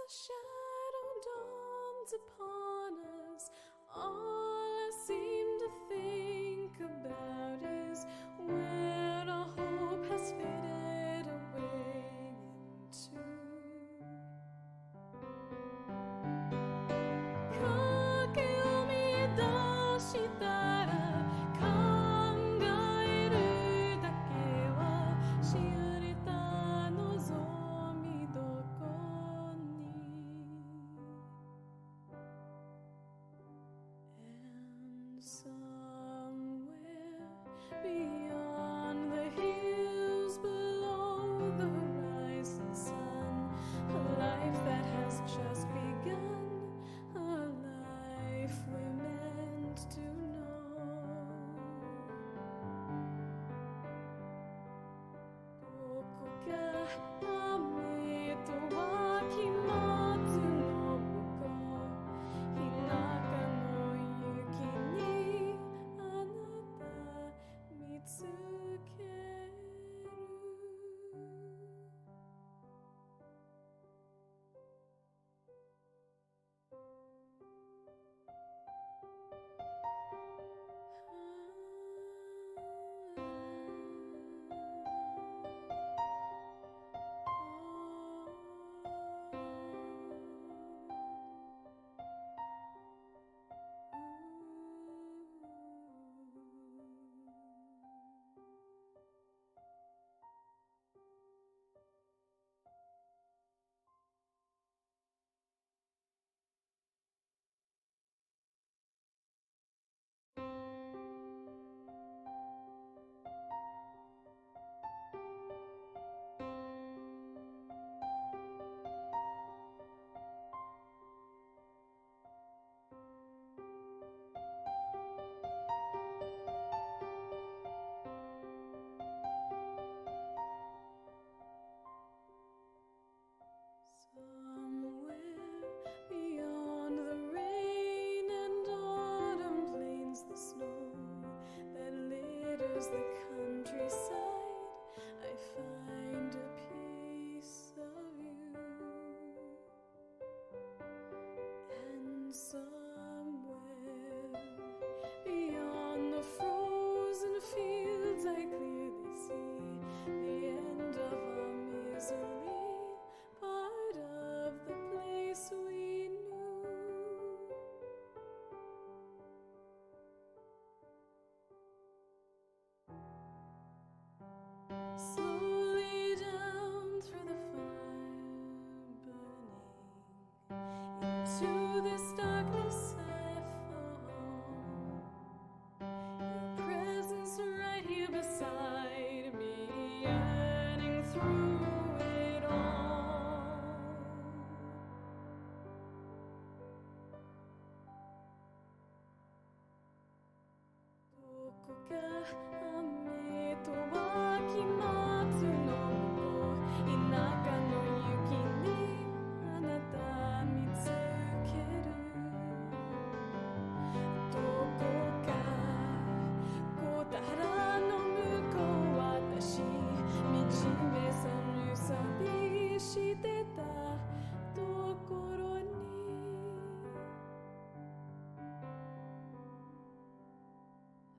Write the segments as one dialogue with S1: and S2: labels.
S1: the shadow dawns upon us, all I seem to think about is where our hope has faded away into. 影を見出したら考えるだけはしおれた望みどこに And somewhere beyond the hills below the horizon sun, a life that has just begun, a life we're meant to know. どこか雨とは期末の向こう、日中の雪にあなた見つける。Somewhere beyond the rain and autumn plains, the snow that litters the countryside, I find a piece of you. And somewhere beyond the frozen fields, I clearly see the end of our misery, part of the place we knew. Slowly down through the fire burning, into this darkness I fall. Your presence right here beside me, yearning through it all. どこか雨とは期末の向こう、田舎の雪にあなた見つける。どこか小田原の向こう、私惨め寂してたところに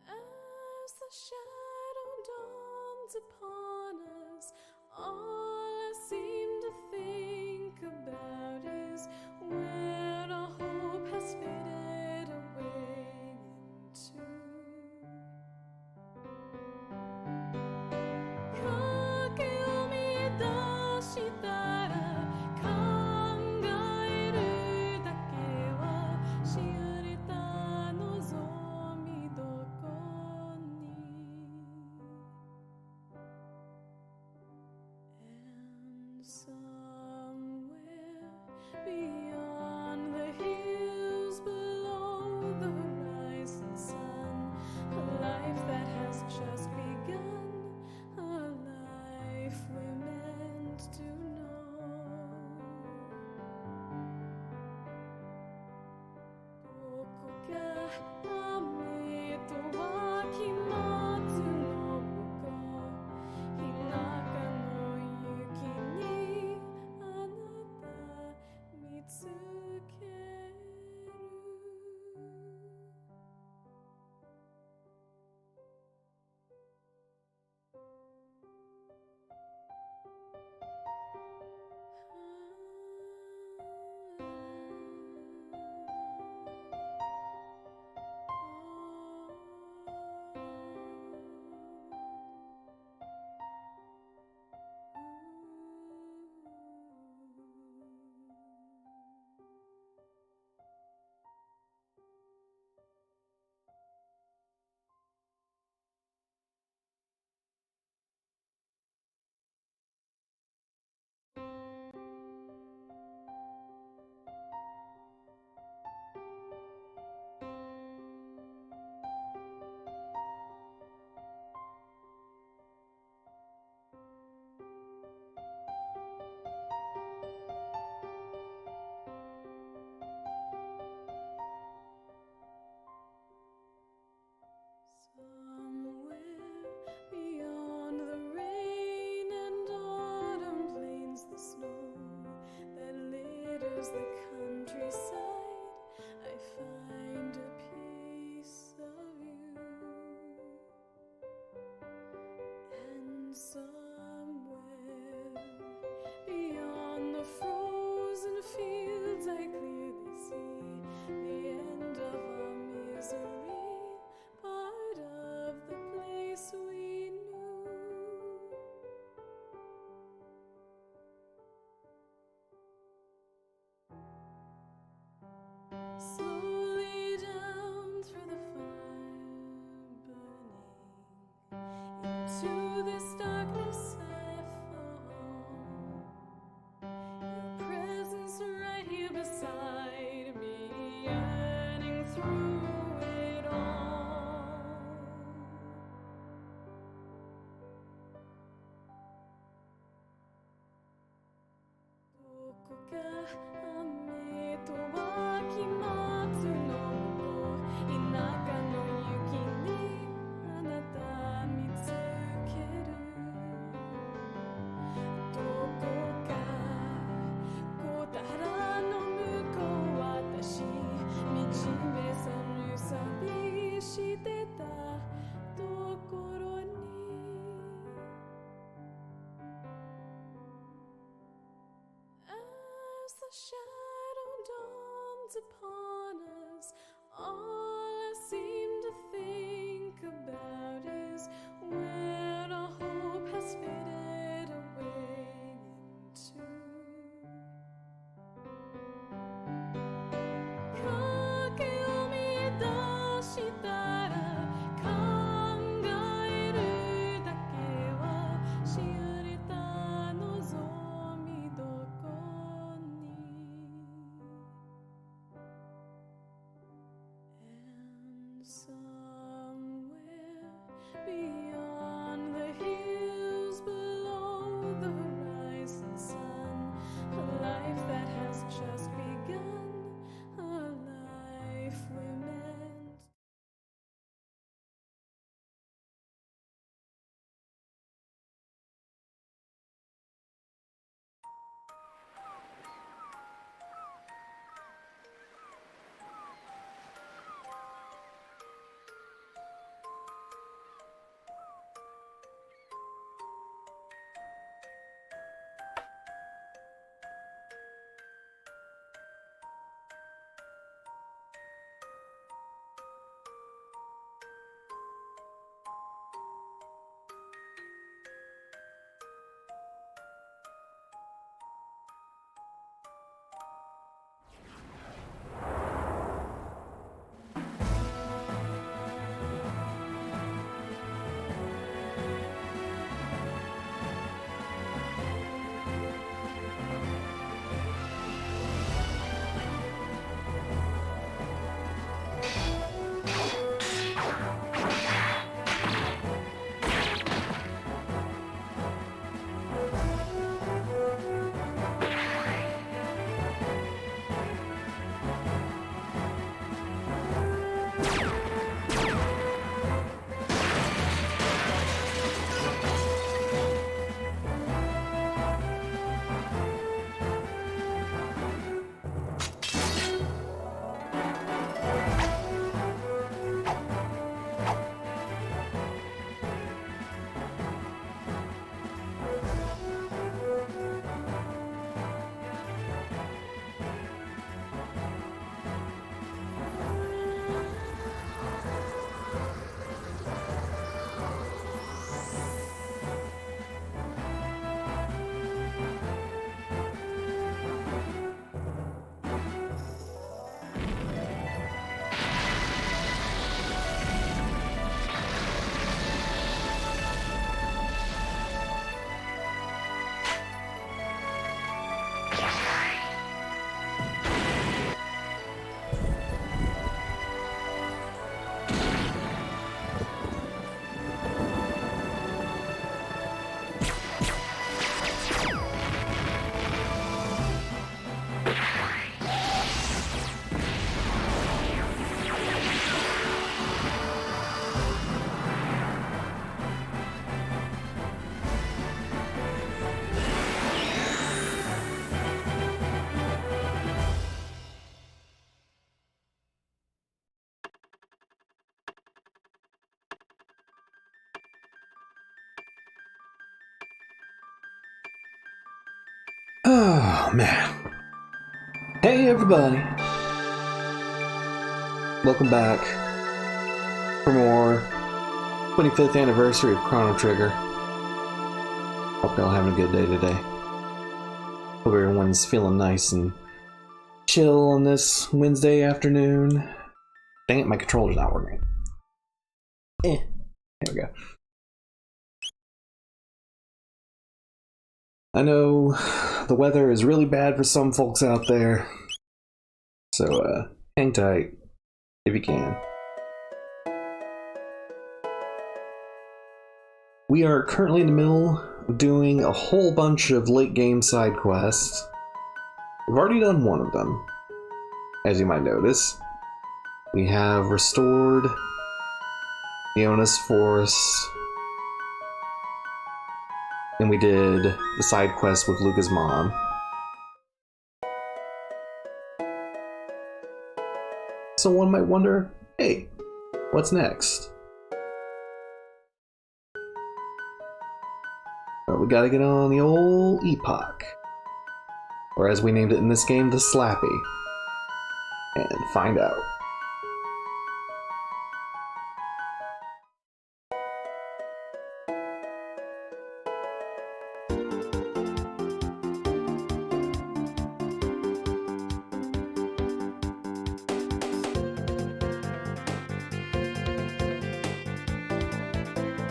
S1: As the shadow dawns upon us, all I seem to think about is where our hope has faded away into. 影を見出したら考えるだけはしおれた望みどこに this darkness I fall. Your presence right here beside me, yearning through it all. As the shadow dawns upon us, all I seem to think about is where our hope has faded away into. 影を見出したら考えるだけはしおれた望みどこに And somewhere beyond the hills below the rising sun, a life that has just begun, a life we're meant.
S2: Oh, man. Hey, everybody. Welcome back for more 25th anniversary of Chrono Trigger. Hope y'all having a good day today. Hope everyone's feeling nice and chill on this Wednesday afternoon. Dang it, my controller's not working. There we go. I know the weather is really bad for some folks out there, so hang tight if you can. We are currently in the middle of doing a whole bunch of late game side quests. We've already done one of them, as you might notice. We have restored Leona's Force, and we did the side quest with Luca's mom. So one might wonder, hey, what's next? Well, we gotta get on the old Epoch, or as we named it in this game, the Slappy, and find out.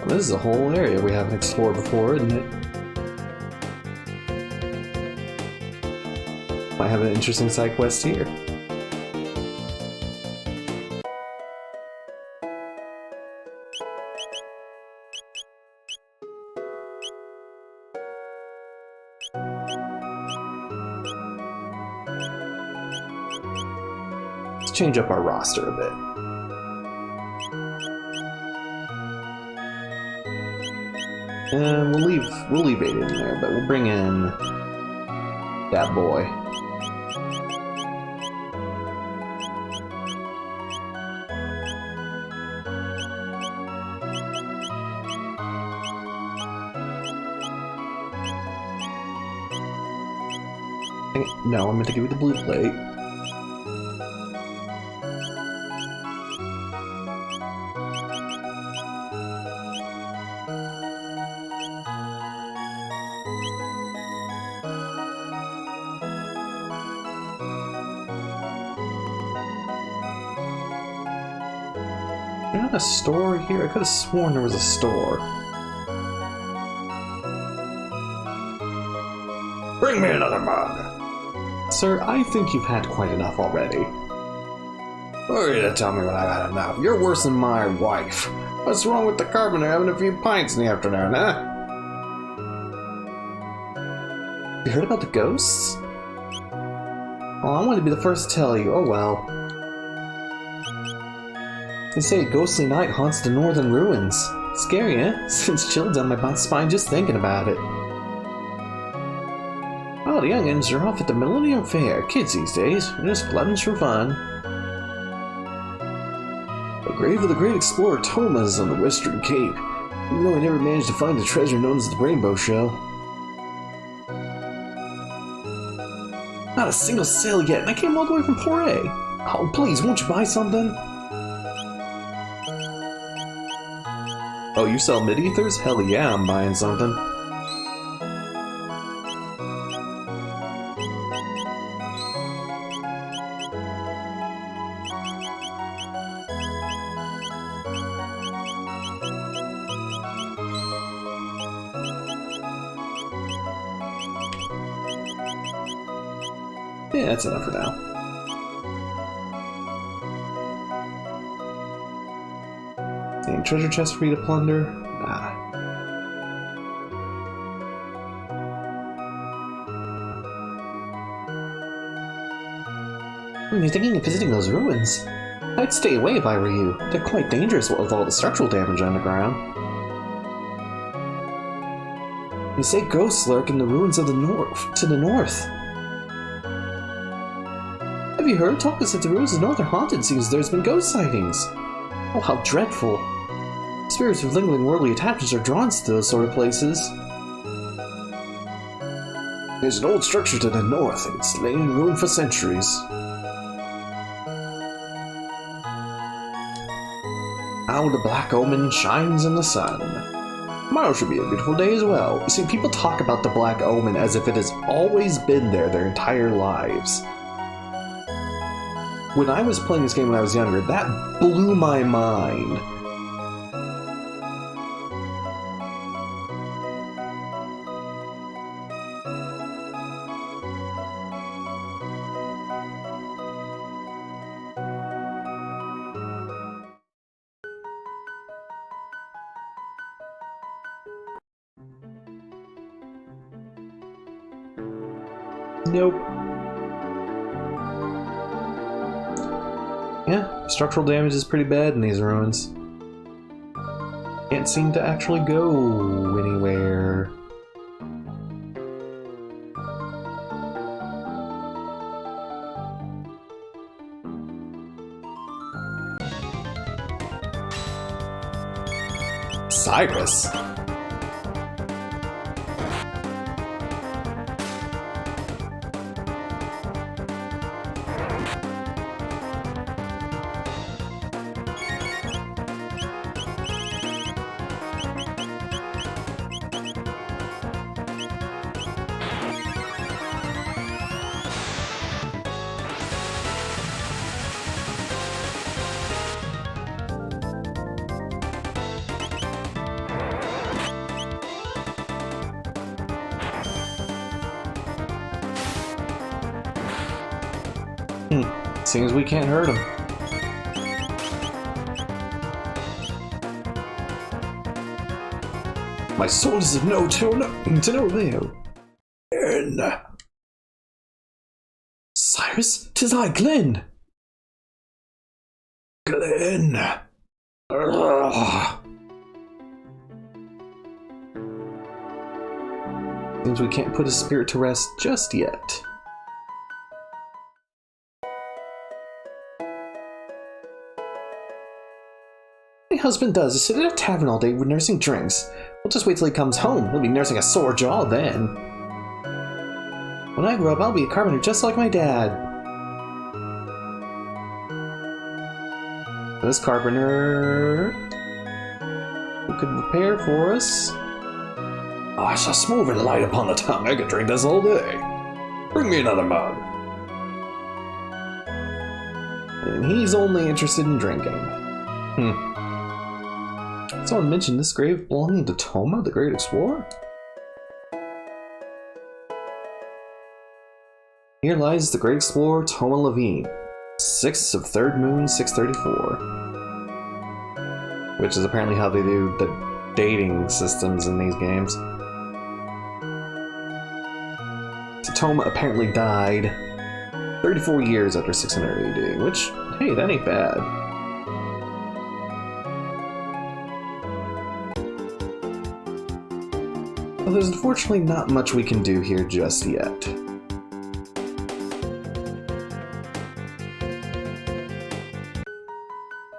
S2: This is a whole area we haven't explored before, isn't it? Might have an interesting side quest here. Let's change up our roster a bit. And we'll leave Aiden in there, but we'll bring in that boy. No, I meant to give you the blue plate. There's not a store here? I could have sworn there was a store. Bring me another mug! Sir, I think you've had quite enough already. Who are you to tell me when I've had enough? You're worse than my wife. What's wrong with the carpenter having a few pints in the afternoon, huh? You heard about the ghosts? Well, I wanted to be the first to tell you. Oh well. They say a ghostly night haunts the northern ruins. Scary, eh? Sends chills down my spine just thinking about it. Oh, the youngins are off at the Millennium Fair. Kids these days are just gluttons for fun. The grave of the great explorer Thomas on the Western Cape, even though I never managed to find the treasure known as the Rainbow Shell. Not a single sale yet, and I came all the way from Poray. Oh, please, won't you buy something? Oh, you sell mid-ethers? Hell yeah, I'm buying something. Yeah, that's enough for now. Any treasure chest for me to plunder? Nah. You're thinking of visiting those ruins? I'd stay away if I were you. They're quite dangerous with all the structural damage underground. You say ghosts lurk in the ruins of the north. Have you heard? Talk us that the ruins of the north are haunted since there's been ghost sightings. Oh, how dreadful. Spirits with lingering worldly attachments are drawn to those sort of places. There's an old structure to the north, and it's lain in ruin for centuries. How the Black Omen shines in the sun. Tomorrow should be a beautiful day as well. You see, people talk about the Black Omen as if it has always been there their entire lives. When I was playing this game when I was younger, that blew my mind. Nope. Yeah, structural damage is pretty bad in these ruins. Can't seem to actually go anywhere. Cyrus? Seems we can't hurt him. My soul is of no to no avail. And Cyrus, 'tis I, Glenn. Glenn. Ugh. Seems we can't put his spirit to rest just yet. My husband does is sit at a tavern all day with nursing drinks. We'll just wait till he comes home. He'll be nursing a sore jaw then. When I grow up, I'll be a carpenter just like my dad. This carpenter who could repair for us. Oh, it's so smooth and light upon the tongue. I could drink this all day. Bring me another mug. And he's only interested in drinking. Someone mentioned this grave belonging to Toma, the great explorer? Here lies the great explorer Toma Levine, 6th of 3rd moon, 634. Which is apparently how they do the dating systems in these games. So Toma apparently died 34 years after 600 AD, which, hey, that ain't bad. Well, there's unfortunately not much we can do here just yet.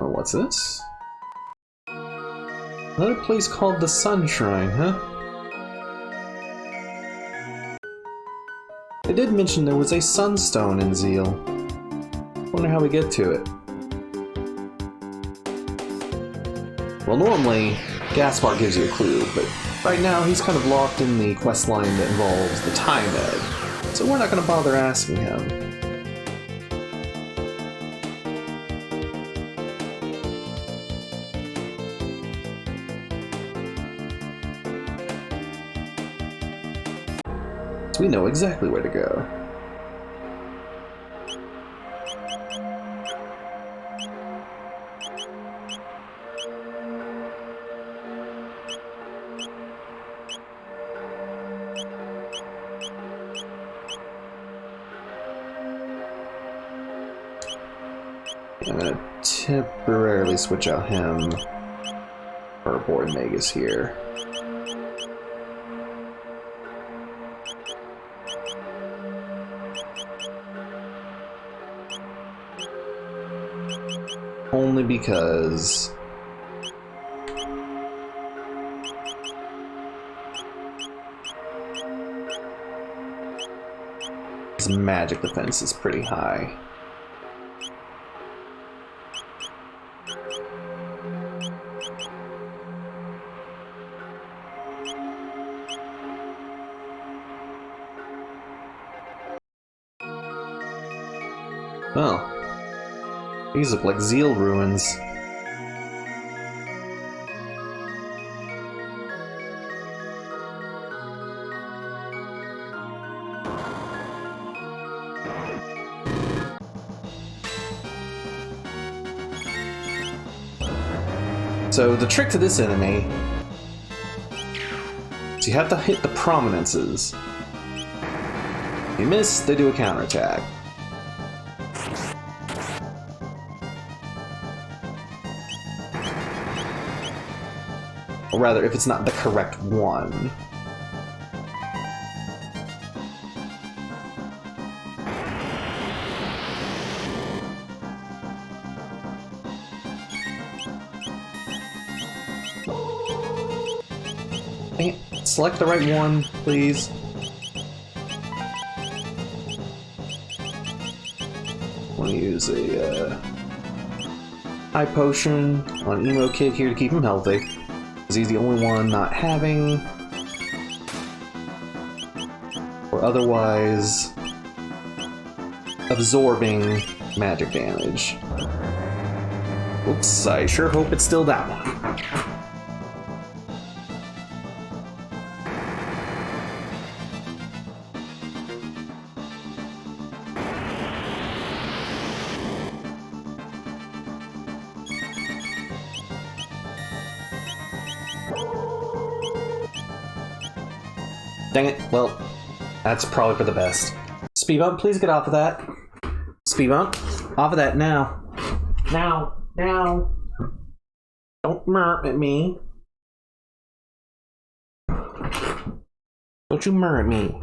S2: Oh, what's this? Another place called the Sun Shrine, huh? They did mention there was a sunstone in Zeal. Wonder how we get to it. Well, normally, Gaspar gives you a clue, but right now he's kind of locked in the quest line that involves the Time Egg, so we're not going to bother asking him. So we know exactly where to go. I'm gonna temporarily switch out him for our boy Magus here. Only because his magic defense is pretty high. Oh. These look like Zeal ruins. So the trick to this enemy is you have to hit the prominences. They miss, they do a counterattack. Or rather, if it's not the correct one. Dang it. Select the right one, please. I want to use a high potion on Emo Kid here to keep him healthy. Because he's the only one not having or otherwise absorbing magic damage. Oops, I sure hope it's still that one. Dang it, well, that's probably for the best. Speed bump, please get off of that. Speed bump, off of that now. Now. Don't murr at me. Don't you murr at me.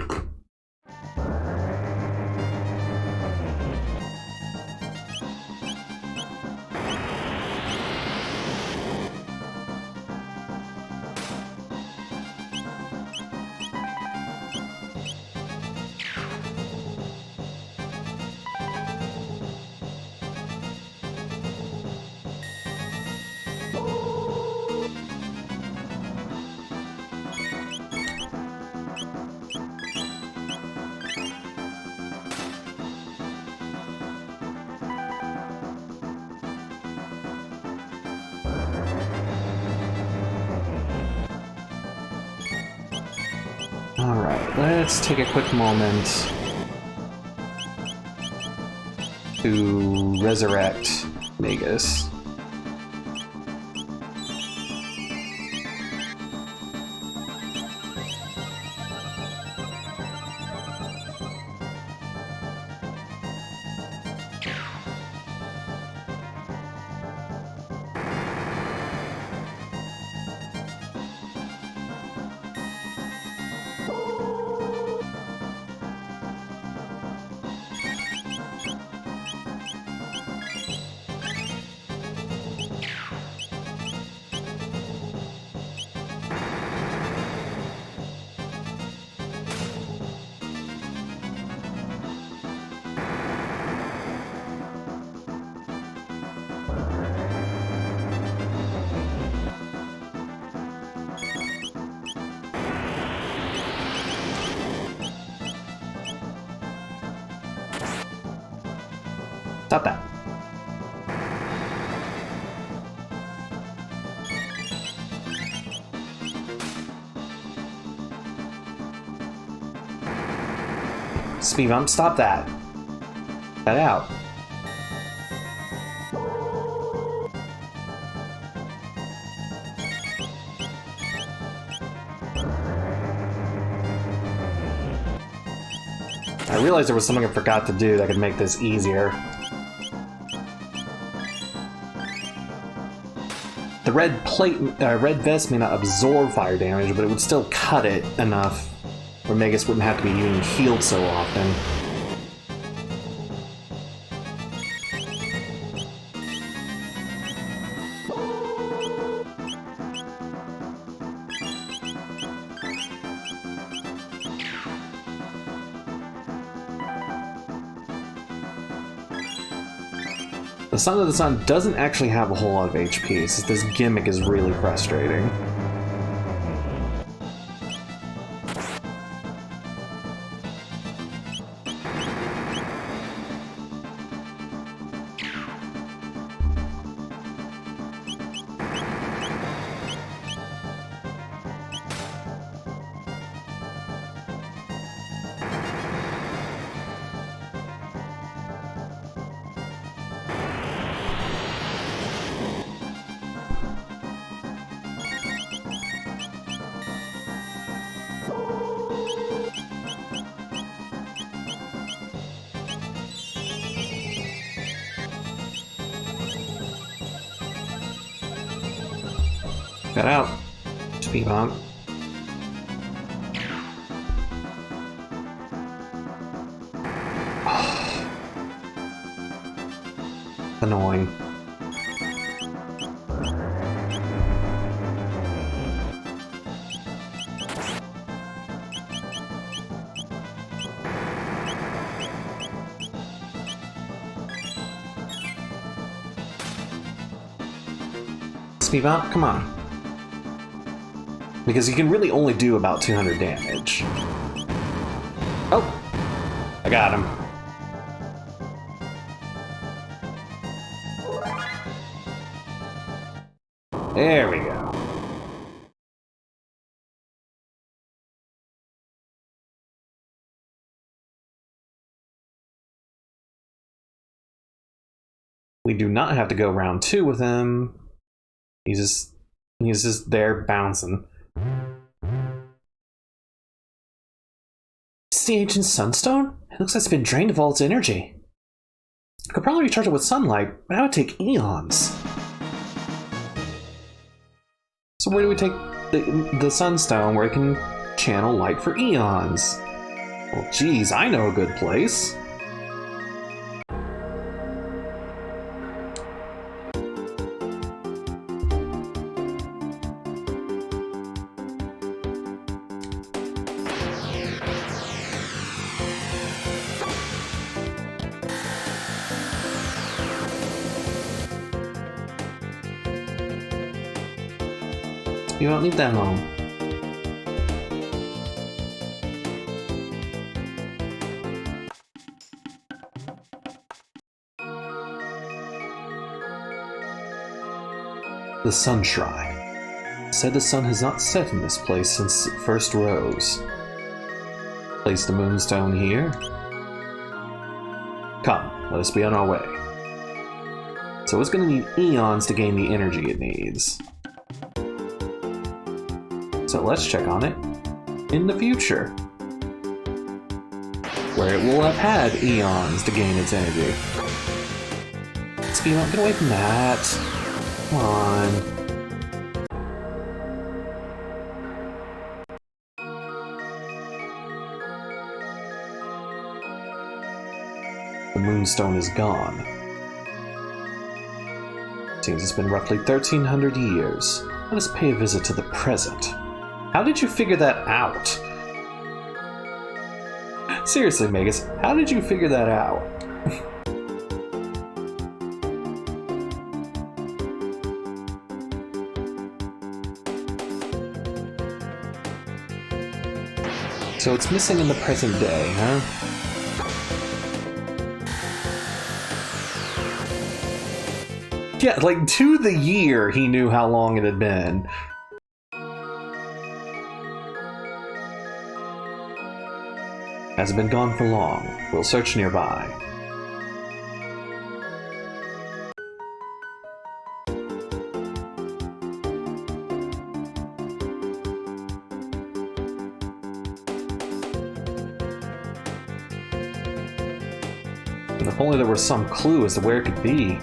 S2: Alright, let's take a quick moment to resurrect Magus. Stop that. Speed bump, stop that. That out. I realized there was something I forgot to do that could make this easier. The red vest may not absorb fire damage, but it would still cut it enough where Magus wouldn't have to be being healed so often. The Son of the Sun doesn't actually have a whole lot of HP, it's just this gimmick is really frustrating. Got out. Speed bump. Annoying. Speed bump, come on. Because you can really only do about 200 damage. Oh! I got him. There we go. We do not have to go round 2 with him. He's just there bouncing. Is the ancient sunstone? It looks like it's been drained of all its energy. I could probably recharge it with sunlight, but that would take eons. So where do we take the sunstone where it can channel light for eons? Well, geez, I know a good place. You won't leave that alone. The Sun Shrine. Said the sun has not set in this place since it first rose. Place the moonstone here. Come, let us be on our way. So it's going to need eons to gain the energy it needs. So let's check on it in the future, where it will have had eons to gain its energy. Speed up, get away from that. Come on. The moonstone is gone. Seems it's been roughly 1,300 years. Let us pay a visit to the present. How did you figure that out? Seriously, Magus, how did you figure that out? So it's missing in the present day, huh? Yeah, like to the year he knew how long it had been. Hasn't been gone for long. We'll search nearby. And if only there was some clue as to where it could be.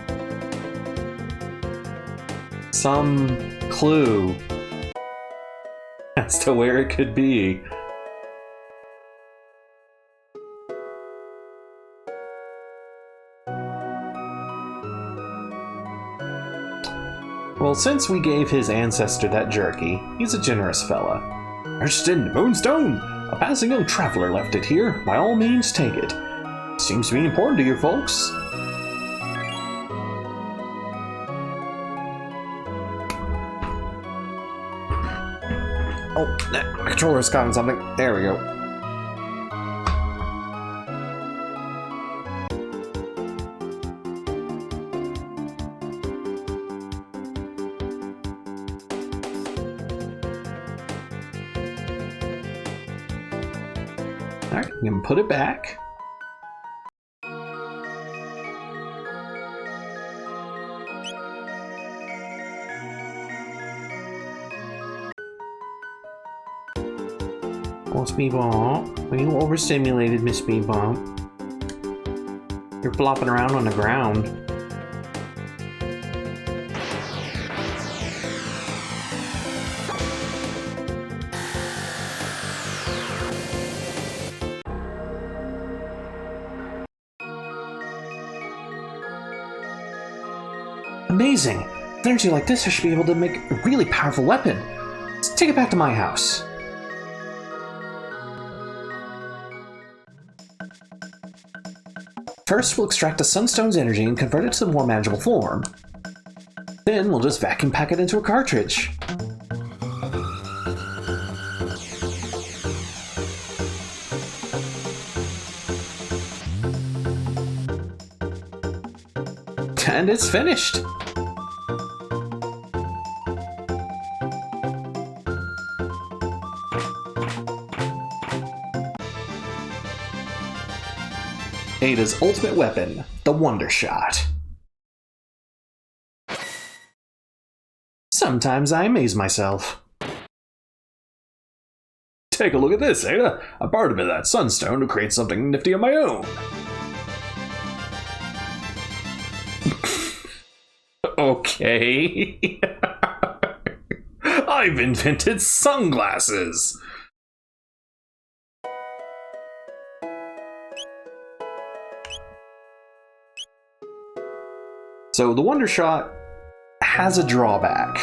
S2: Some clue as to where it could be. Well, since we gave his ancestor that jerky, he's a generous fella. Interested in the moonstone? A passing young traveler left it here. By all means, take it. Seems to be important to you folks. Oh, my controller's gotten something. There we go. Alright, I'm gonna put it back. Oh, Speed Bump. Are you overstimulated, Miss Speed Bump? You're flopping around on the ground. Amazing! With energy like this, I should be able to make a really powerful weapon. Let's take it back to my house. First, we'll extract the Sunstone's energy and convert it to a more manageable form. Then, we'll just vacuum pack it into a cartridge. And it's finished! Ada's ultimate weapon, the Wonder Shot. Sometimes I amaze myself. Take a look at this, Ada! I borrowed a bit of that sunstone to create something nifty of my own. Okay. I've invented sunglasses! So the Wonder Shot has a drawback.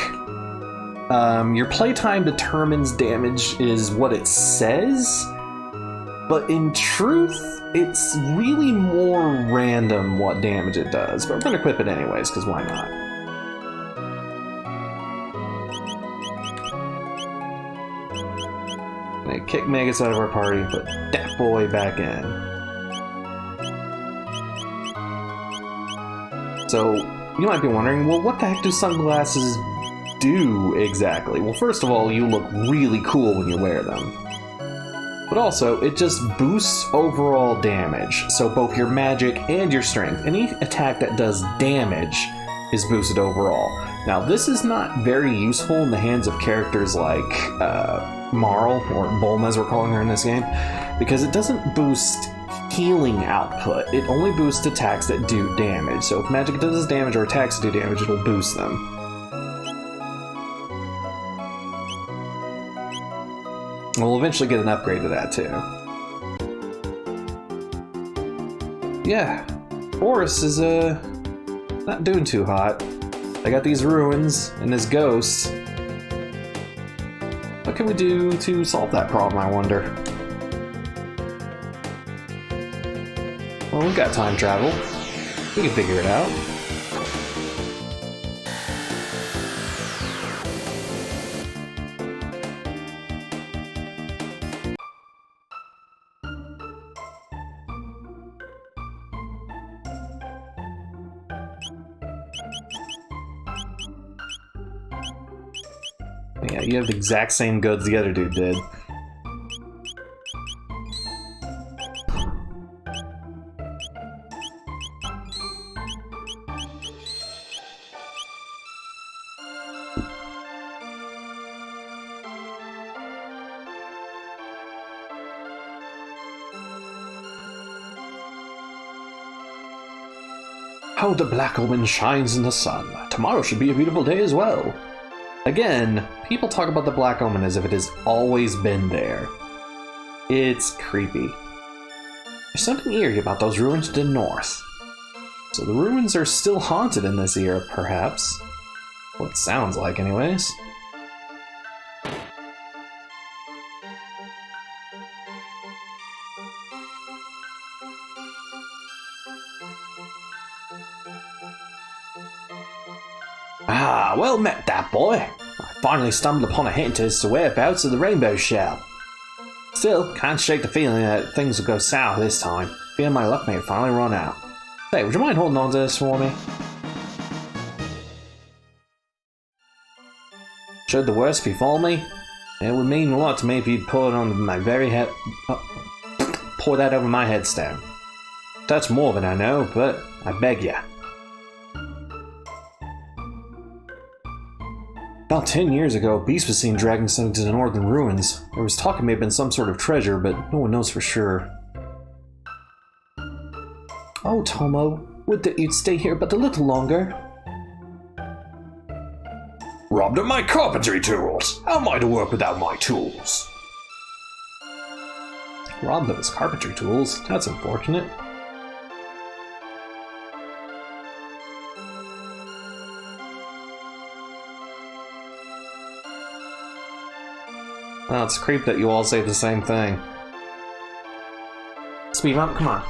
S2: Your playtime determines damage is what it says, but in truth, it's really more random what damage it does. But we're going to equip it anyways, because why not? Gonna kick Magus out of our party, put that boy back in. So, you might be wondering, well, what the heck do sunglasses do exactly? Well, first of all, you look really cool when you wear them. But also, it just boosts overall damage, so both your magic and your strength. Any attack that does damage is boosted overall. Now, this is not very useful in the hands of characters like Marl, or Bulma as we're calling her in this game, because it doesn't boost healing output. It only boosts attacks that do damage. So if magic does damage or attacks do damage, it'll boost them. We'll eventually get an upgrade to that too. Yeah, Forest is not doing too hot. I got these ruins and this ghost. What can we do to solve that problem, I wonder? Well, we've got time travel. We can figure it out. Yeah, you have the exact same goods the other dude did. How the black omen shines in the sun. Tomorrow should be a beautiful day as well. Again, people talk about the black omen as if it has always been there. It's creepy. There's something eerie about those ruins to the north. So the ruins are still haunted in this era, perhaps. What it sounds like, anyways. Ah, well met, that boy. I finally stumbled upon a hint as to whereabouts of the rainbow shell. Still, can't shake the feeling that things will go south this time. Feeling my luck may finally run out. Hey, would you mind holding on to this for me? Should the worst befall me, it would mean a lot to me if you'd pour it on my very head. Pour that over my headstone. That's more than I know, but I beg ya. About 10 years ago, a beast was seen dragging something to the northern ruins. There was talk it may have been some sort of treasure, but no one knows for sure. Oh, Tomo, would that you'd stay here but a little longer. Robbed of my carpentry tools! How am I to work without my tools? Robbed of his carpentry tools? That's unfortunate. Oh, it's creep that you all say the same thing. Speed bump, come on.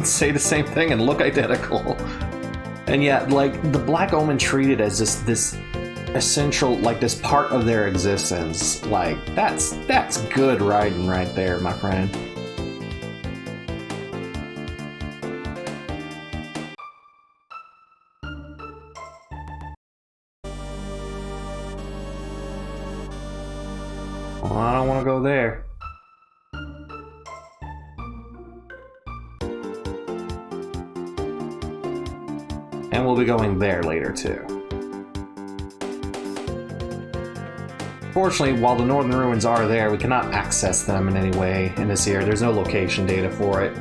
S2: Say the same thing and look identical. And yet, like, the Black Omen treated as this essential, like, this part of their existence. Like, that's good writing right there, my friend. Well, I don't want to go there. And we'll be going there later, too. Fortunately, while the Northern Ruins are there, we cannot access them in any way in this area. There's no location data for it.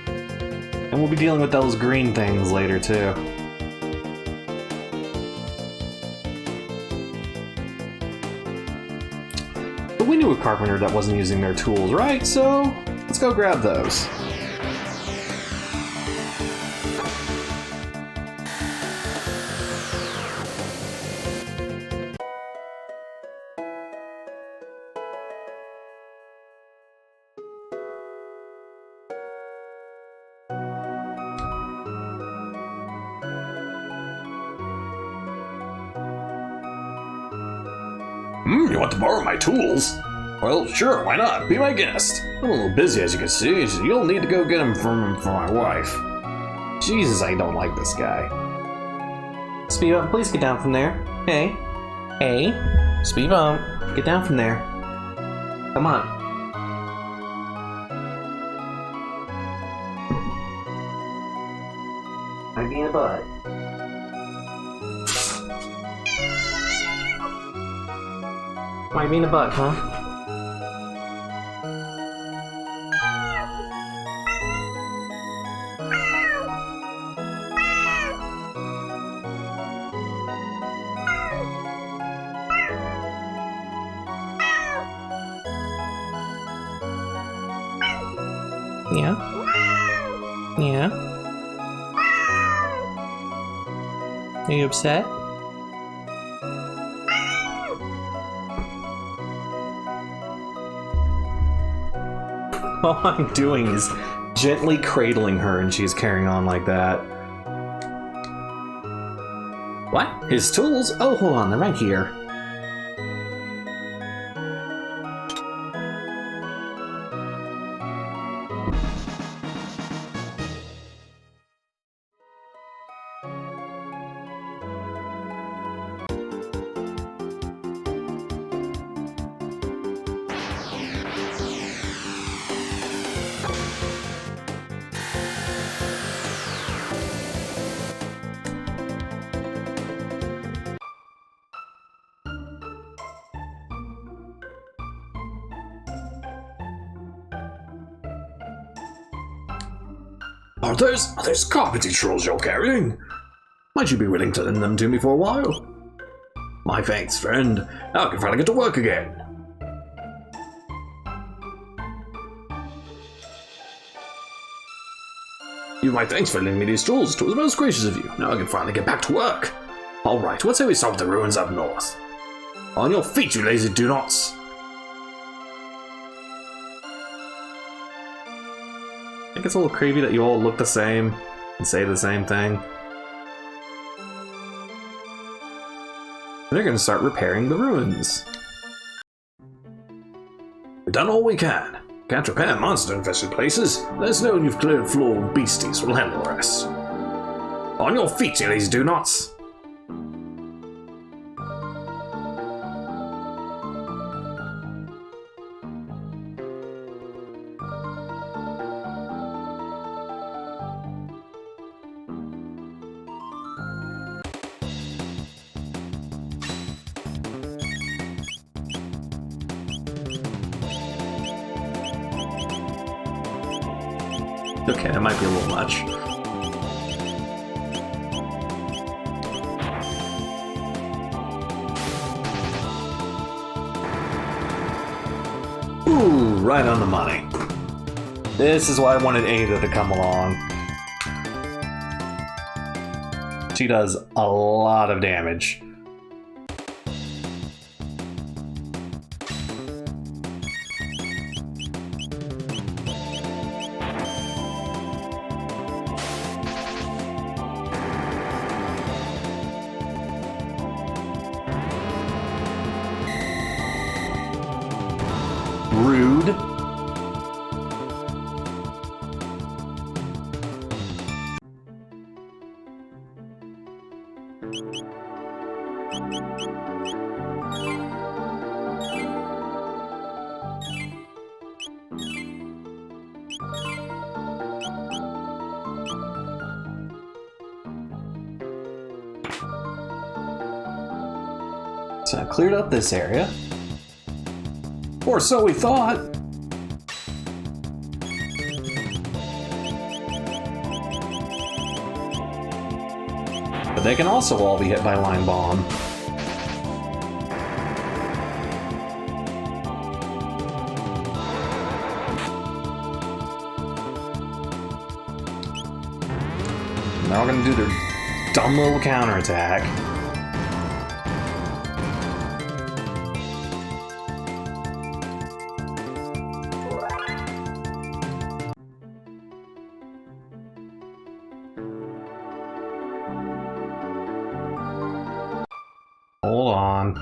S2: And we'll be dealing with those green things later, too. But we knew a carpenter that wasn't using their tools, right? So, let's go grab those.
S3: You want to borrow my tools? Well, sure, why not? Be my guest. I'm a little busy, as you can see, so you'll need to go get them for my wife.
S2: Jesus, I don't like this guy. Speed bump, please get down from there. Hey. Hey. Speed bump. Get down from there. Come on. Might be in a butt. Might be in a butt, huh? Yeah? Yeah? Are you upset? All I'm doing is gently cradling her and she's carrying on like that. What? His tools? Oh, hold on, they're right here.
S3: Are those carpentry tools you're carrying? Might you be willing to lend them to me for a while? My thanks, friend. Now I can finally get to work again. My thanks for lending me these tools. It was most gracious of you. Now I can finally get back to work. Alright, what say we start with the ruins up north? On your feet, you lazy do-nots!
S2: I think it's a little creepy that you all look the same and say the same thing. And they're gonna start repairing the ruins.
S3: We've done all we can. Can't repair monster-infested places. Let us know when you've cleared floor of beasties. We'll handle the rest. On your feet, you lazy do-nots!
S2: Okay, that might be a little much. right on the money. This is why I wanted Ada to come along. She does a lot of damage. Rude. So I cleared up this area. Or so we thought. But they can also all be hit by Line Bomb. Now we're gonna do their dumb little counterattack. Hold on.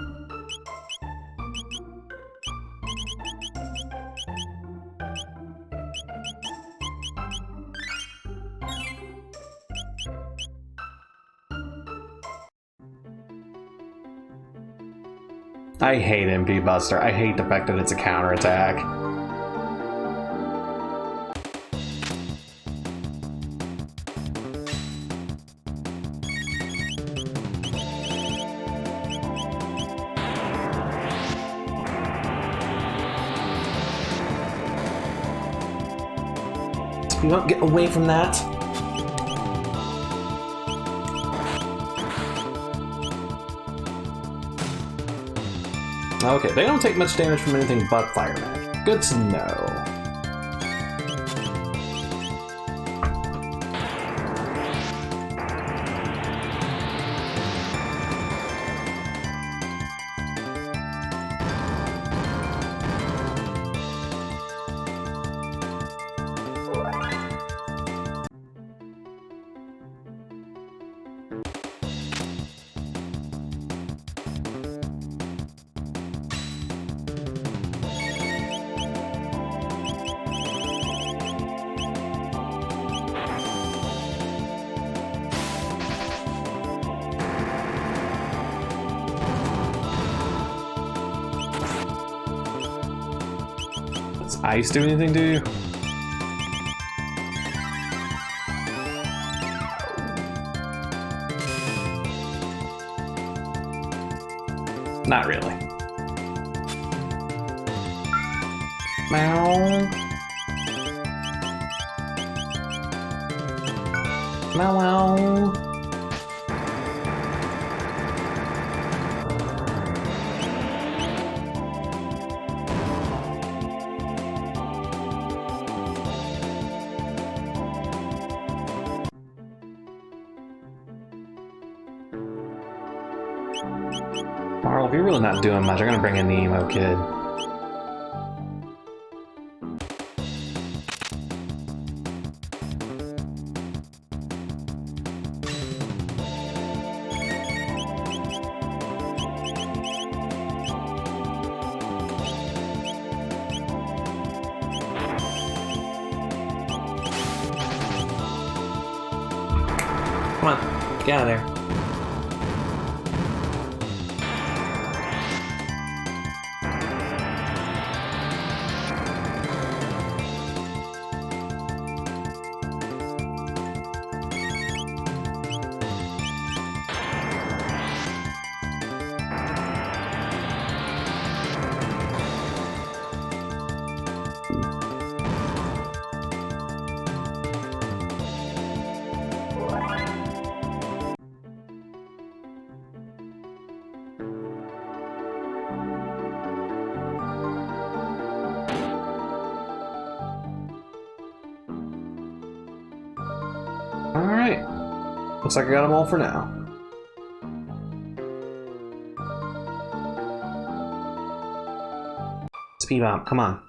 S2: I hate MP Buster. I hate the fact that it's a counterattack. You don't get away from that. Okay, they don't take much damage from anything but fire magic. Good to know. Does ice do anything to you? Not really. Meow. Meow meow. Marl, if you're really not doing much, I'm gonna bring in the emo kid. Come on, get out of there. Alright. Looks like I got them all for now. Speed bump, come on.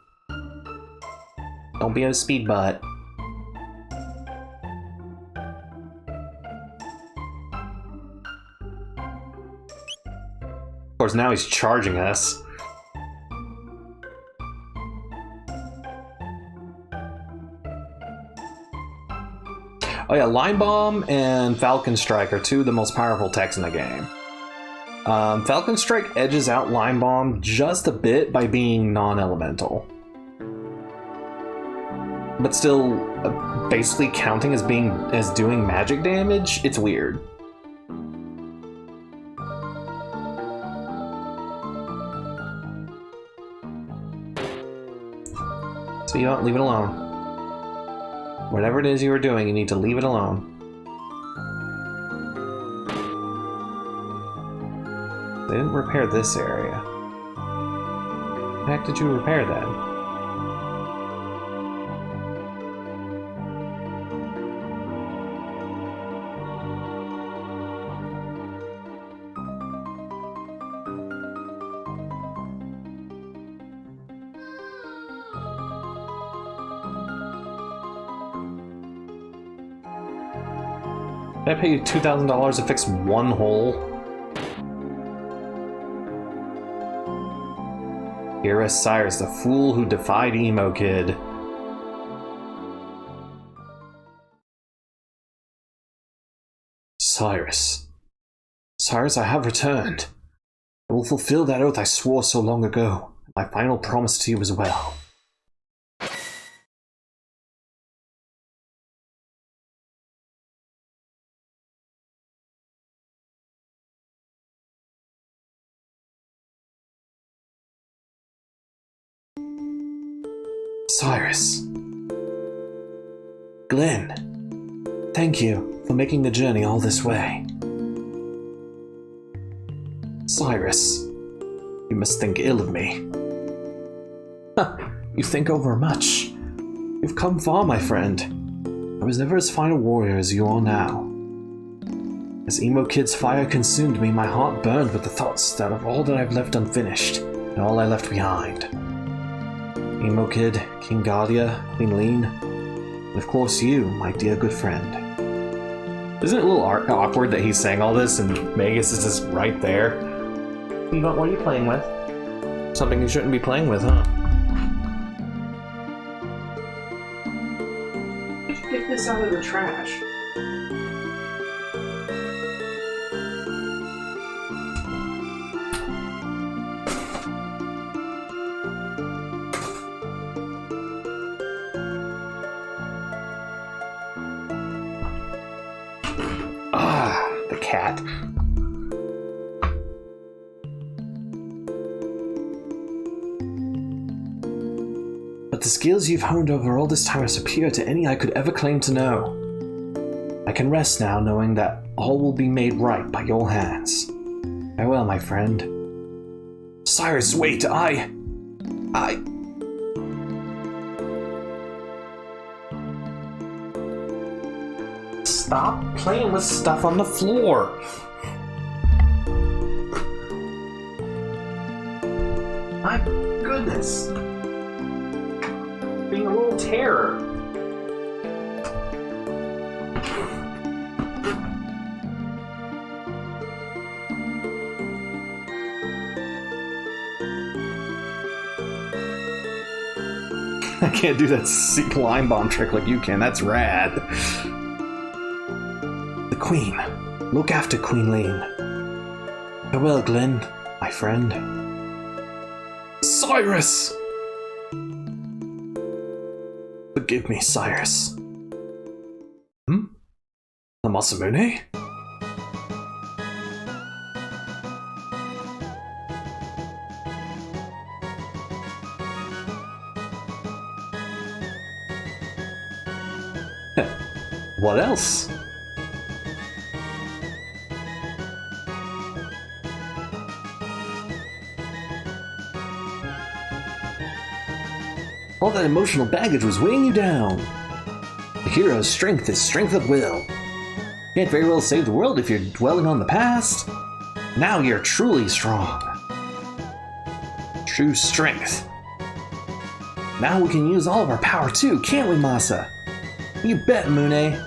S2: Don't be a speed butt. Of course, now he's charging us. Oh yeah, Line Bomb and Falcon Strike are two of the most powerful techs in the game. Falcon Strike edges out Line Bomb just a bit by being non-elemental. But still, basically counting as doing magic damage, it's weird. So you don't leave it alone. Whatever it is you are doing, you need to leave it alone. They didn't repair this area. What the heck did you repair then? Did I pay you $2,000 to fix one hole? Here is Cyrus, the fool who defied Emo Kid. Cyrus. Cyrus, I have returned. I will fulfill that oath I swore so long ago. My final promise to you as well. Cyrus. Glenn. Thank you for making the journey all this way. Cyrus. You must think ill of me. You think over much. You've come far, my friend. I was never as fine a warrior as you are now. As Emo Kid's fire consumed me, my heart burned with the thoughts that of all that I've left unfinished, and all I left behind. Emo Kid, King Guardia, Queen Lean, and of course you, my dear good friend. Isn't it a little awkward that he's saying all this and Magus is just right there? What are you playing with? Something you shouldn't be playing with, huh? Did you get this out of the trash? Cat. But the skills you've honed over all this time are superior to any I could ever claim to know. I can rest now knowing that all will be made right by your hands. Farewell, my friend. Cyrus, wait, Stop playing with stuff on the floor! My goodness! Being a little terror. I can't do that line bomb trick like you can, that's rad. The Queen. Look after Queen Lean. Farewell, Glenn, my friend. Cyrus! Forgive me, Cyrus. The Masamune? What else? All that emotional baggage was weighing you down. The hero's strength is strength of will. Can't very well save the world if you're dwelling on the past. Now you're truly strong. True strength. Now we can use all of our power too, can't we, Masa? You bet, Mune.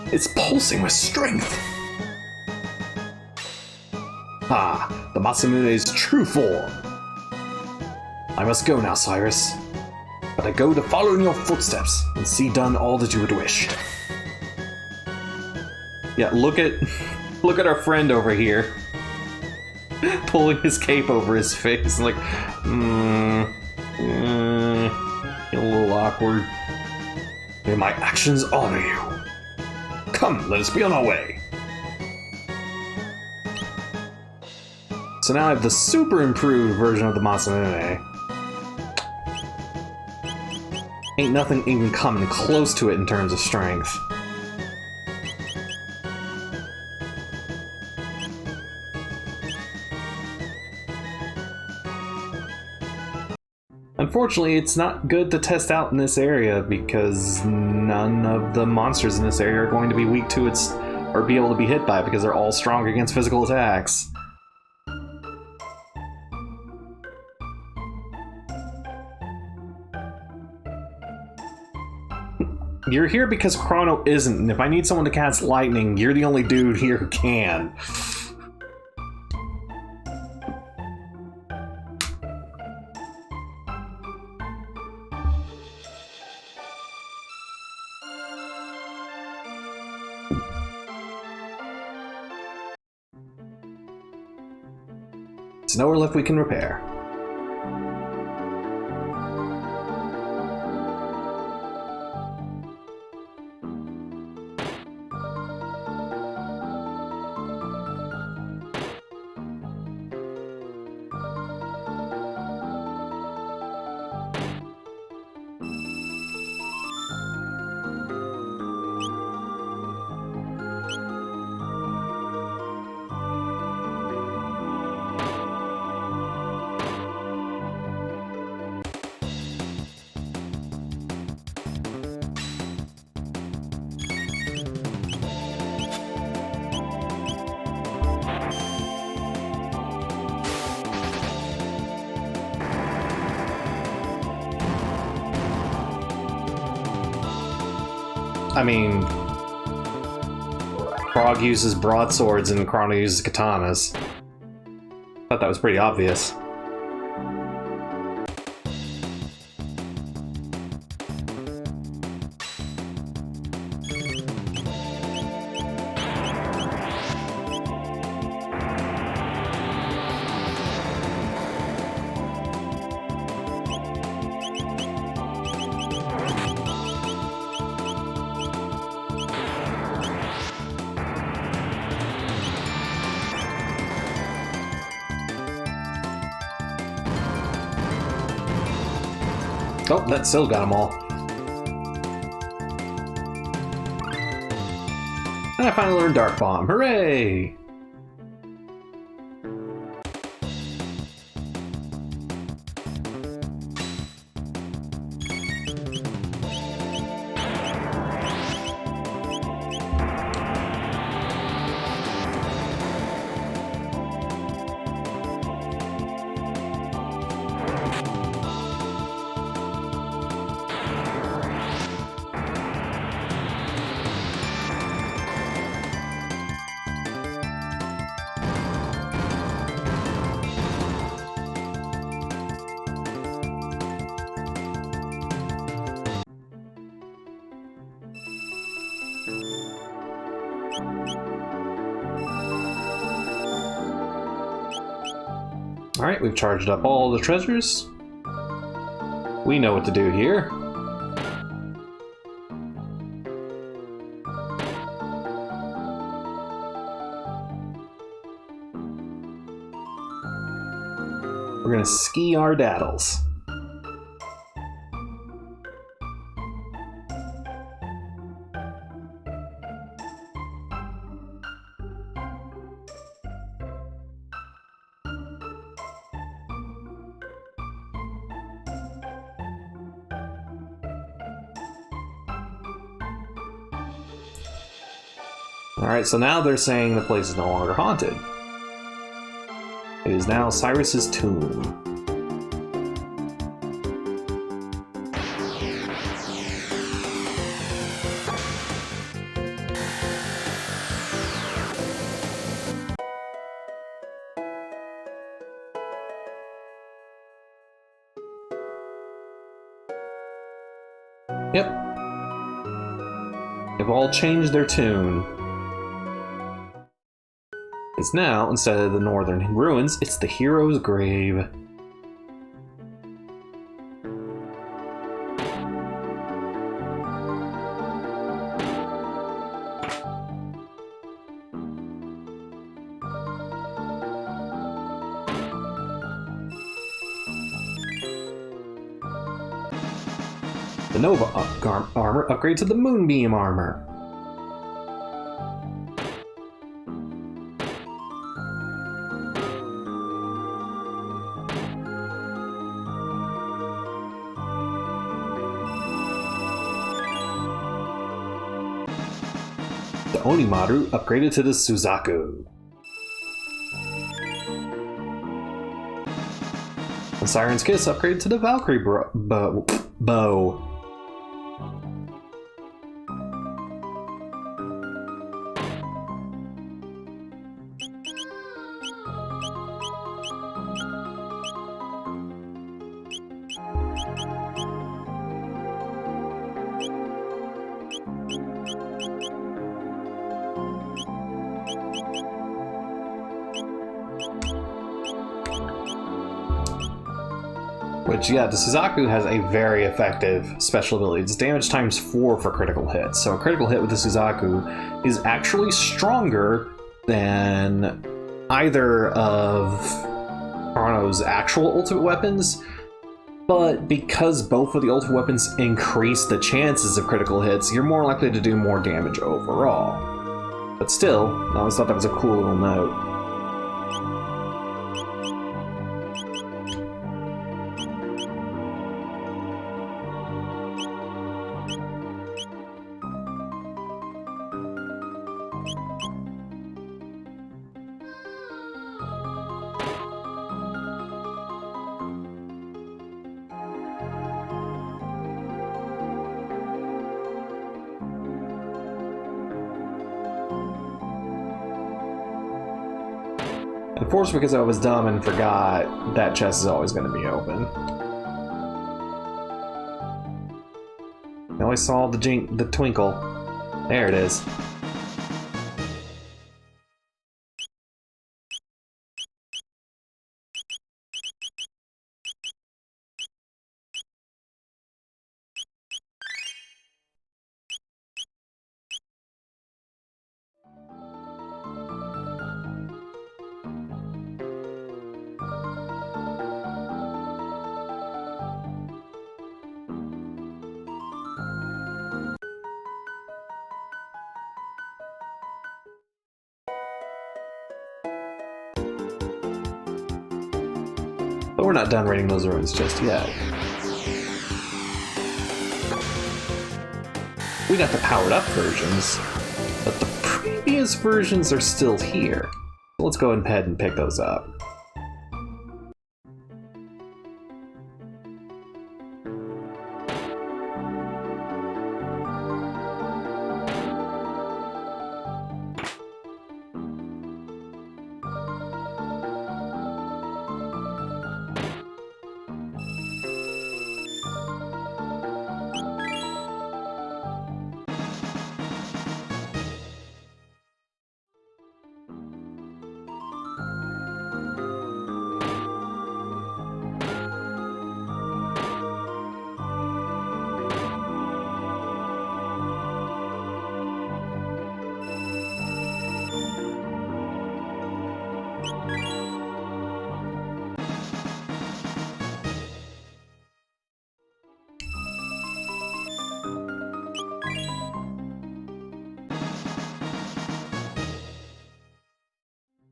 S2: It's pulsing with strength. Ah, the Masamune's true form. I must go now, Cyrus. But I go to follow in your footsteps and see done all that you would wish. Yeah, look at our friend over here. Pulling his cape over his face, like, a little awkward. May my actions honor you. Come, let us be on our way. So now I have the super improved version of the Masamune. Ain't nothing even coming close to it in terms of strength. Unfortunately, it's not good to test out in this area because none of the monsters in this area are going to be weak to its or be able to be hit by it because they're all strong against physical attacks. You're here because Chrono isn't, and if I need someone to cast lightning, you're the only dude here who can. There's nowhere left we can repair. I mean, Frog uses broadswords and Chrono uses katanas. Thought that was pretty obvious. Oh, that still got them all. And I finally learned Dark Bomb. Hooray! Alright, we've charged up all the treasures. We know what to do here. We're gonna ski our daddles. Alright, so now they're saying the place is no longer haunted. It is now Cyrus's tomb. Yep. They've all changed their tune. It's now, instead of the northern ruins, it's the hero's grave. The Nova armor upgrade to the Moonbeam armor. The Onimaru upgraded to the Suzaku. The Siren's Kiss upgraded to the Valkyrie bow. Which, yeah, the Suzaku has a very effective special ability. It's damage times 4 for critical hits. So a critical hit with the Suzaku is actually stronger than either of Chrono's actual ultimate weapons. But because both of the ultimate weapons increase the chances of critical hits, you're more likely to do more damage overall. But still, I always thought that was a cool little note. Of course, because I was dumb and forgot, that chest is always going to be open. I always saw the twinkle. There it is. But we're not done raiding those ruins just yet. We got the powered up versions, but the previous versions are still here. So let's go ahead and pick those up.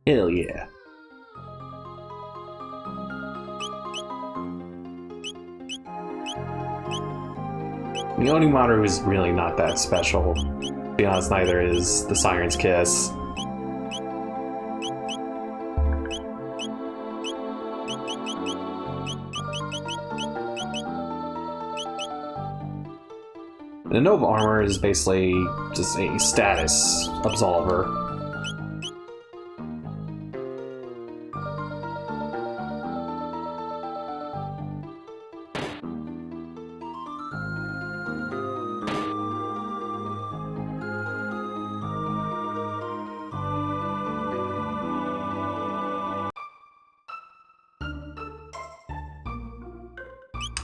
S2: Hell yeah. The Onimaru is really not that special. To be honest, neither is the Siren's Kiss. The Nova armor is basically just a status absolver.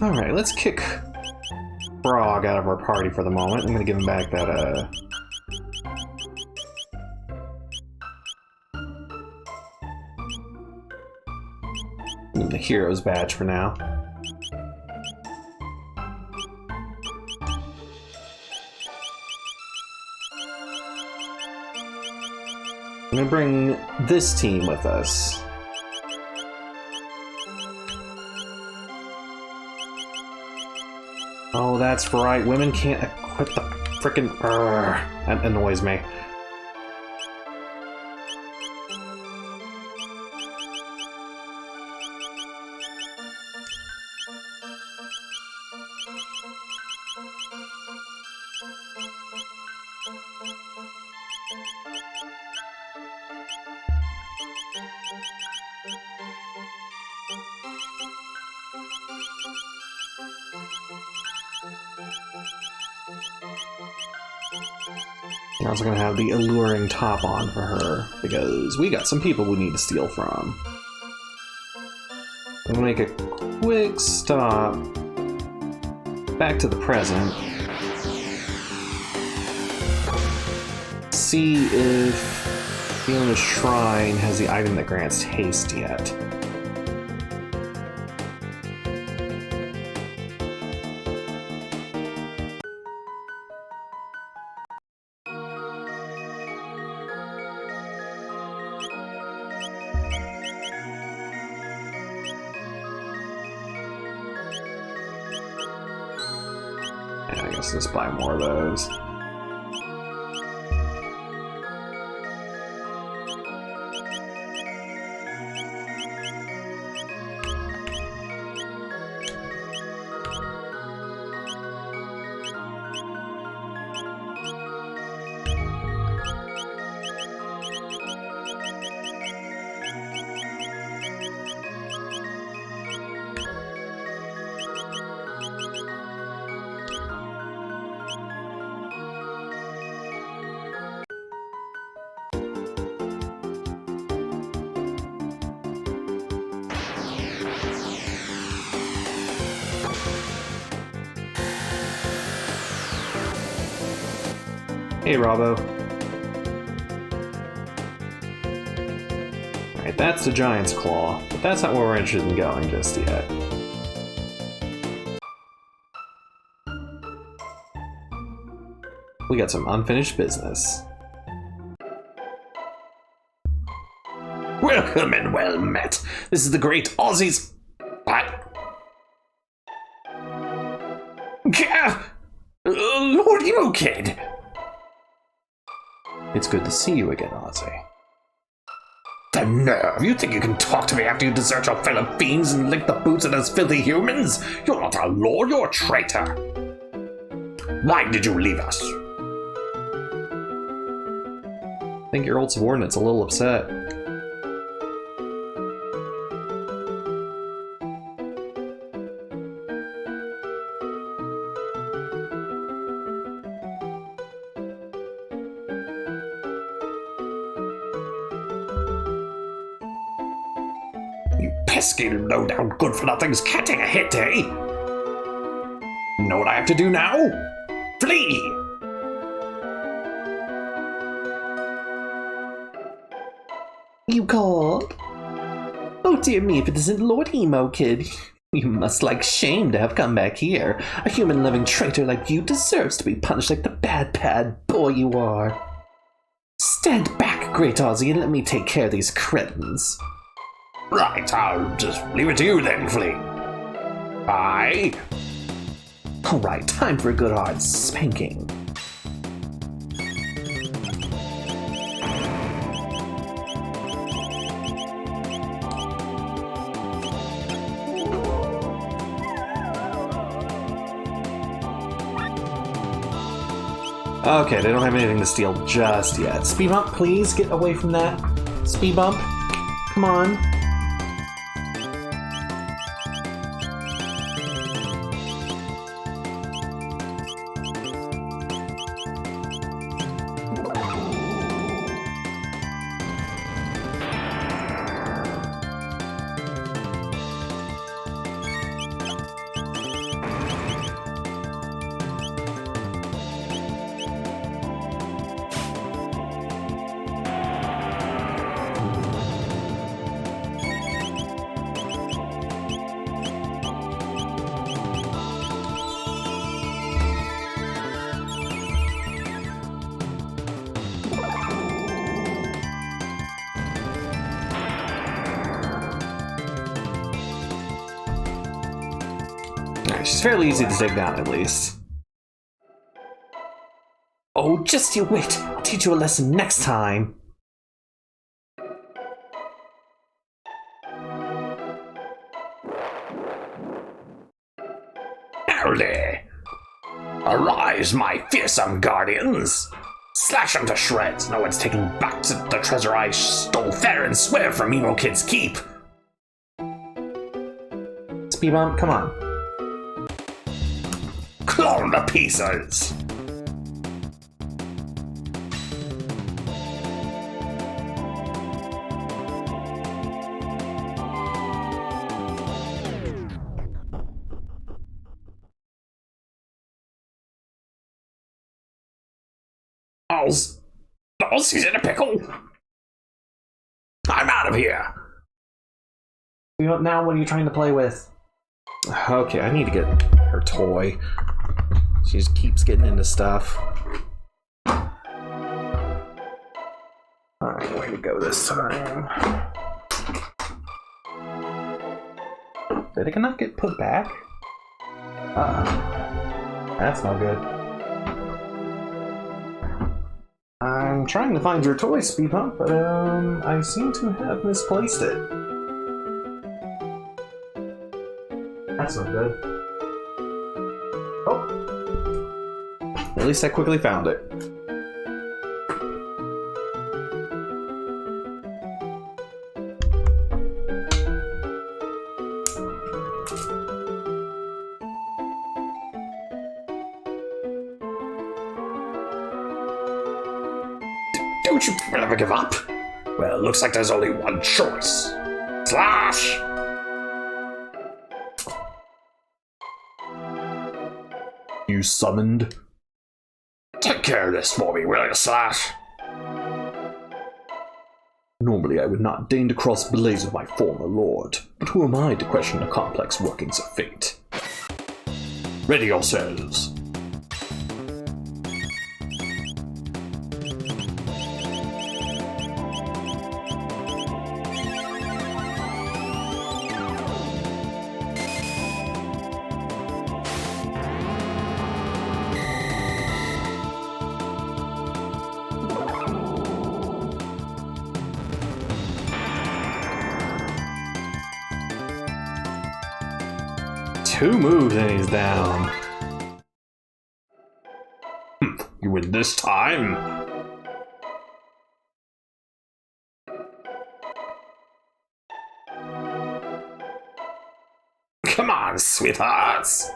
S2: Alright, let's kick Frog out of our party for the moment. I'm gonna give him back that, the hero's badge for now. I'm gonna bring this team with us. Oh, that's right. Women can't equip the frickin'. That annoys me. I'm also gonna have the alluring top on for her, because we got some people we need to steal from. I'm gonna make a quick stop back to the present. See if Fiona's Shrine has the item that grants haste yet. I guess let's buy more of those. Hey, Robbo. Alright, that's the Giant's Claw, but that's not where we're interested in going just yet. We got some unfinished business.
S3: Welcome and well met. This is the great Aussie's. What? Lord Emo Kid!
S2: It's good to see you again, Aussie.
S3: The nerve! You think you can talk to me after you desert your fellow fiends and lick the boots of those filthy humans? You're not our lord, you're a traitor! Why did you leave us?
S2: I think your old subordinate's a little upset.
S3: Pesky, low-down, good-for-nothings can't take a hit, eh? You know what I have to do now? Flee!
S4: You called? Oh dear me, if it isn't Lord Emo Kid. You must like shame to have come back here. A human-loving traitor like you deserves to be punished like the bad boy you are. Stand back, Great Aussie, and let me take care of these cretins.
S3: Right, I'll just leave it to you then, Flea. Bye.
S4: Alright, time for a good hard spanking.
S2: Okay, they don't have anything to steal just yet. Speed bump, please get away from that. Speed bump. Come on. She's fairly easy to take down, at least.
S4: Oh, just you wait. I'll teach you a lesson next time.
S3: Howdy! Arise, my fearsome guardians! Slash them to shreds! No one's taking back to the treasure I stole fair and square from Emo Kid's keep!
S2: Speed bump, come on.
S3: Claw them to pieces! Balls, he's in a pickle! I'm out of here!
S2: Now what are you trying to play with? Okay, I need to get her toy. She just keeps getting into stuff. Alright, way to go this time. Did it not get put back? That's no good. I'm trying to find your toy, Speed Bump, but I seem to have misplaced it. That's not good. Oh. At least I quickly found it.
S3: Don't you ever give up? Well, it looks like there's only one choice. Slash!
S2: You summoned?
S3: Take care of this for me, will you, Slash?
S2: Normally I would not deign to cross blades with my former lord, but who am I to question the complex workings of fate?
S3: Ready yourselves.
S2: Two moves and he's down.
S3: You win this time? Come on, sweethearts!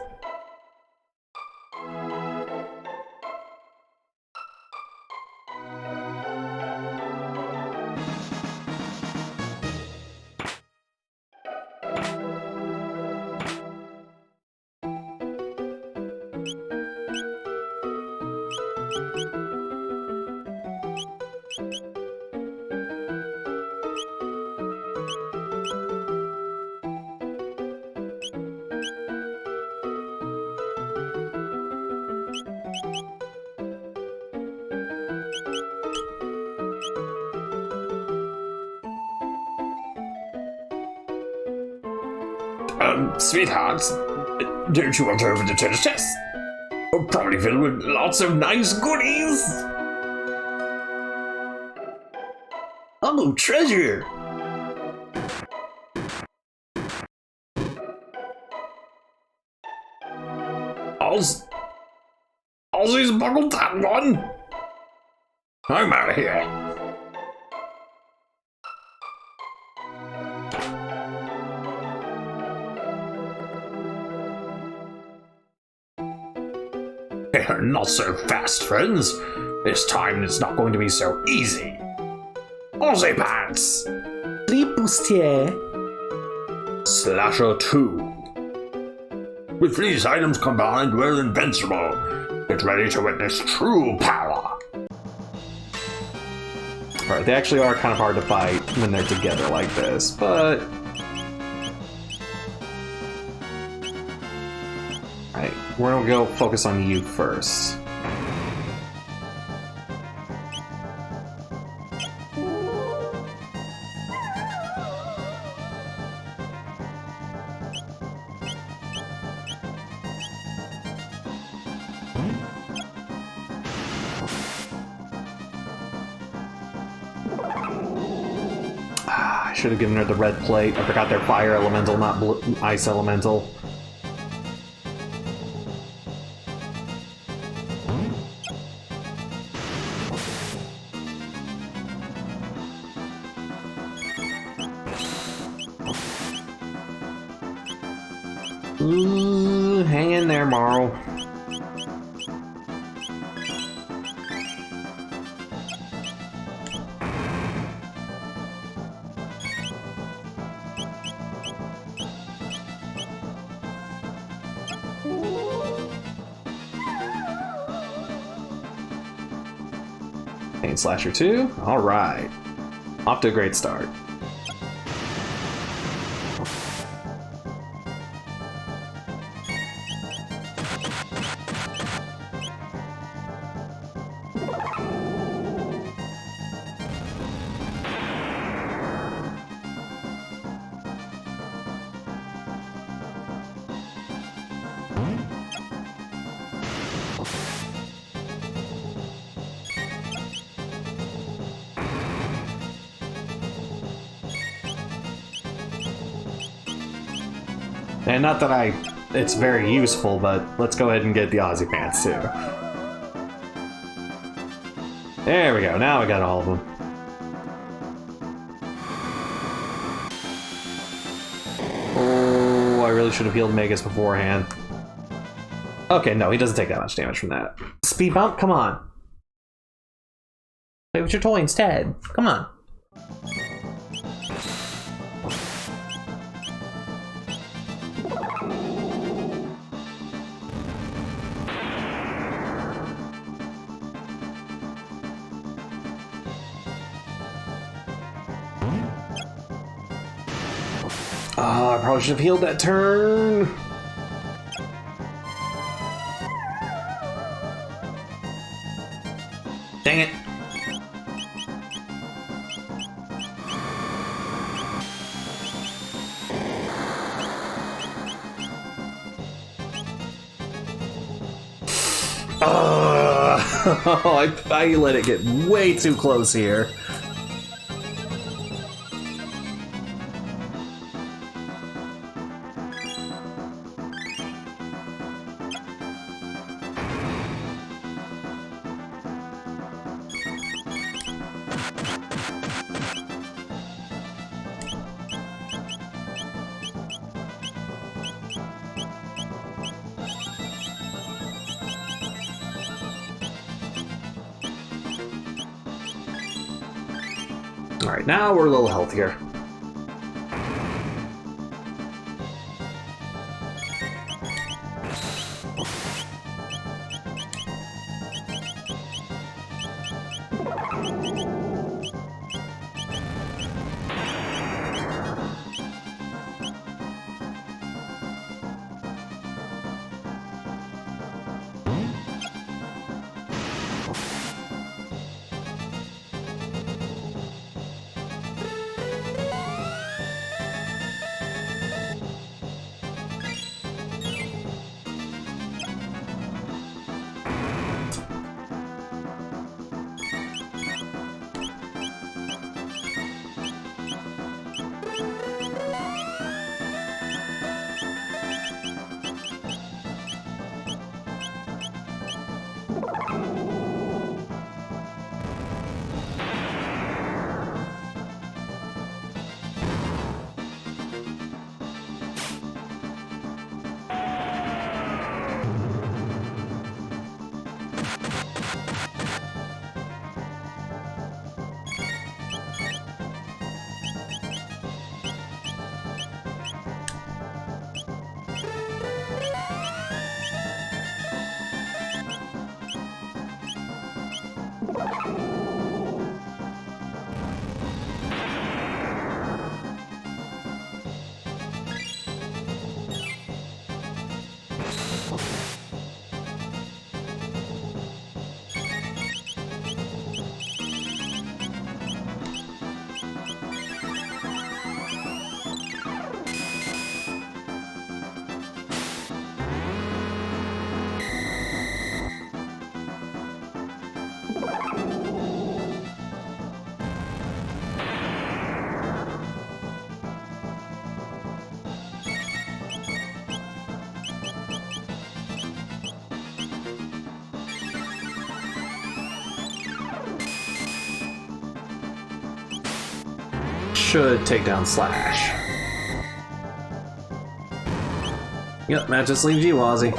S3: Sweethearts, don't you want to open the treasure chest? Probably filled with lots of nice goodies. Oh, treasure! Ozzy's buckled that one. I'm out of here. Not so fast, friends. This time it's not going to be so easy. Ozzy Pants!
S4: Ribustier.
S3: Slasher 2. With these items combined, we're invincible. Get ready to witness true power.
S2: Alright, they actually are kind of hard to fight when they're together like this, but... Alright, we're gonna go focus on you first. I should have given her the red plate. I forgot they're fire elemental, not ice elemental. Ooh, hang in there, Marl. Pain Slasher 2. Alright. Off to a great start. And not that it's very useful, but let's go ahead and get the Aussie Pants too. There we go, now we got all of them. Oh, I really should have healed Magus beforehand. Okay, no, he doesn't take that much damage from that. Speed bump, come on. Play with your toy instead, come on. Oh, I probably should have healed that turn. Dang it. I let it get way too close here. Alright, now we're a little healthier. Should take down Slash. Yep, that just leaves you, Ozzy.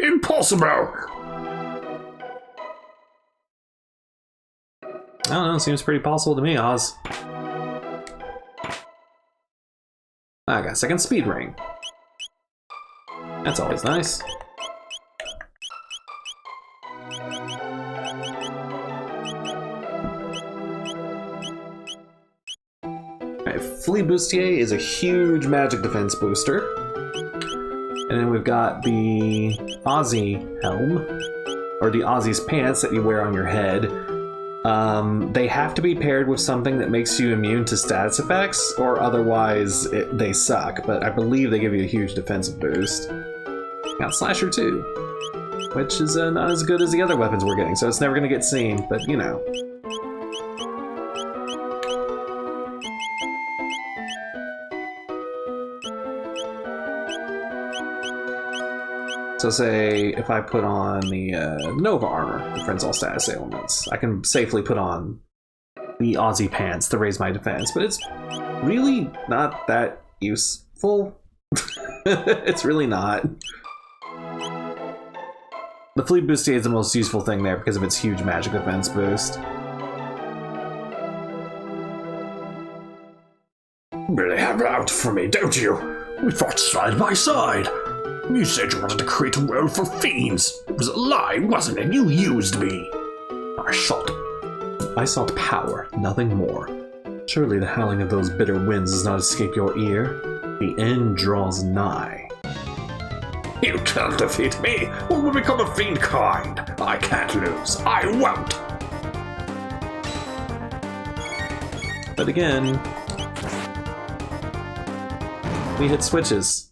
S3: Impossible!
S2: I don't know, it seems pretty possible to me, Oz. I got a second speed ring. That's always nice. Alright, Flea Bustier is a huge magic defense booster. And then we've got the Ozzy helm, or the Ozzy's pants that you wear on your head. They have to be paired with something that makes you immune to status effects, or otherwise they suck, but I believe they give you a huge defensive boost. Got Slasher too, which is not as good as the other weapons we're getting, so it's never going to get seen, but you know. So say if I put on the Nova armor, defends all status ailments, I can safely put on the Ozzy pants to raise my defense, but it's really not that useful. It's really not. The Flea Bustier is the most useful thing there because of its huge magic defense boost.
S3: Really have it out for me, don't you? We fought side by side. You said you wanted to create a world for fiends. It was a lie, wasn't it? You used me. I sought power, nothing more. Surely the howling of those bitter winds does not escape your ear. The end draws nigh. You can't defeat me. What will become of fiend kind? I can't lose. I won't.
S2: But again, we hit switches.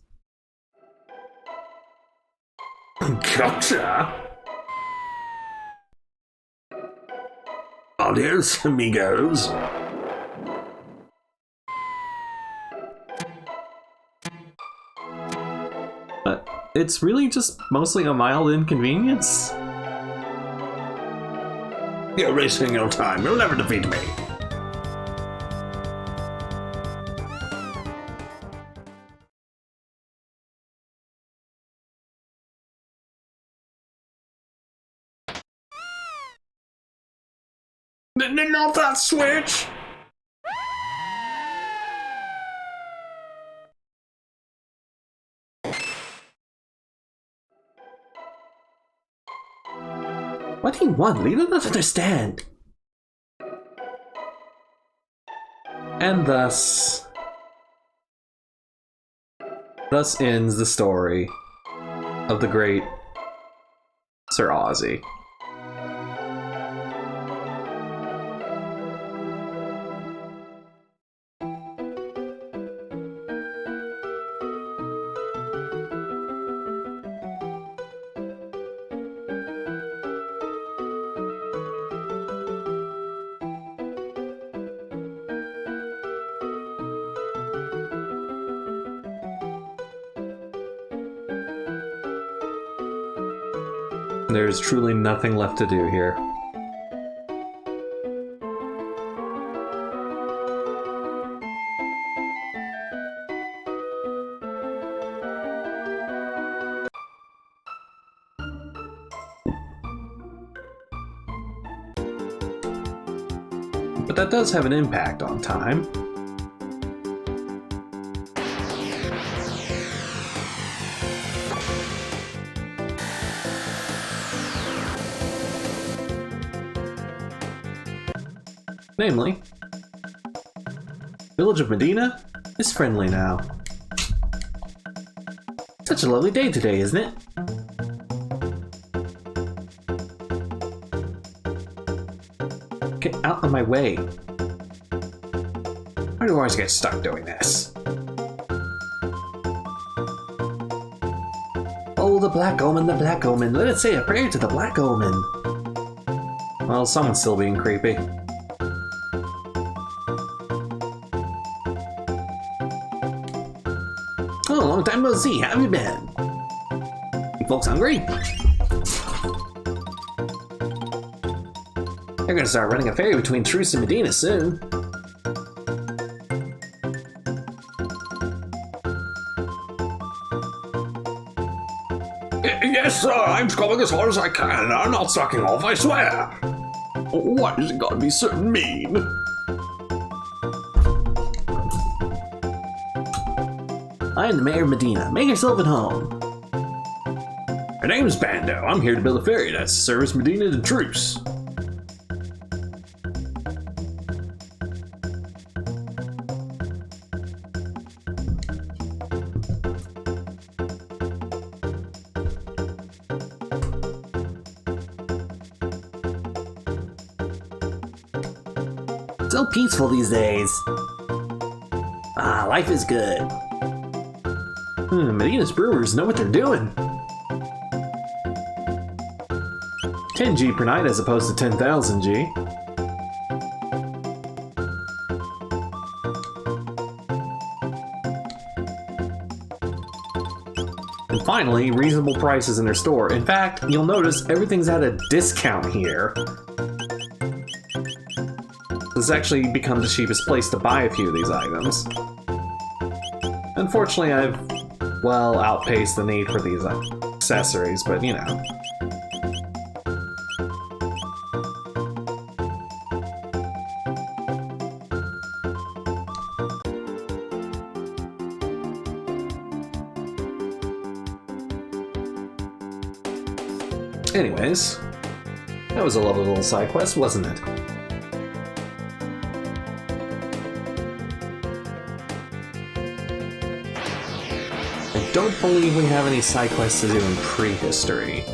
S3: Gotcha! Adios, amigos.
S2: But it's really just mostly a mild inconvenience.
S3: You're wasting your time. You'll never defeat me. Not that switch!
S2: What do you want? Leave them not understand. And thus ends the story of the great Sir Ozzy. There's truly nothing left to do here. But that does have an impact on time. Namely, Village of Medina is friendly now. Such a lovely day today, isn't it? Get out of my way. Why do I always get stuck doing this? Oh, the Black Omen, the Black Omen. Let us say a prayer to the Black Omen. Well, someone's still being creepy. Oh, long time no see. How have you been? You folks hungry? They're gonna start running a ferry between Truce and Medina soon.
S3: Yes, sir, I'm scrubbing as hard as I can. I'm not sucking off, I swear. Why does it gotta be so mean?
S2: I am the mayor of Medina. Make yourself at home.
S3: My name's Bando. I'm here to build a ferry that's to service Medina to Truce.
S2: So peaceful these days. Ah, life is good. Medina's brewers know what they're doing. 10G per night as opposed to 10,000 G. And finally, reasonable prices in their store. In fact, you'll notice everything's at a discount here. This has actually become the cheapest place to buy a few of these items. Unfortunately, I've, well, outpaced the need for these accessories, but you know. Anyways, that was a lovely little side quest, wasn't it? I don't believe we have any side quests to do in prehistory.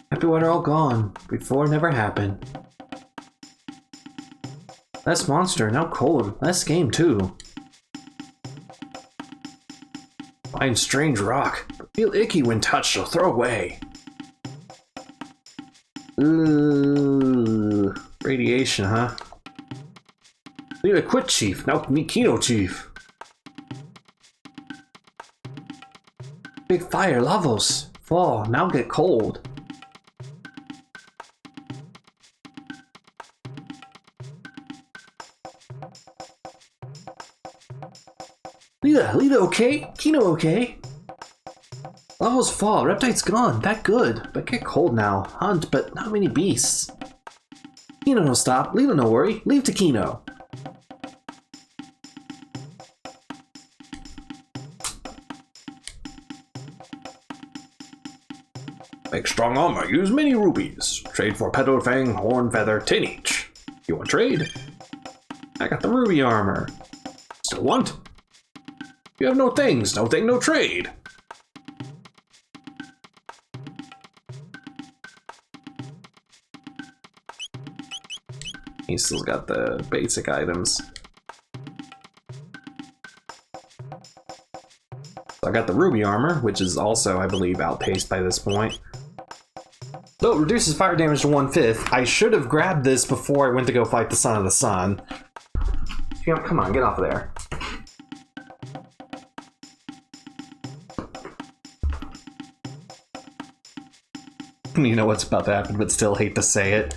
S2: Happy water all gone. Before never happened. Less monster, now cold. Less game too. Find strange rock. Feel icky when touched, so throw away. Ooh, radiation, huh? Leave it quit, Chief. Now meet Kino, Chief. Big fire, lavos. Fall, now get cold. Lita okay? Kino okay? Levels fall, Reptite's gone, that good. But get cold now. Hunt, but not many beasts. Kino no stop, Lita no worry, leave to Kino.
S3: Make strong armor, use many rubies. Trade for petal fang, horn feather, 10 each. You want trade?
S2: I got the ruby armor.
S3: Still want? You have no things, no thing, no trade.
S2: He's still got the basic items. I got the ruby armor, which is also, I believe, outpaced by this point. Though it reduces fire damage to 1/5, I should have grabbed this before I went to go fight the Son of the Sun. Yeah, come on, get off of there. You know what's about to happen, but still hate to say it.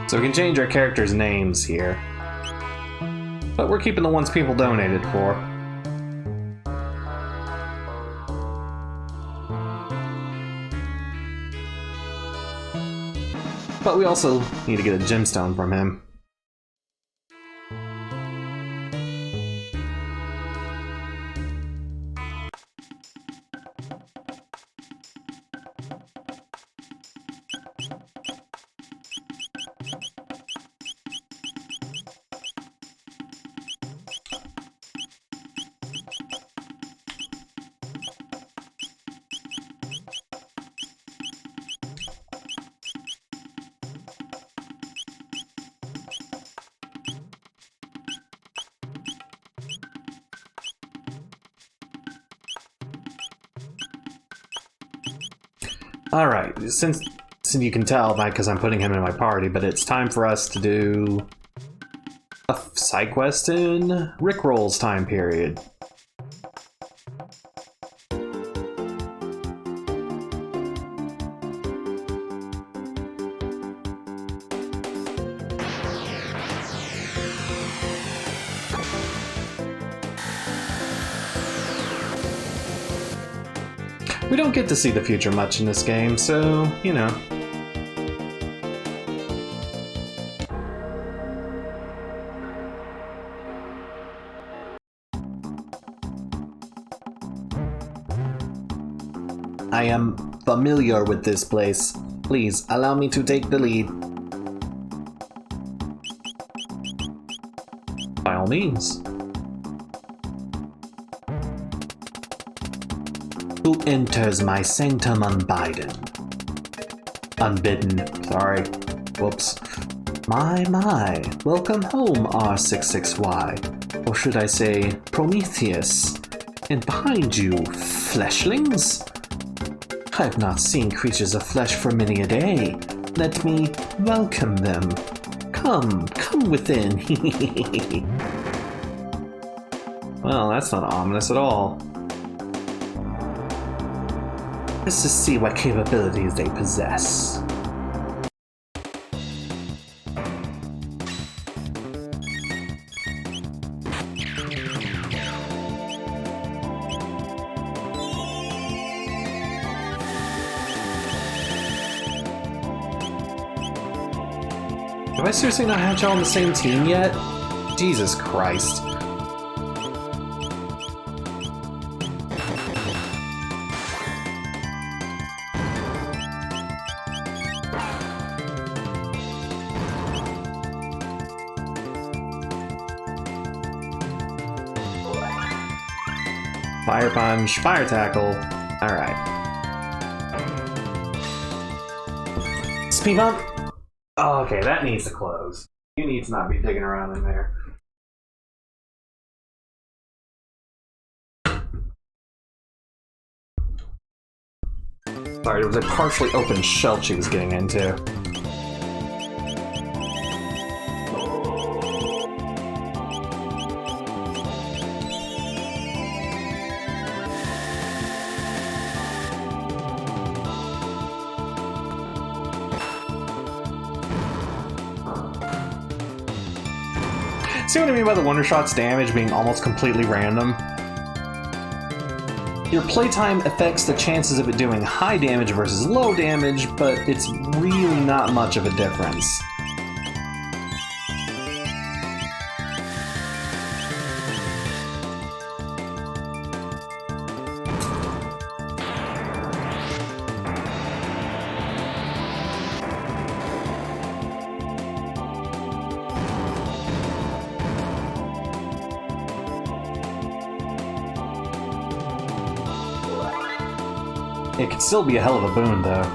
S2: So we can change our characters' names here. But we're keeping the ones people donated for. But we also need to get a gemstone from him. Alright, since you can tell because I'm putting him in my party, but it's time for us to do a side quest in Rickroll's time period. We don't get to see the future much in this game, so, you know. I am familiar with this place. Please, allow me to take the lead. By all means. Who enters my sanctum unbidden? Unbidden, sorry. Whoops. My. Welcome home, R66Y. Or should I say, Prometheus. And behind you, fleshlings? I've not seen creatures of flesh for many a day. Let me welcome them. Come within. Well, that's not ominous at all. Let's just see what capabilities they possess. Have I seriously not had y'all on the same team yet? Jesus Christ. Fire punch, fire tackle. Alright. Speed bump? Oh, okay, that needs to close. You need to not be digging around in there. Sorry, it was a partially open shelf she was getting into. See what I mean by the Wonder Shot's damage being almost completely random? Your playtime affects the chances of it doing high damage versus low damage, but it's really not much of a difference. It could still be a hell of a boon, though.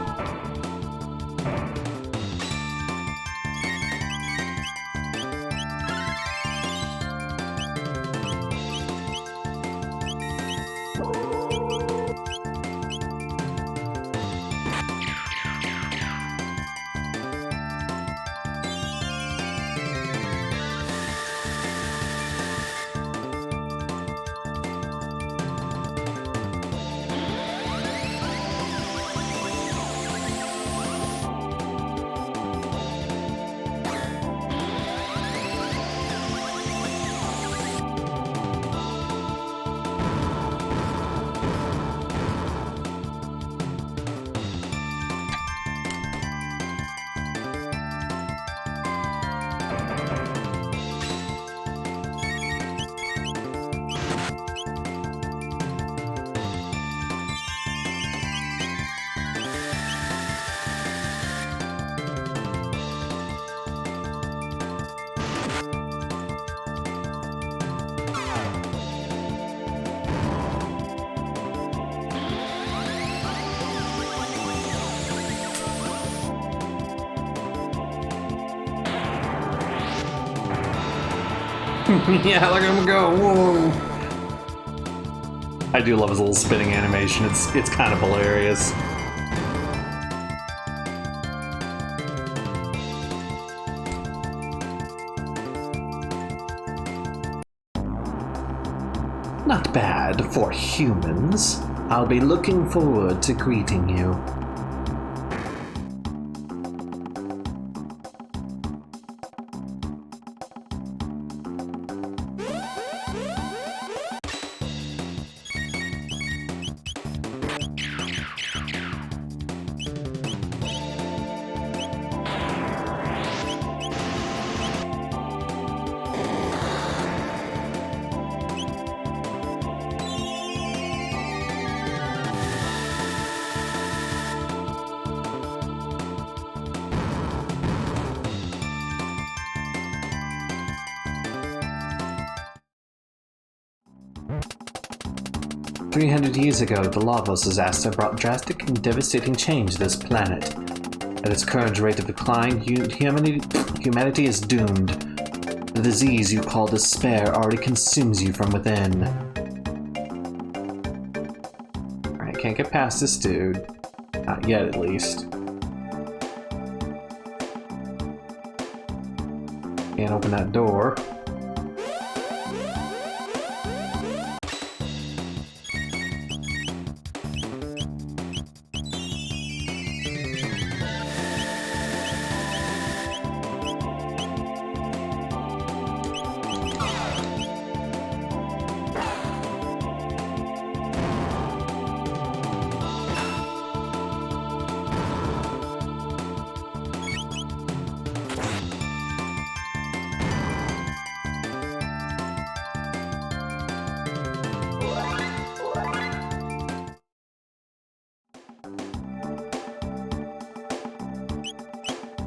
S2: Yeah, look at him go. Whoa. I do love his little spinning animation. It's kind of hilarious.
S4: Not bad for humans. I'll be looking forward to greeting you. "300 years ago, the Lavos disaster brought drastic and devastating change to this planet. At its current rate of decline, humanity is doomed. The disease you call despair already consumes you from within."
S2: Alright, can't get past this dude. Not yet, at least. Can't open that door.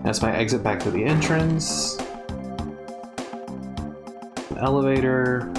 S2: That's my exit back to the entrance. An elevator.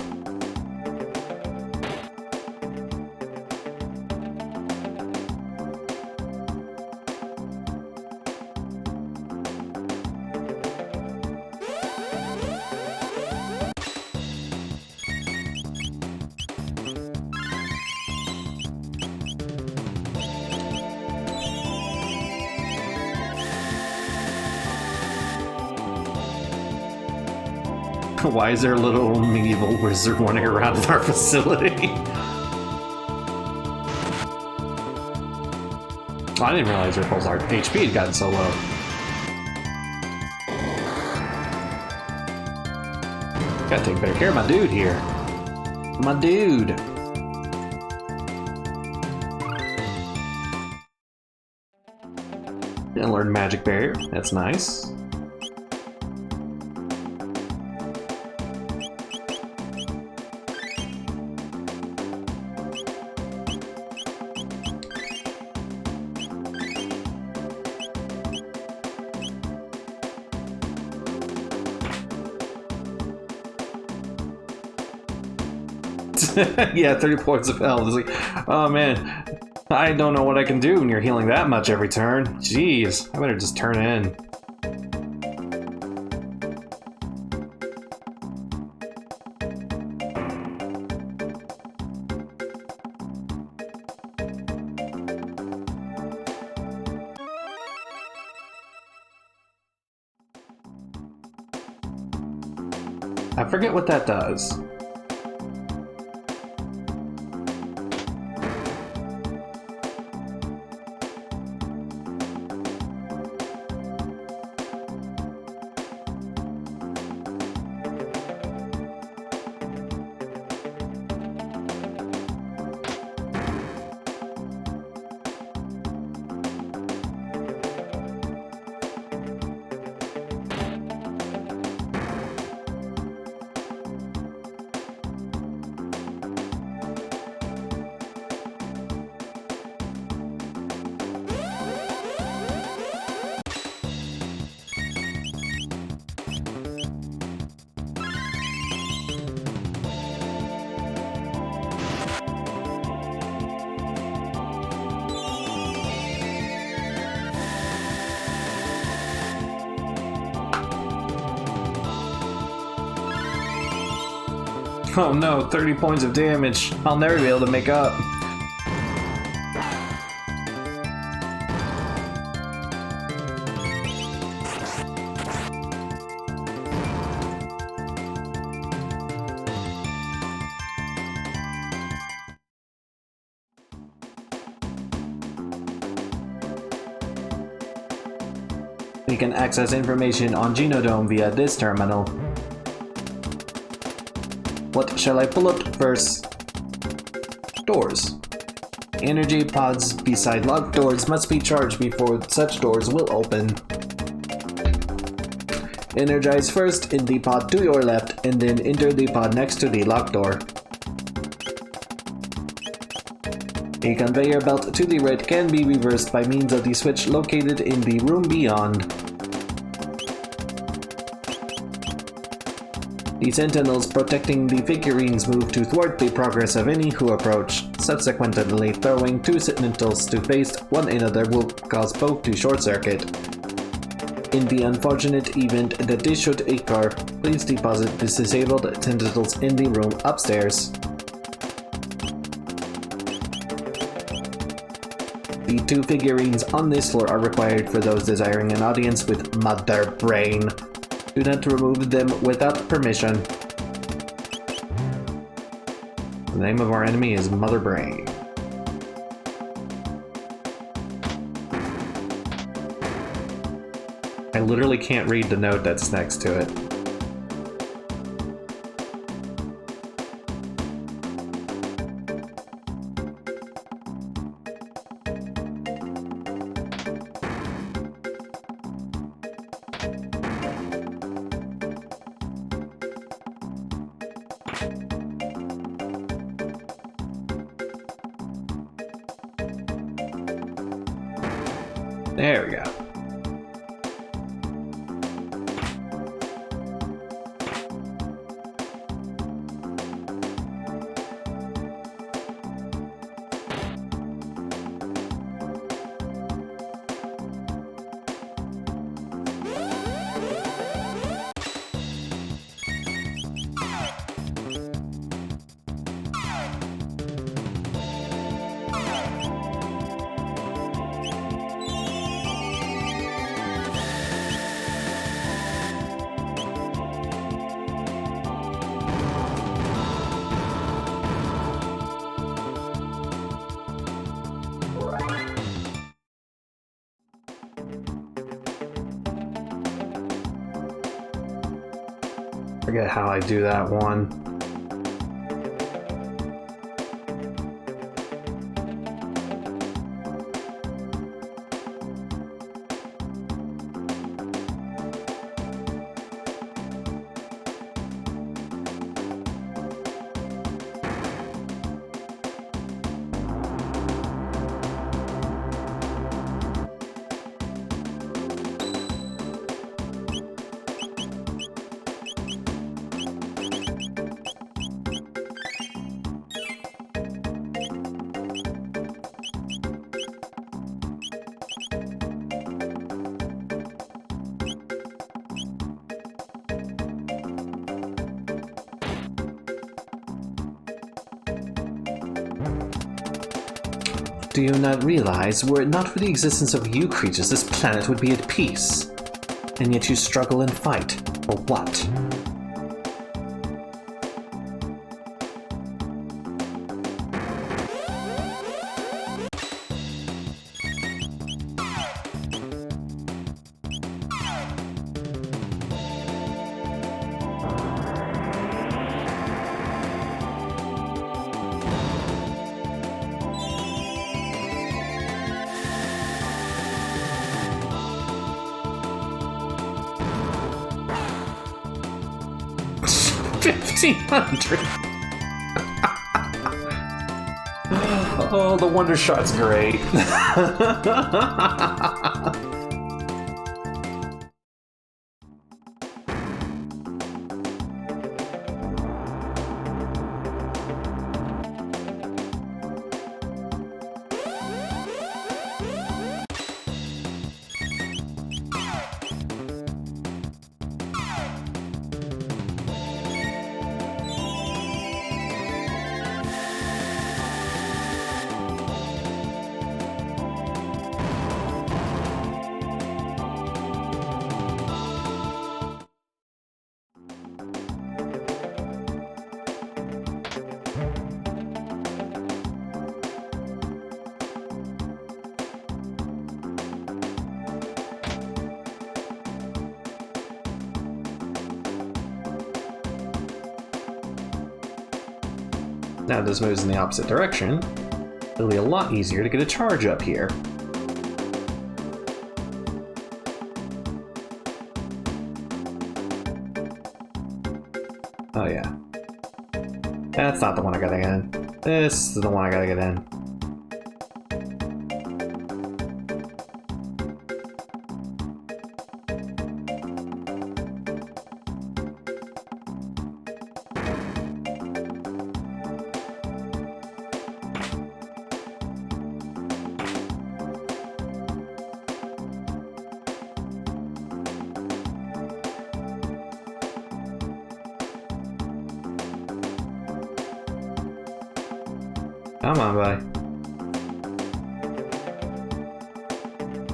S2: Why is there a little medieval wizard running around in our facility? Oh, I didn't realize Ripple's HP had gotten so low. Gotta take better care of my dude here. My dude. Didn't learn magic barrier. That's nice. Yeah, 30 points of health. It's like, oh man, I don't know what I can do when you're healing that much every turn. Jeez, I better just turn in. I forget what that does. Oh no, 30 points of damage. I'll never be able to make up. We can access information on Genodome via this terminal. What shall I pull up first? Doors. Energy pods beside locked doors must be charged before such doors will open. Energize first in the pod to your left and then enter the pod next to the locked door. A conveyor belt to the right can be reversed by means of the switch located in the room beyond. The sentinels protecting the figurines move to thwart the progress of any who approach. Subsequently, throwing two sentinels to face one another will cause both to short-circuit. In the unfortunate event that this should occur, please deposit the disabled sentinels in the room upstairs. The two figurines on this floor are required for those desiring an audience with Mother Brain. Do not remove them without permission. The name of our enemy is Mother Brain. I literally can't read the note that's next to it. There we go. Forget how I do that one.
S4: Do you not realize, were it not for the existence of you creatures, this planet would be at peace? And yet you struggle and fight. For what? $1,500. Oh, the Wonder Shot's great. Now if this moves in the opposite direction, it'll be a lot easier to get a charge up here. Oh yeah. That's not the one I gotta get in. This is the one I gotta get in. Come on, buddy.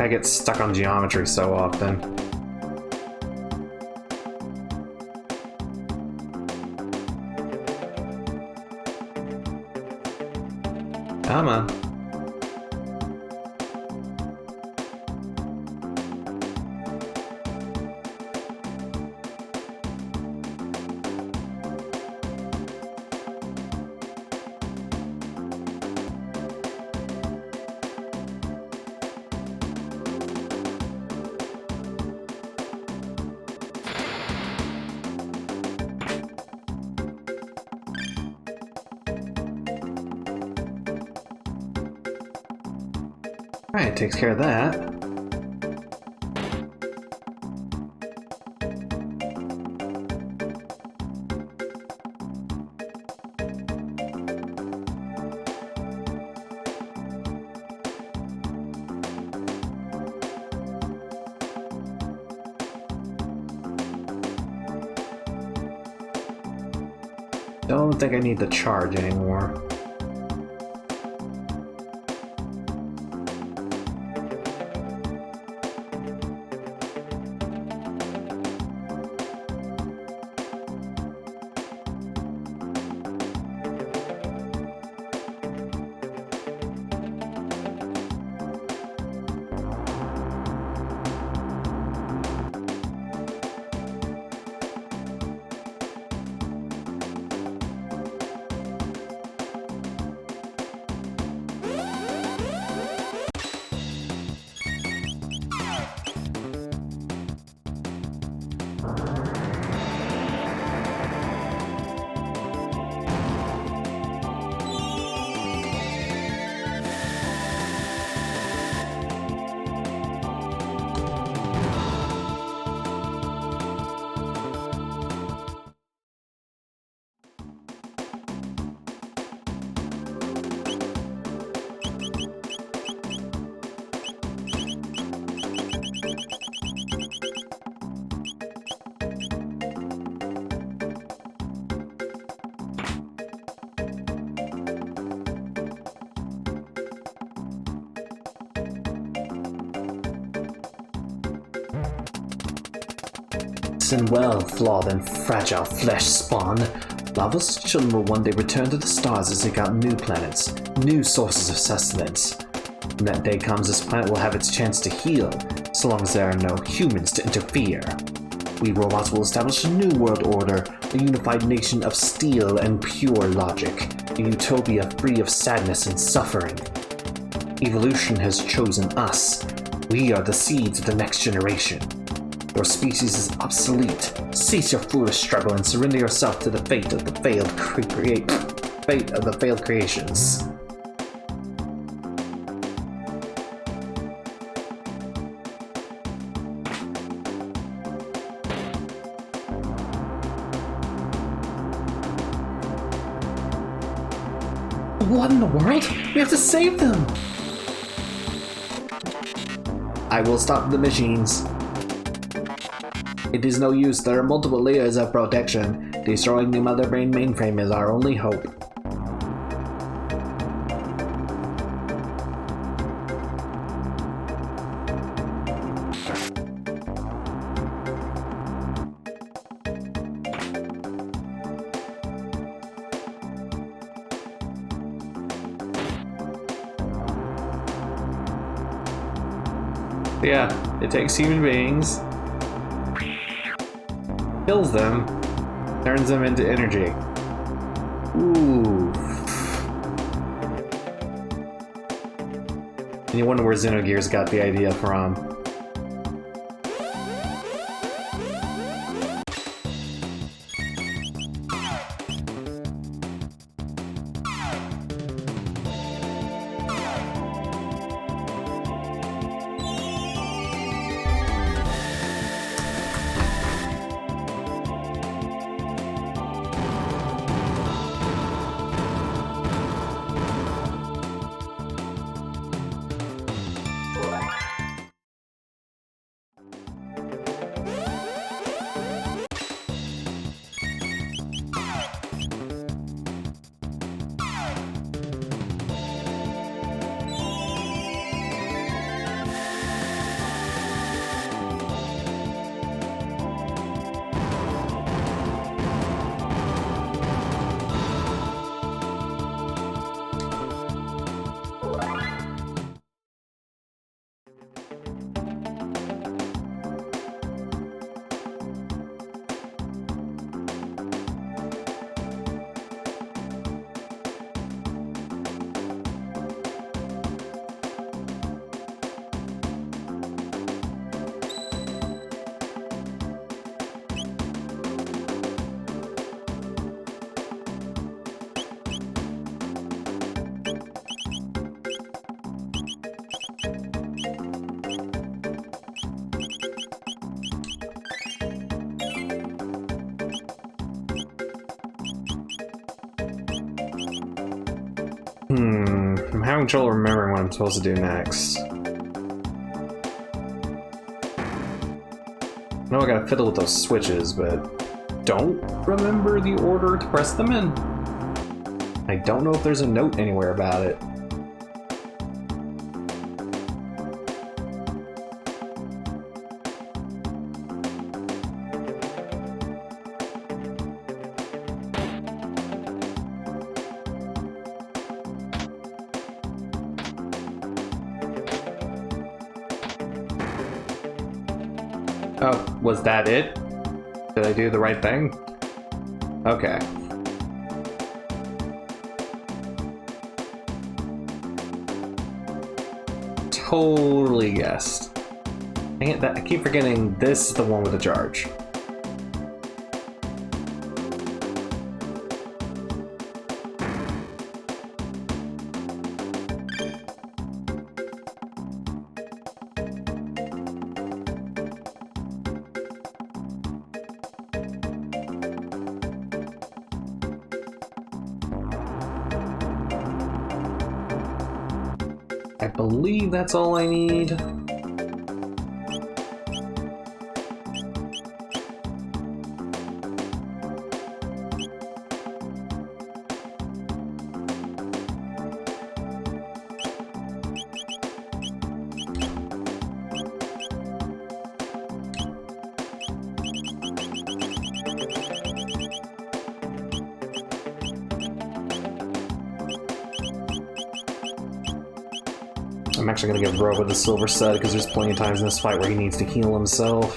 S4: I get stuck on geometry so often. Come on. Alright, takes care of that. Don't think I need the charge anymore. light and well, flawed and fragile flesh spawn. Lava's children will one day return to the stars to seek out new planets, new sources of sustenance. When that day comes, this planet will have its chance to heal, so long as there are no humans to interfere. We robots will establish a new world order, a unified nation of steel and pure logic, a utopia free of sadness and suffering. Evolution has chosen us. We are the seeds of the next generation. Your species is obsolete. Cease your foolish struggle and surrender yourself to the fate of the failed creations.
S2: What in the world? We have to save them! I will stop the machines. It is no use, there are multiple layers of protection. Destroying the Mother Brain mainframe is our only hope. Yeah, it takes human beings, kills them, turns them into energy. Ooh. And you wonder where Xenogears got the idea from. I'm having trouble remembering what I'm supposed to do next. I know I gotta fiddle with those switches, but don't remember the order to press them in. I don't know if there's a note anywhere about it. Oh, was that it? Did I do the right thing? Okay. Totally guessed. Dang it, I keep forgetting this is the one with the charge. I believe that's all I need. I'm actually gonna give Robo the silver stud because there's plenty of times in this fight where he needs to heal himself.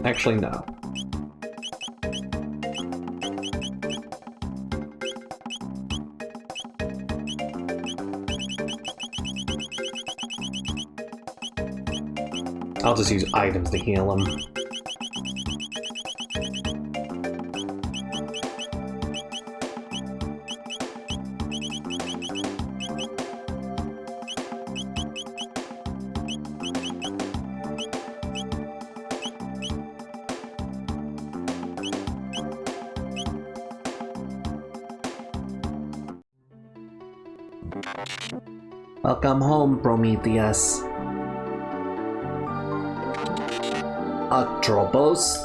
S2: Actually, no. I'll just use items to heal him.
S4: Welcome home, Prometheus. Atropos?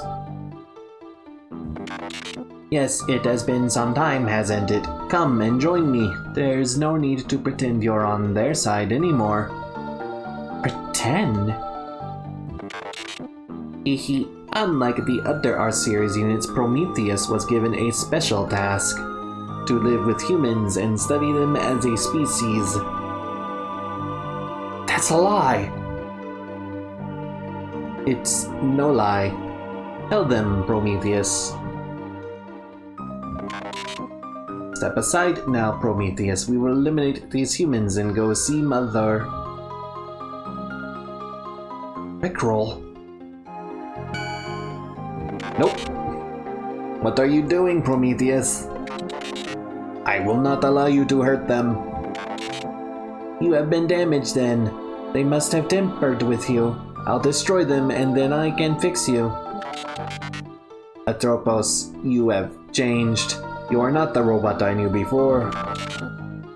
S4: Yes, it has been some time, hasn't it? Come and join me. There's no need to pretend you're on their side anymore. Pretend? Hehe. Unlike the other R-Series units, Prometheus was given a special task: to live with humans and study them as a species. That's a lie! It's no lie. Tell them, Prometheus. Step aside now, Prometheus. We will eliminate these humans and go see Mother. Rickroll. Nope. What are you doing, Prometheus? I will not allow you to hurt them. You have been damaged then. They must have tampered with you. I'll destroy them and then I can fix you. Atropos, you have changed. You are not the robot I knew before.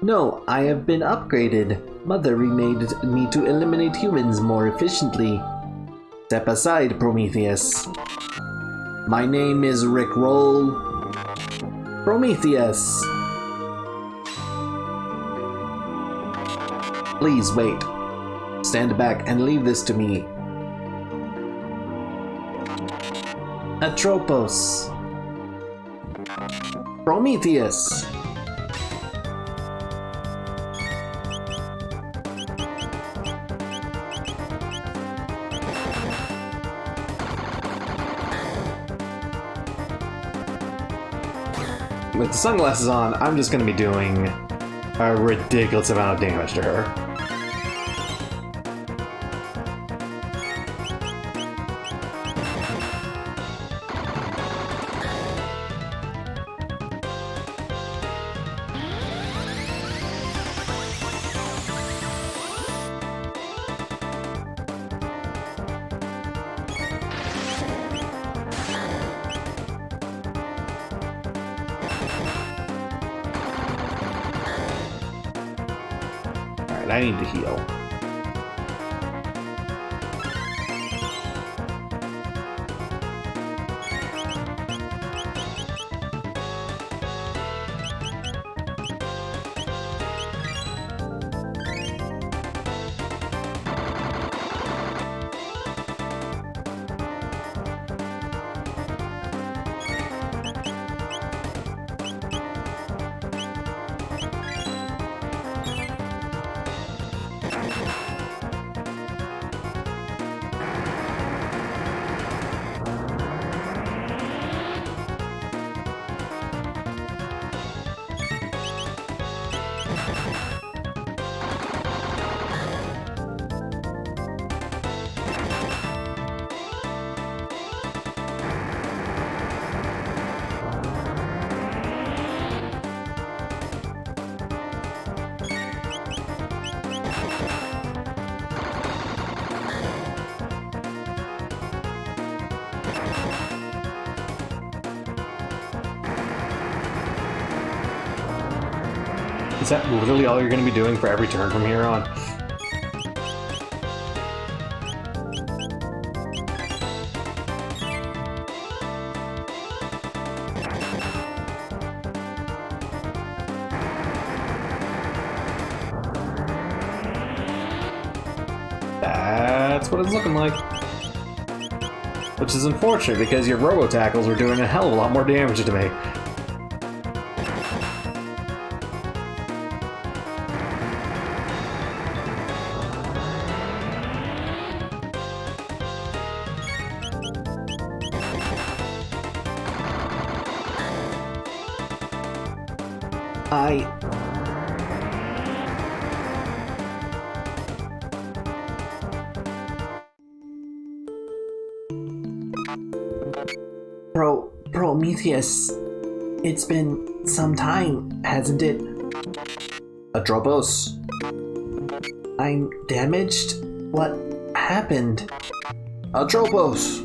S4: No, I have been upgraded. Mother remade me to eliminate humans more efficiently. Step aside, Prometheus. My name is Rickroll. Prometheus! Please wait. Stand back and leave this to me. Atropos. Prometheus.
S2: With the sunglasses on, I'm just gonna be doing a ridiculous amount of damage to her. I need to heal. Is that literally all you're going to be doing for every turn from here on? what it's looking like. Which is unfortunate because your robo-tackles were doing a hell of a lot more damage to me.
S4: Prometheus, it's been some time, hasn't it?
S2: Atropos.
S4: I'm damaged? What happened?
S2: Atropos.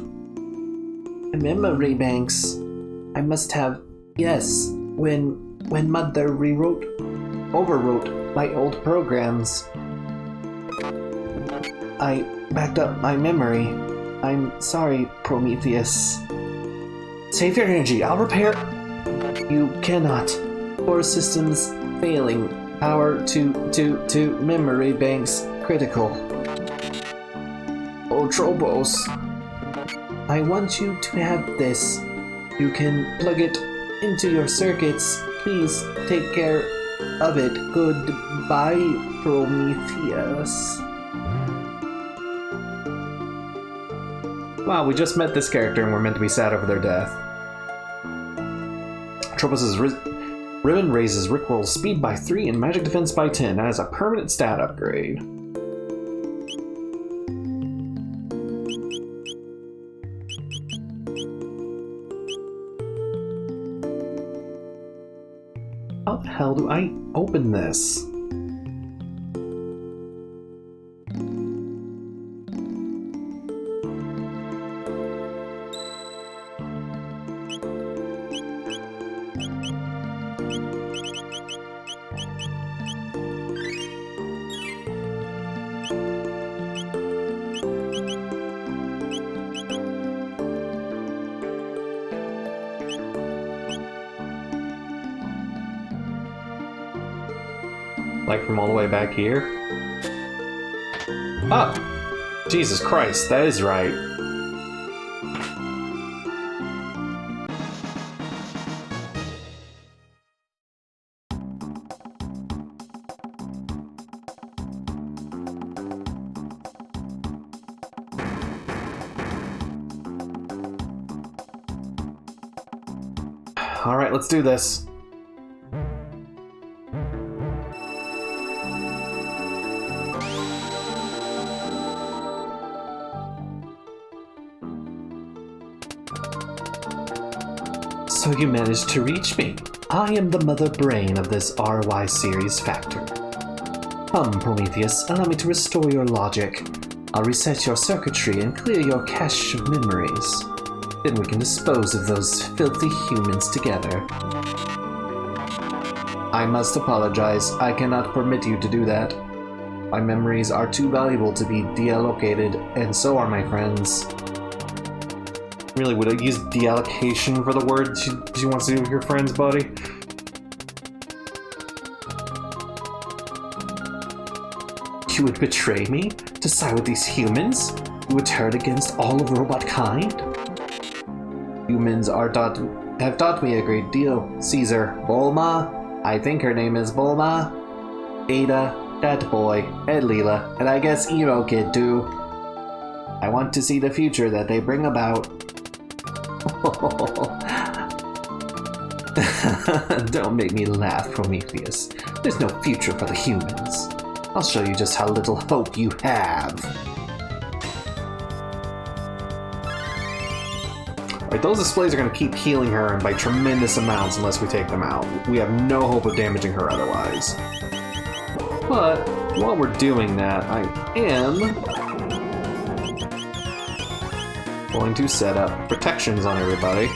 S4: Memory banks. I must have. Yes, when Mother overwrote my old programs. I backed up my memory. I'm sorry, Prometheus.
S2: Save your energy, I'll repair.
S4: You cannot. Core systems failing. Power to memory banks critical.
S2: Atropos.
S4: I want you to have this. You can plug it into your circuits. Please take care of it. Goodbye, Prometheus.
S2: Wow, we just met this character and we're meant to be sad over their death. Atropos' ribbon raises Rickroll's speed by 3 and magic defense by 10 as a permanent stat upgrade. How the hell do I open this? Like from all the way back here? Oh! Jesus Christ, that is right. Alright, let's do this.
S4: So you managed to reach me. I am the mother brain of this RY series factor. Come, Prometheus, allow me to restore your logic. I'll reset your circuitry and clear your cache of memories. Then we can dispose of those filthy humans together.
S2: I must apologize. I cannot permit you to do that. My memories are too valuable to be deallocated, and so are my friends. Really, would I use deallocation for the word she wants to do with your friends, buddy?
S4: You would betray me? To side with these humans? You would turn against all of robot kind?
S2: Humans have taught me a great deal. Caesar, Bulma, I think her name is Bulma, Ada, that boy, and Leela, and I guess Emo Kid too. I want to see the future that they bring about.
S4: Don't make me laugh, Prometheus. There's no future for the humans. I'll show you just how little hope you have.
S2: Alright, those displays are going to keep healing her by tremendous amounts unless we take them out. We have no hope of damaging her otherwise. But while we're doing that, I am going to set up protections on everybody.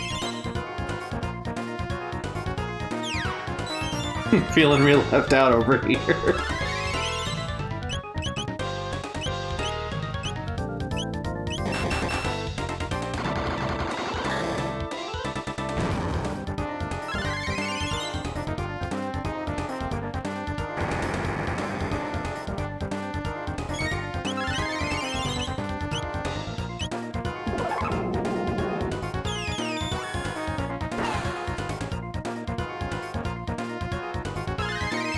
S2: Feeling real left out over here.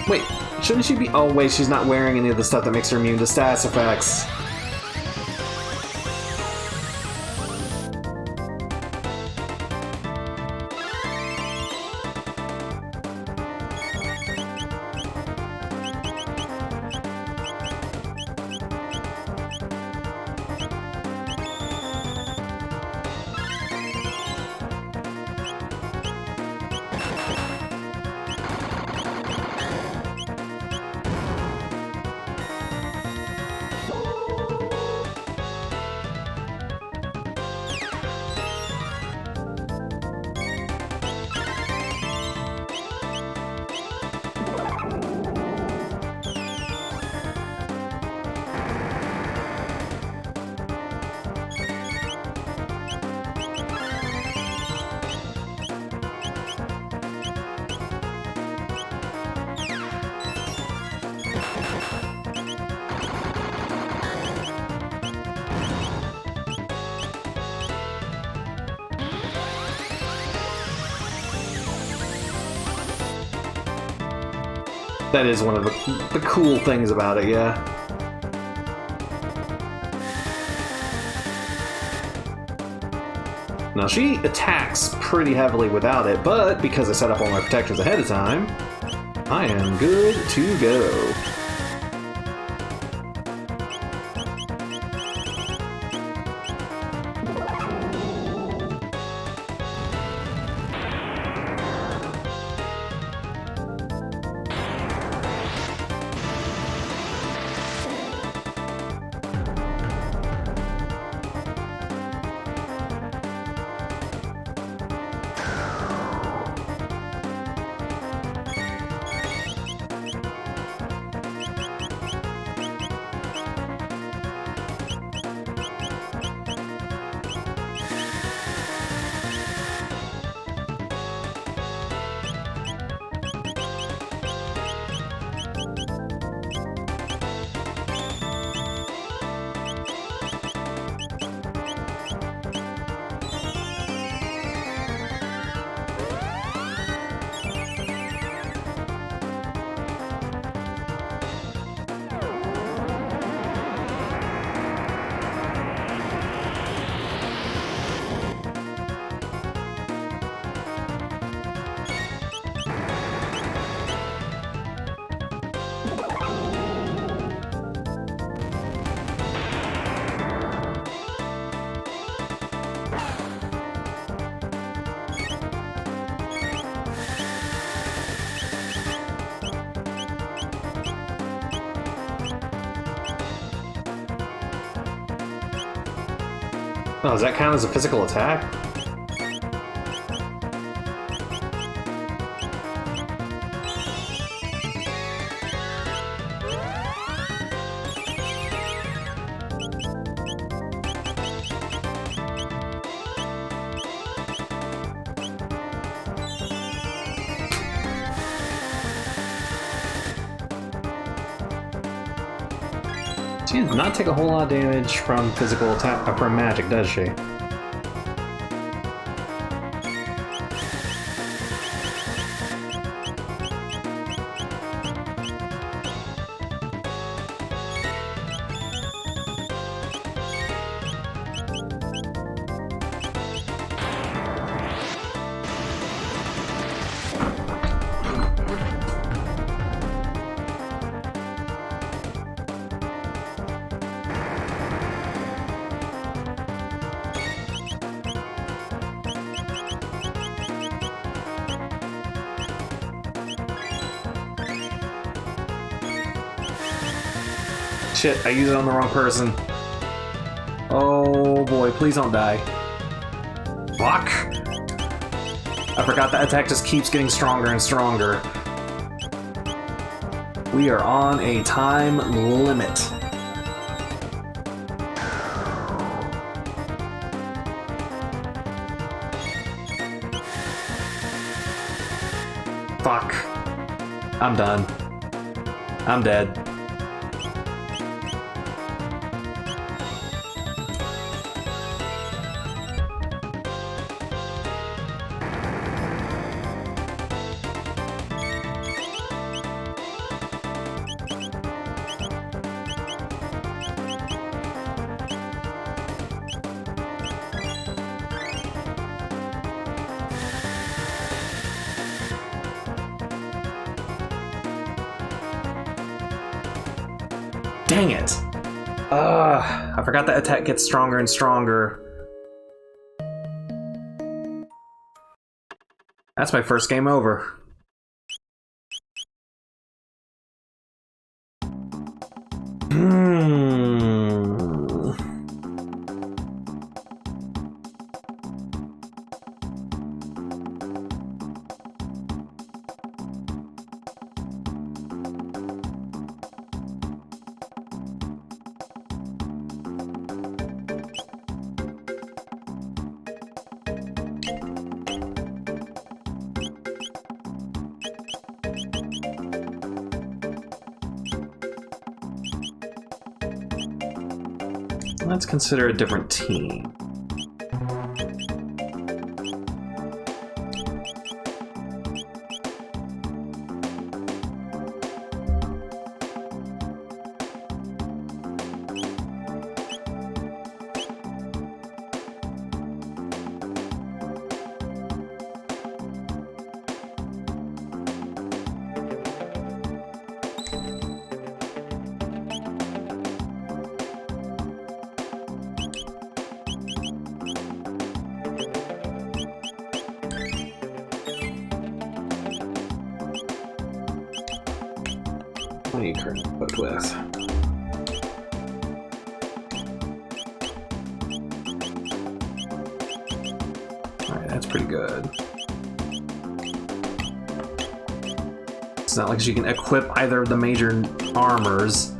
S2: Wait, shouldn't she be? Oh wait, she's not wearing any of the stuff that makes her immune to status effects. That is one of the cool things about it, yeah. Now she attacks pretty heavily without it, but because I set up all my protections ahead of time, I am good to go. Oh, does that count as a physical attack? She does not take a whole lot of damage from physical attack from magic, does she? Shit, I used it on the wrong person. Oh boy, please don't die. Fuck! I forgot that attack just keeps getting stronger and stronger. We are on a time limit. Fuck. I'm done. I'm dead. Dang it! I forgot that attack gets stronger and stronger. That's my first game over. Let's consider a different team. What are you currently equipped with? Alright, that's pretty good. It's not like she can equip either of the major armors.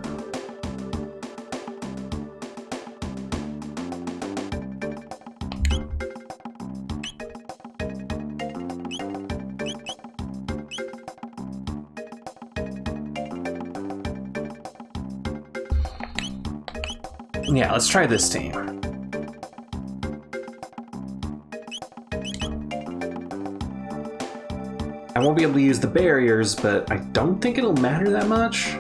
S2: Yeah, let's try this team. I won't be able to use the barriers, but I don't think it'll matter that much.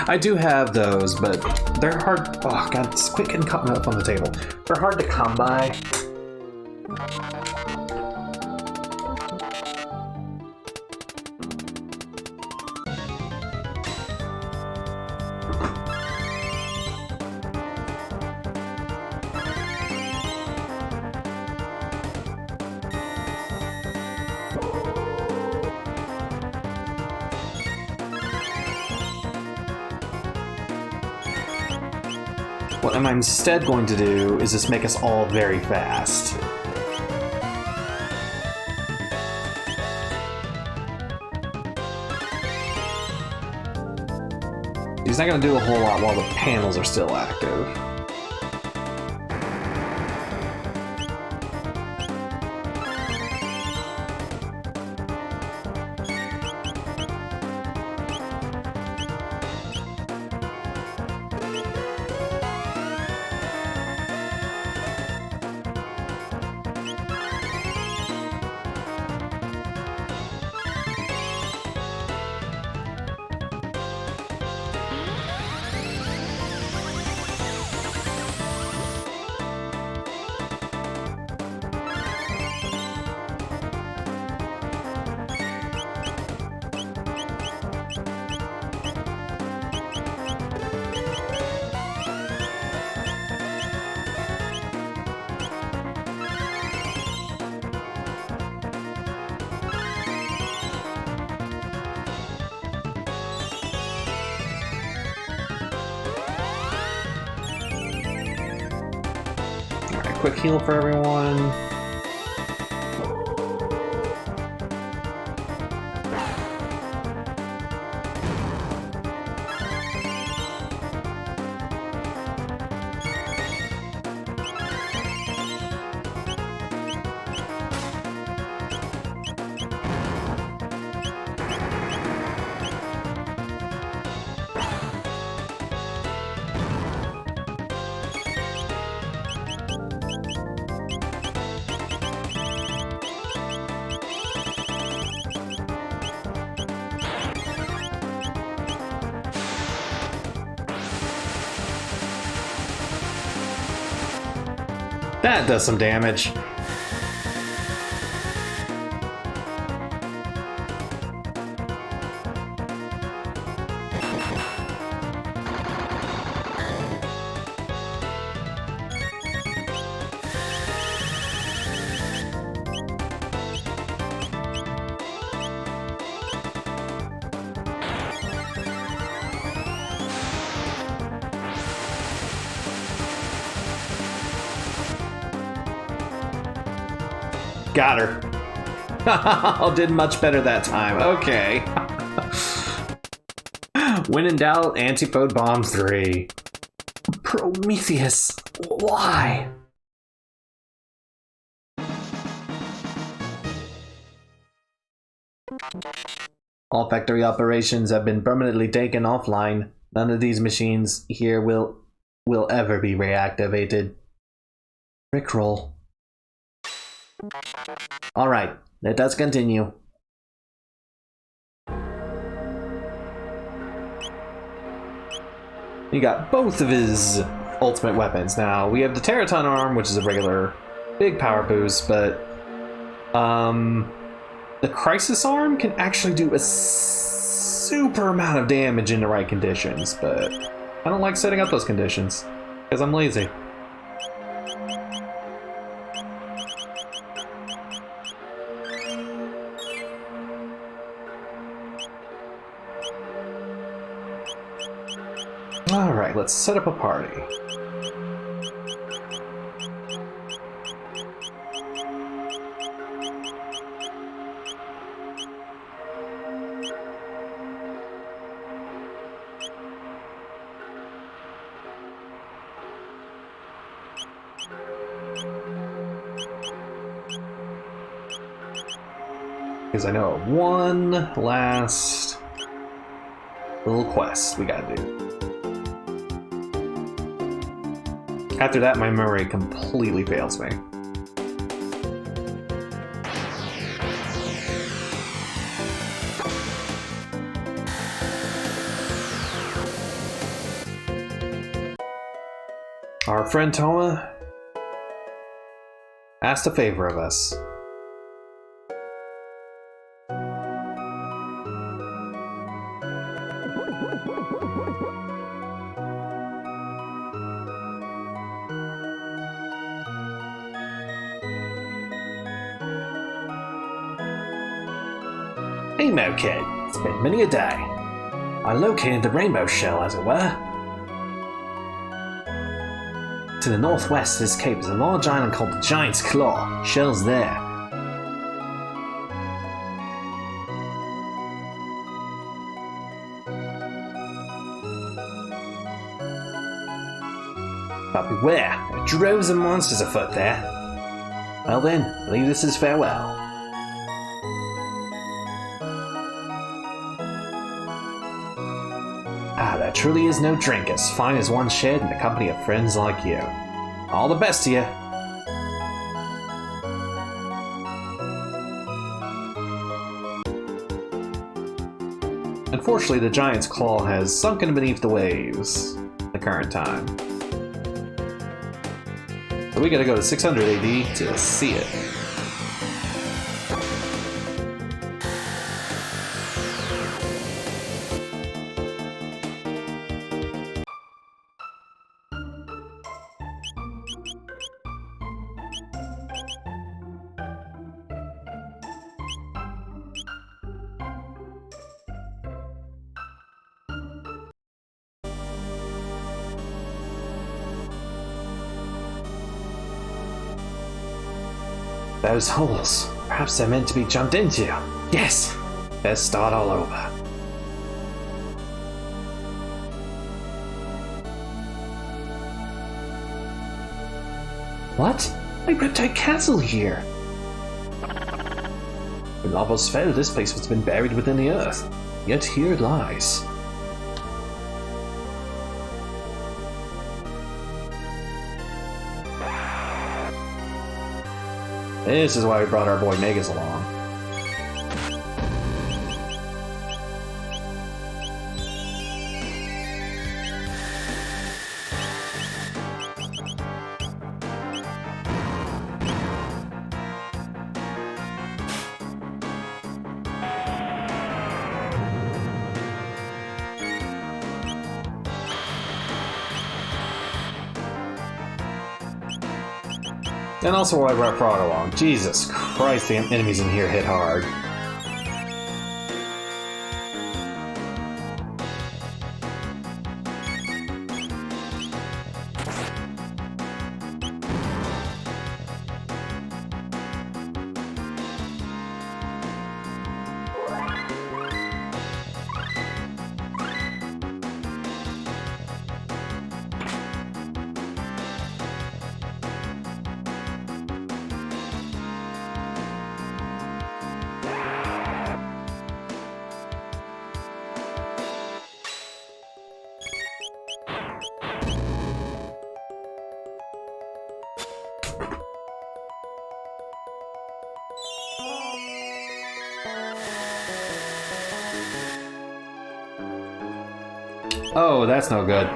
S2: I do have those, but they're hard. Oh god, quit getting caught up on the table. They're hard to come by. What I'm instead going to do is just make us all very fast. He's not going to do a whole lot while the panels are still active. Quick heal for everyone. That does some damage. Got her. I did much better that time. Okay. When in doubt, Antipode Bomb 3.
S4: Prometheus, why?
S2: All factory operations have been permanently taken offline. None of these machines here will ever be reactivated. Rickroll. Alright, let us continue. You got both of his ultimate weapons. Now, we have the Teraton arm, which is a regular big power boost, but the Crisis arm can actually do a super amount of damage in the right conditions, but I don't like setting up those conditions, because I'm lazy. Alright, let's set up a party. Because I know of one last little quest we gotta do. After that, my memory completely fails me. Our friend Toa asked a favor of us.
S4: Emo Kid, it's been many a day. I located the rainbow shell, as it were. To the northwest of this cape is a large island called the Giant's Claw. Shell's there. But beware, there are droves of monsters afoot there. Well then, leave this as farewell. There truly is no drink as fine as one shared in the company of friends like you. All the best to you.
S2: Unfortunately, the Giant's Claw has sunken beneath the waves at the current time. So we gotta go to 600 AD to see it.
S4: Those holes. Perhaps they're meant to be jumped into. Yes! Let's start all over. What? A Reptile Castle here! When lava's fell, this place has been buried within the earth. Yet here it lies.
S2: This is why we brought our boy Megas along. And also why I brought Frog along. Jesus Christ, the enemies in here hit hard. Oh, that's no good.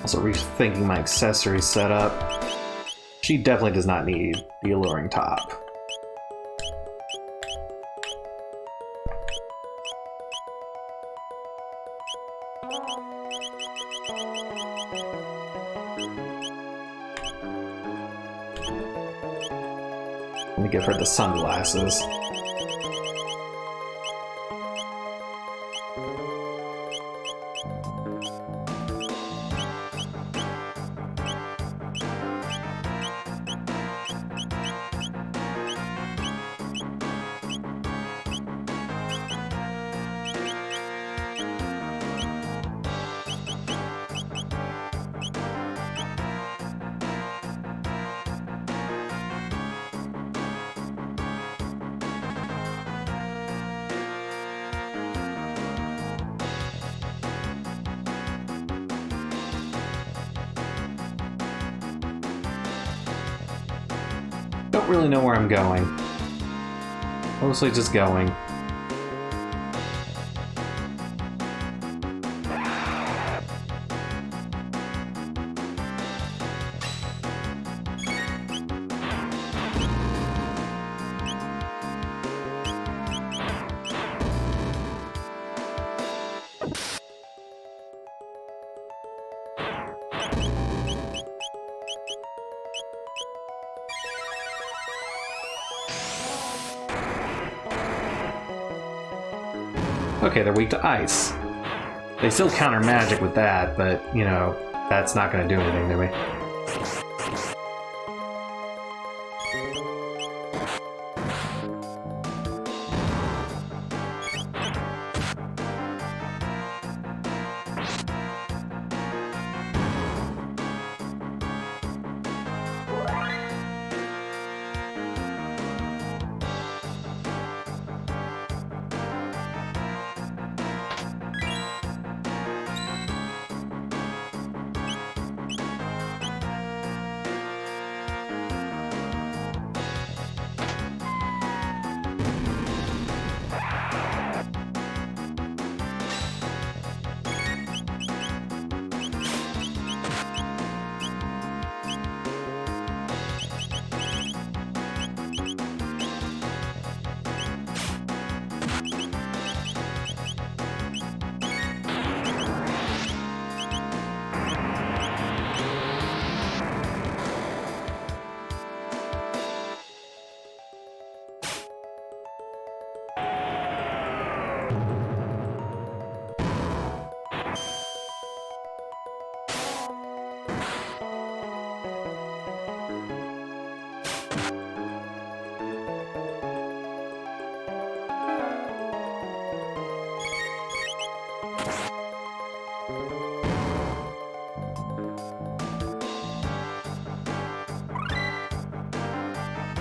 S2: Also rethinking my accessory setup. She definitely does not need the alluring top. Let me give her the sunglasses. Don't really know where I'm going. Mostly just going. Okay, they're weak to ice. They still counter magic with that, but, you know, that's not going to do anything to me.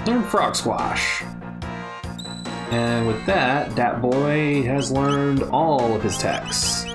S2: Learn Frog Squash. And with that, Dat Boy has learned all of his techs.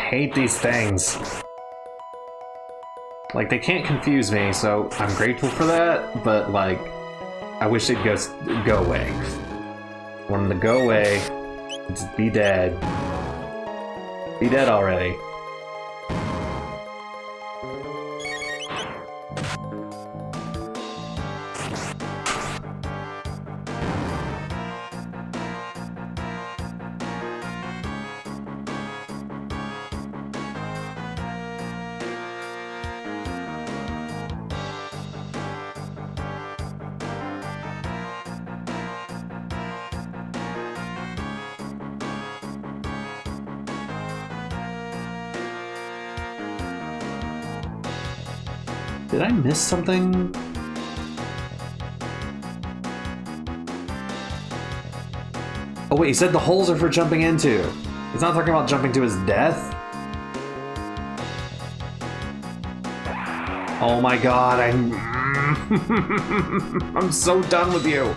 S2: Hate these things. Like, they can't confuse me, so I'm grateful for that, but, like, I wish they'd go away. I want them to go away. Just be dead. Be dead already. Did I miss something? Oh wait, he said the holes are for jumping into. He's not talking about jumping to his death? Oh my god, I'm so done with you.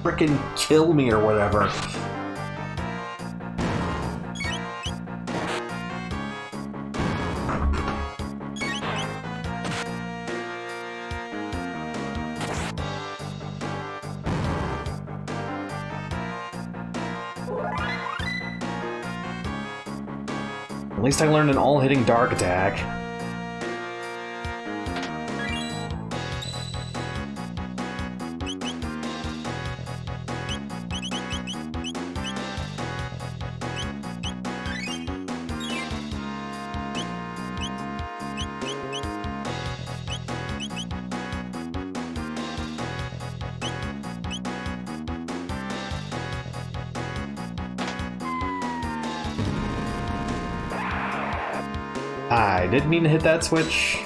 S2: Frickin' kill me or whatever. At least I learned an all-hitting dark attack. I didn't mean to hit that switch.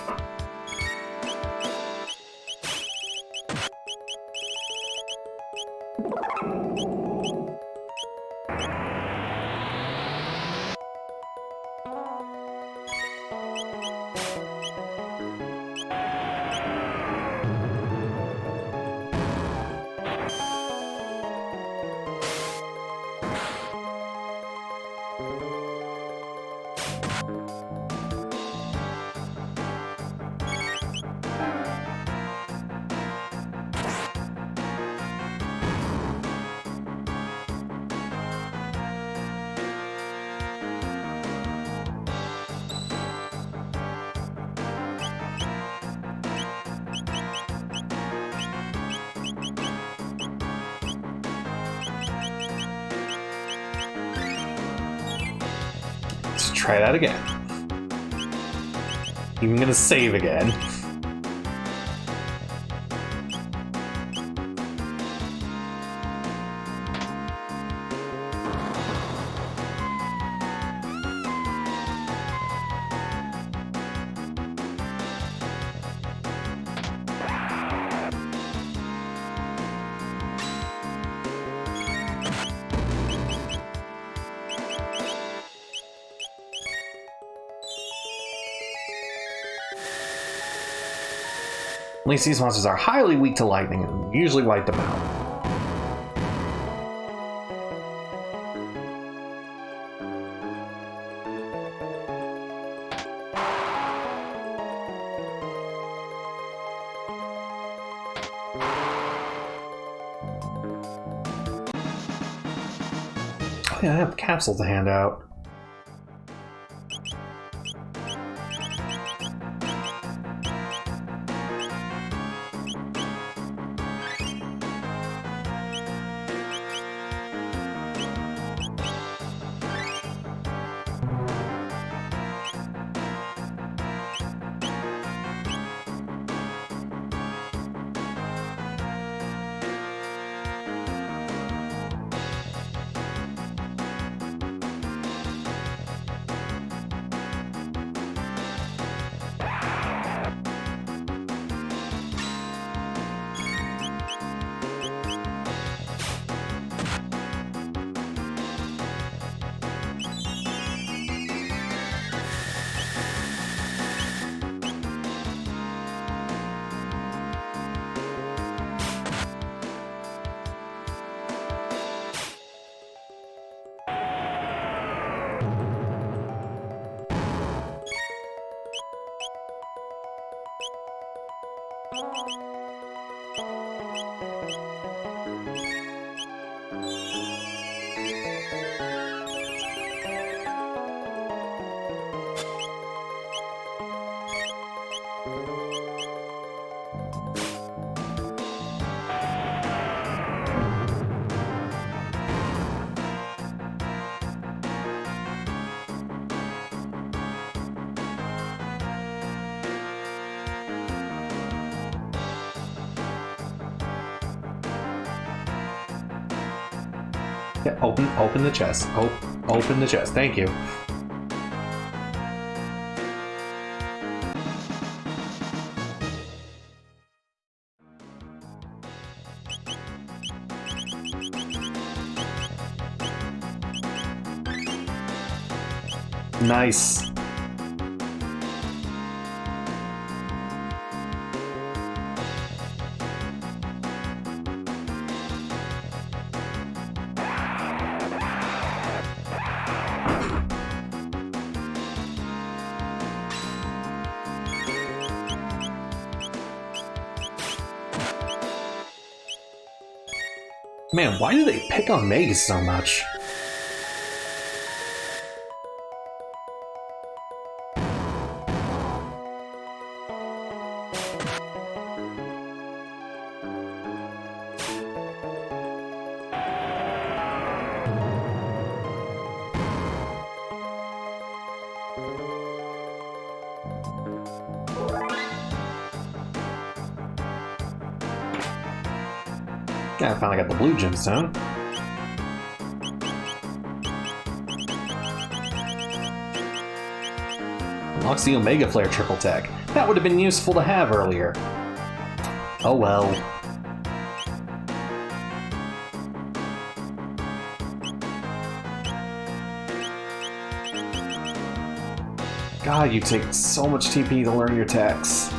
S2: Let's try that again. I'm gonna save again. At least these monsters are highly weak to lightning and usually wipe them out. Oh yeah, I have a capsule to hand out. Yeah, open the chest. Open the chest. Thank you. Nice. Man, why do they pick on Megas so much? Yeah, I finally got the blue gemstone. Unlocks the Omega Flare triple tech. That would have been useful to have earlier. Oh well. God, you take so much TP to learn your techs.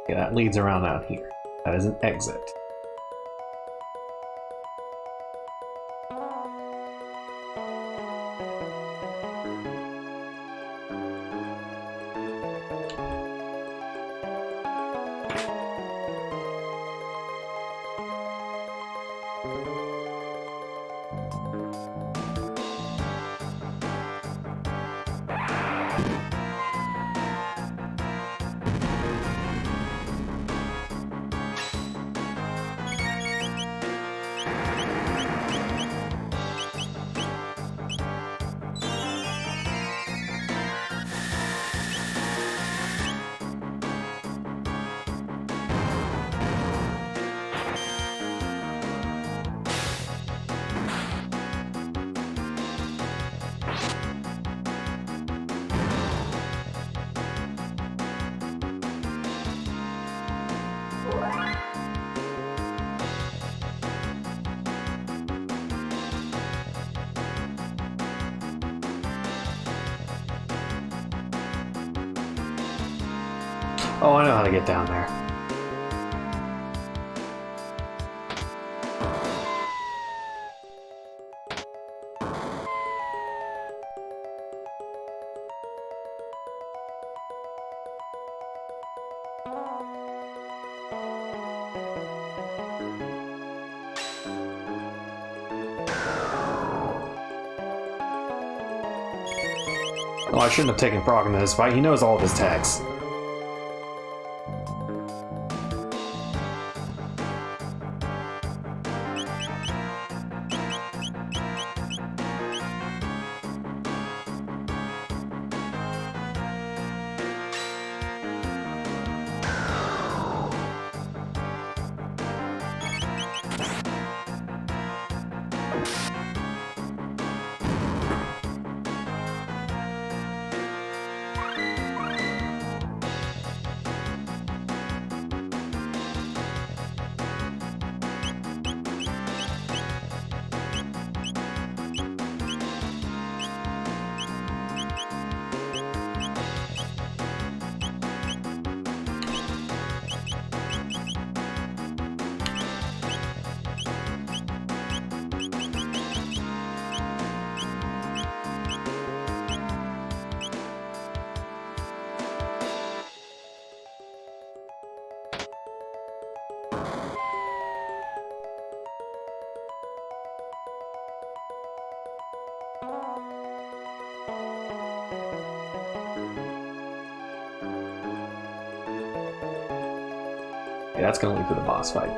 S2: Yeah, that leads around out here. That is an exit. Oh, I know how to get down there. Oh, I shouldn't have taken Frog into this fight. He knows all of his attacks. Yeah, that's gonna lead to the boss fight.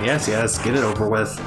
S2: Yes, yes, get it over with.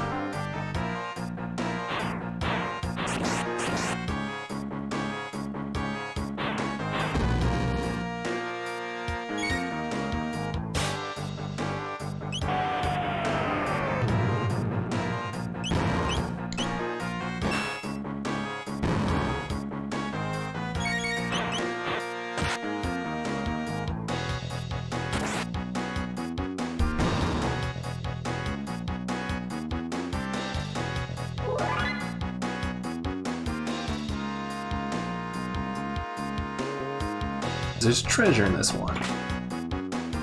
S2: There's treasure in this one.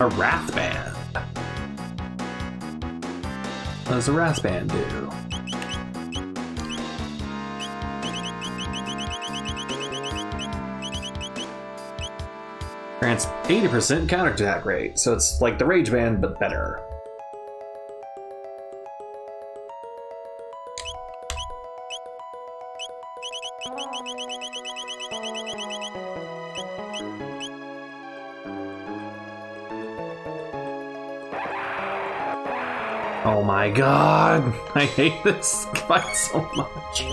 S2: A wrath band. What does a wrath band do? Grants 80% counterattack rate, so it's like the rage band but better. Oh my god, I hate this fight so much.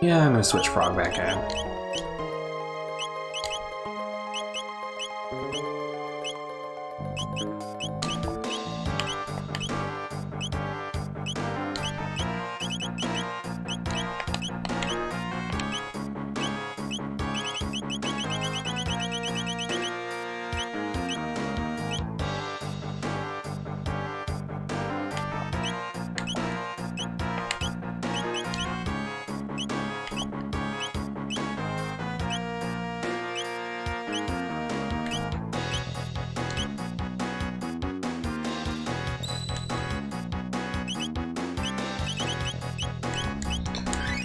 S2: Yeah, I'm gonna switch Frog back out.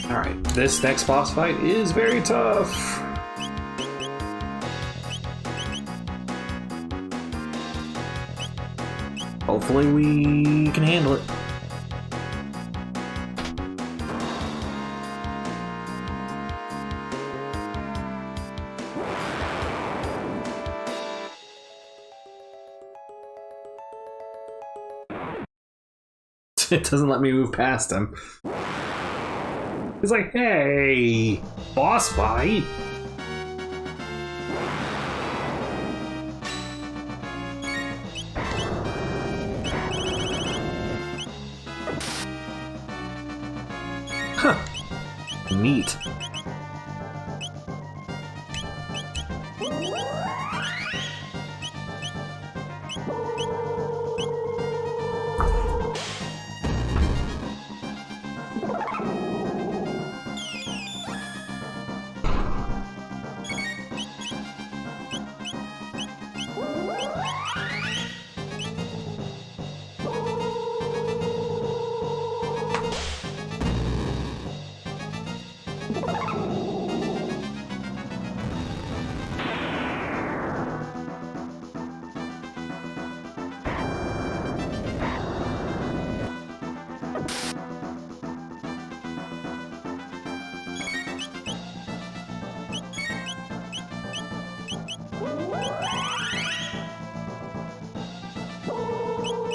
S2: Alright, this next boss fight is very tough. Hopefully we can handle it. It doesn't let me move past him. He's like, hey, boss fight. Huh. Neat.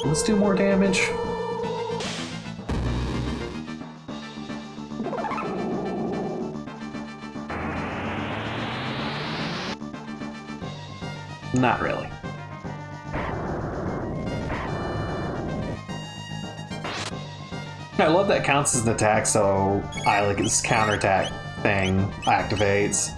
S2: Let's do more damage. Not really. I love that counts as an attack, so this counterattack thing activates.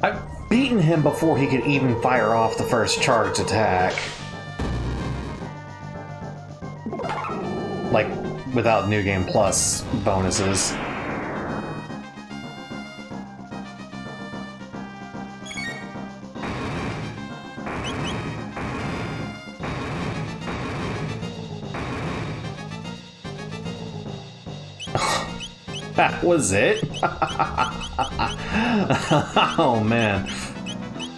S2: I've beaten him before he could even fire off the first charged attack. Like, without New Game Plus bonuses. That was it? Oh man.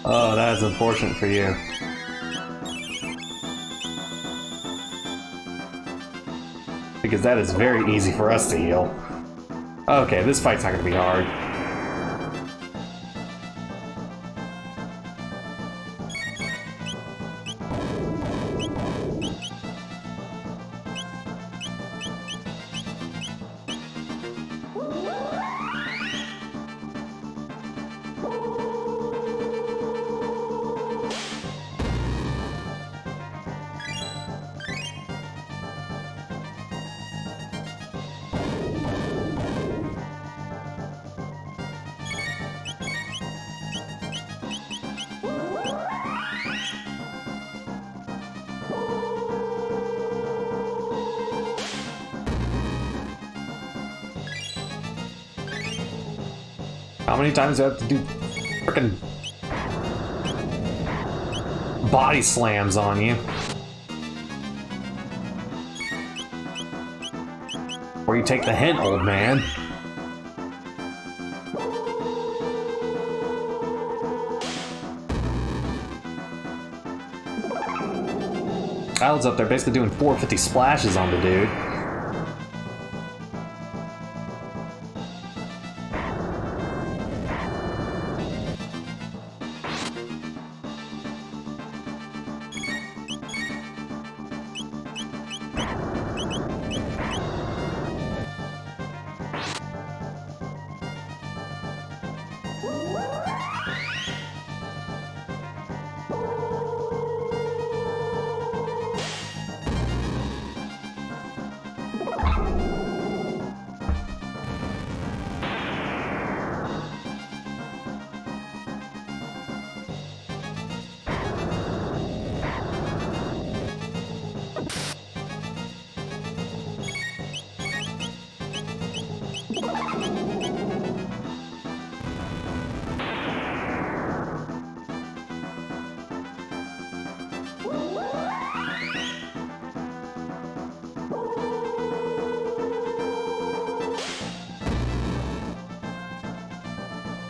S2: Oh, that's unfortunate for you. Because that is very easy for us to heal. Okay, this fight's not gonna be hard.
S3: How many times do I have to do frickin' body slams on you? Or you take the hint, old man. Cloud's up there basically doing 450 splashes on the dude.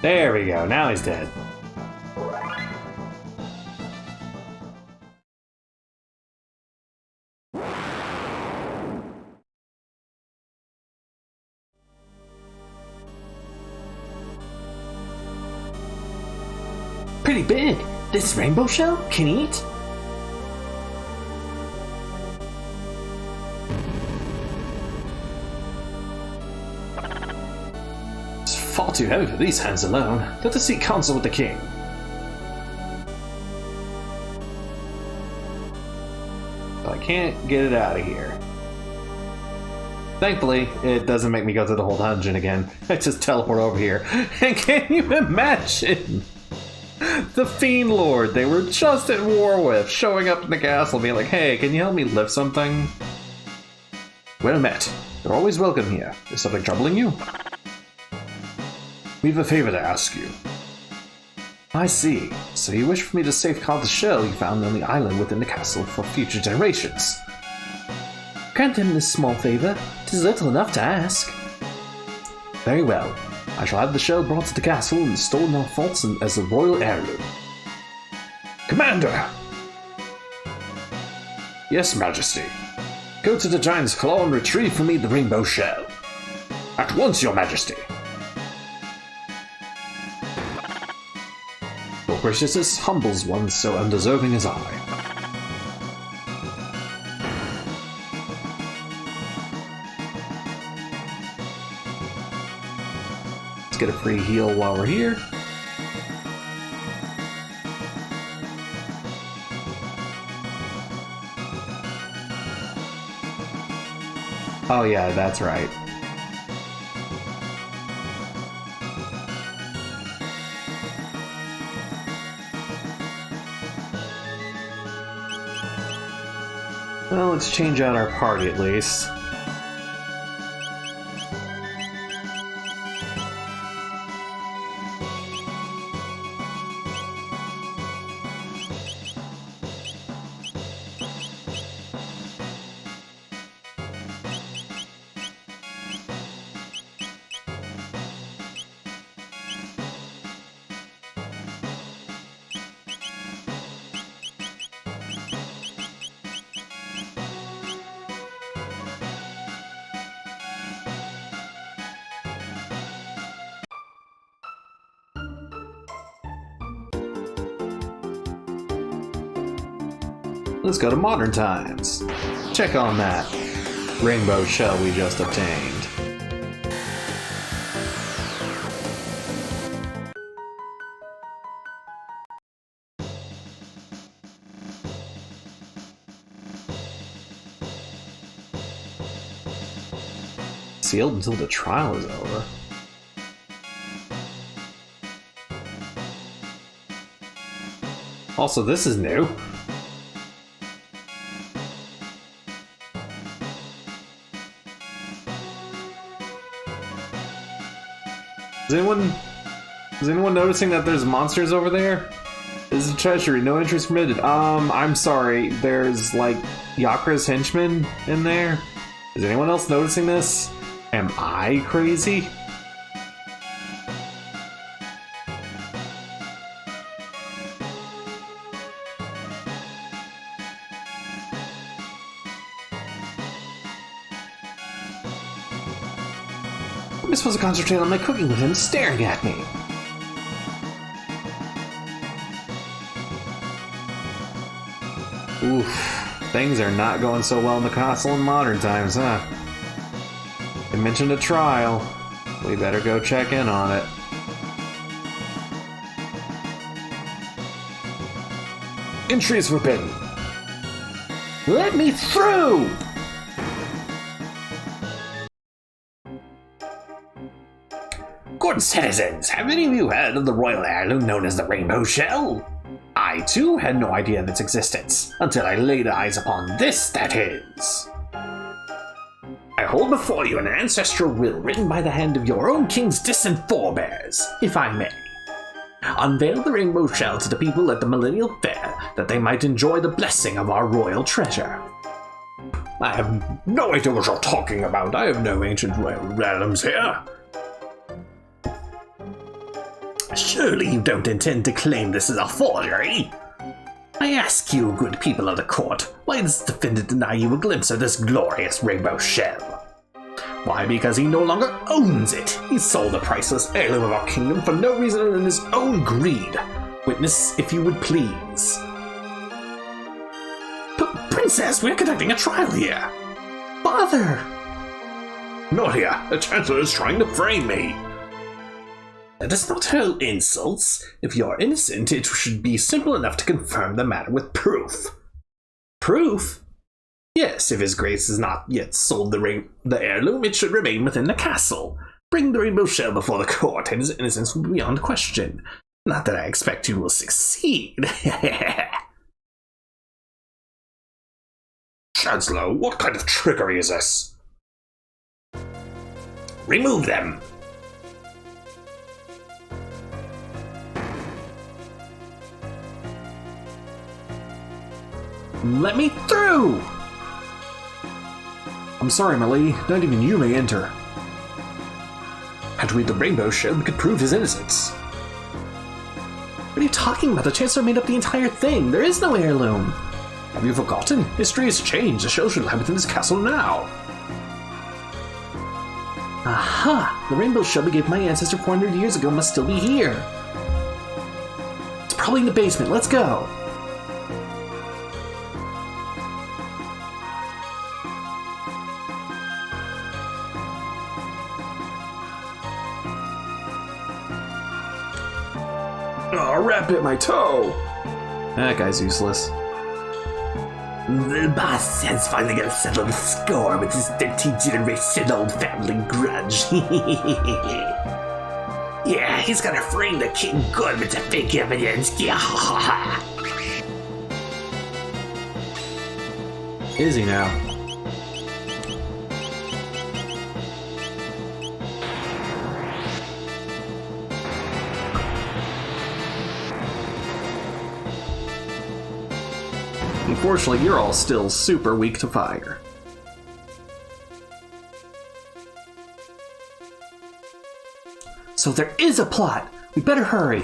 S3: There we go, now he's dead.
S4: Pretty big. This rainbow shell can eat?
S3: It's far too heavy for these hands alone. Let us seek counsel with the king.
S2: I can't get it out of here. Thankfully, it doesn't make me go through the whole dungeon again. I just teleport over here. And can you imagine? The Fiend Lord they were just at war with, showing up in the castle being like, hey, can you help me lift something? Well met. You're always welcome here. Is something troubling you? We've a favor to ask you. I see. So you wish for me to safeguard the shell you found on the island within the castle for future generations.
S4: Grant him this small favor. 'Tis little enough to ask.
S2: Very well. I shall have the shell brought to the castle and stored in our vaults as a royal heirloom.
S3: Commander!
S2: Yes, Majesty. Go to the Giant's Claw and retrieve for me the rainbow shell.
S3: At once, your Majesty.
S2: Your graciousness humbles one so undeserving as I. Let's get a free heal while we're here. Oh yeah, that's right. Well, let's change out our party at least. Let's go to modern times. Check on that rainbow shell we just obtained. Sealed until the trial is over. Also, this is new. Does anyone Is anyone noticing that there's monsters over there? This is a treasury, no entries permitted. I'm sorry, there's like Yakra's henchmen in there. Is anyone else noticing this? Am I crazy?
S4: How am I supposed to concentrate on my cooking with him staring at me?
S2: Oof, things are not going so well in the castle in modern times, huh? They mentioned a trial. We better go check in on it.
S3: Entries forbidden.
S4: Let me through!
S3: Good citizens, have any of you heard of the royal heirloom known as the Rainbow Shell? I too had no idea of its existence, until I laid eyes upon this, that is. I hold before you an ancestral will written by the hand of your own king's distant forebears, if I may. Unveil the Rainbow Shell to the people at the Millennial Fair, that they might enjoy the blessing of our royal treasure. I have no idea what you're talking about. I have no ancient royal heirlooms here. Surely you don't intend to claim this is a forgery? I ask you, good people of the court, why does the defendant deny you a glimpse of this glorious rainbow shell? Why, because he no longer owns it. He sold the priceless heirloom of our kingdom for no reason other than his own greed. Witness, if you would please. But, Princess, we're conducting a trial here. Father! Not here. The Chancellor is trying to frame me. Let us not hurl insults. If you're innocent, it should be simple enough to confirm the matter with proof. Proof? Yes, if His Grace has not yet sold the heirloom, it should remain within the castle. Bring the rainbow shell before the court, and his innocence will be beyond question. Not that I expect you will succeed. Chancellor, what kind of trickery is this? Remove them!
S2: Let me through! I'm sorry, my lady. Not even you may enter.
S3: Had we the rainbow shell, we could prove his innocence.
S4: What are you talking about? The Chancellor made up the entire thing. There is no heirloom.
S3: Have you forgotten? History has changed. The shell should lie within this castle now.
S4: Aha! The rainbow shell we gave my ancestor 400 years ago must still be here. It's probably in the basement. Let's go.
S3: Oh, rat bit my toe!
S2: That guy's useless.
S3: The boss has finally got to settle the score with this 13-generation-old family grudge. Yeah, he's gonna frame the king good with the fake evidence.
S2: Is he now? Unfortunately, you're all still super weak to fire.
S4: So there is a plot. We better hurry.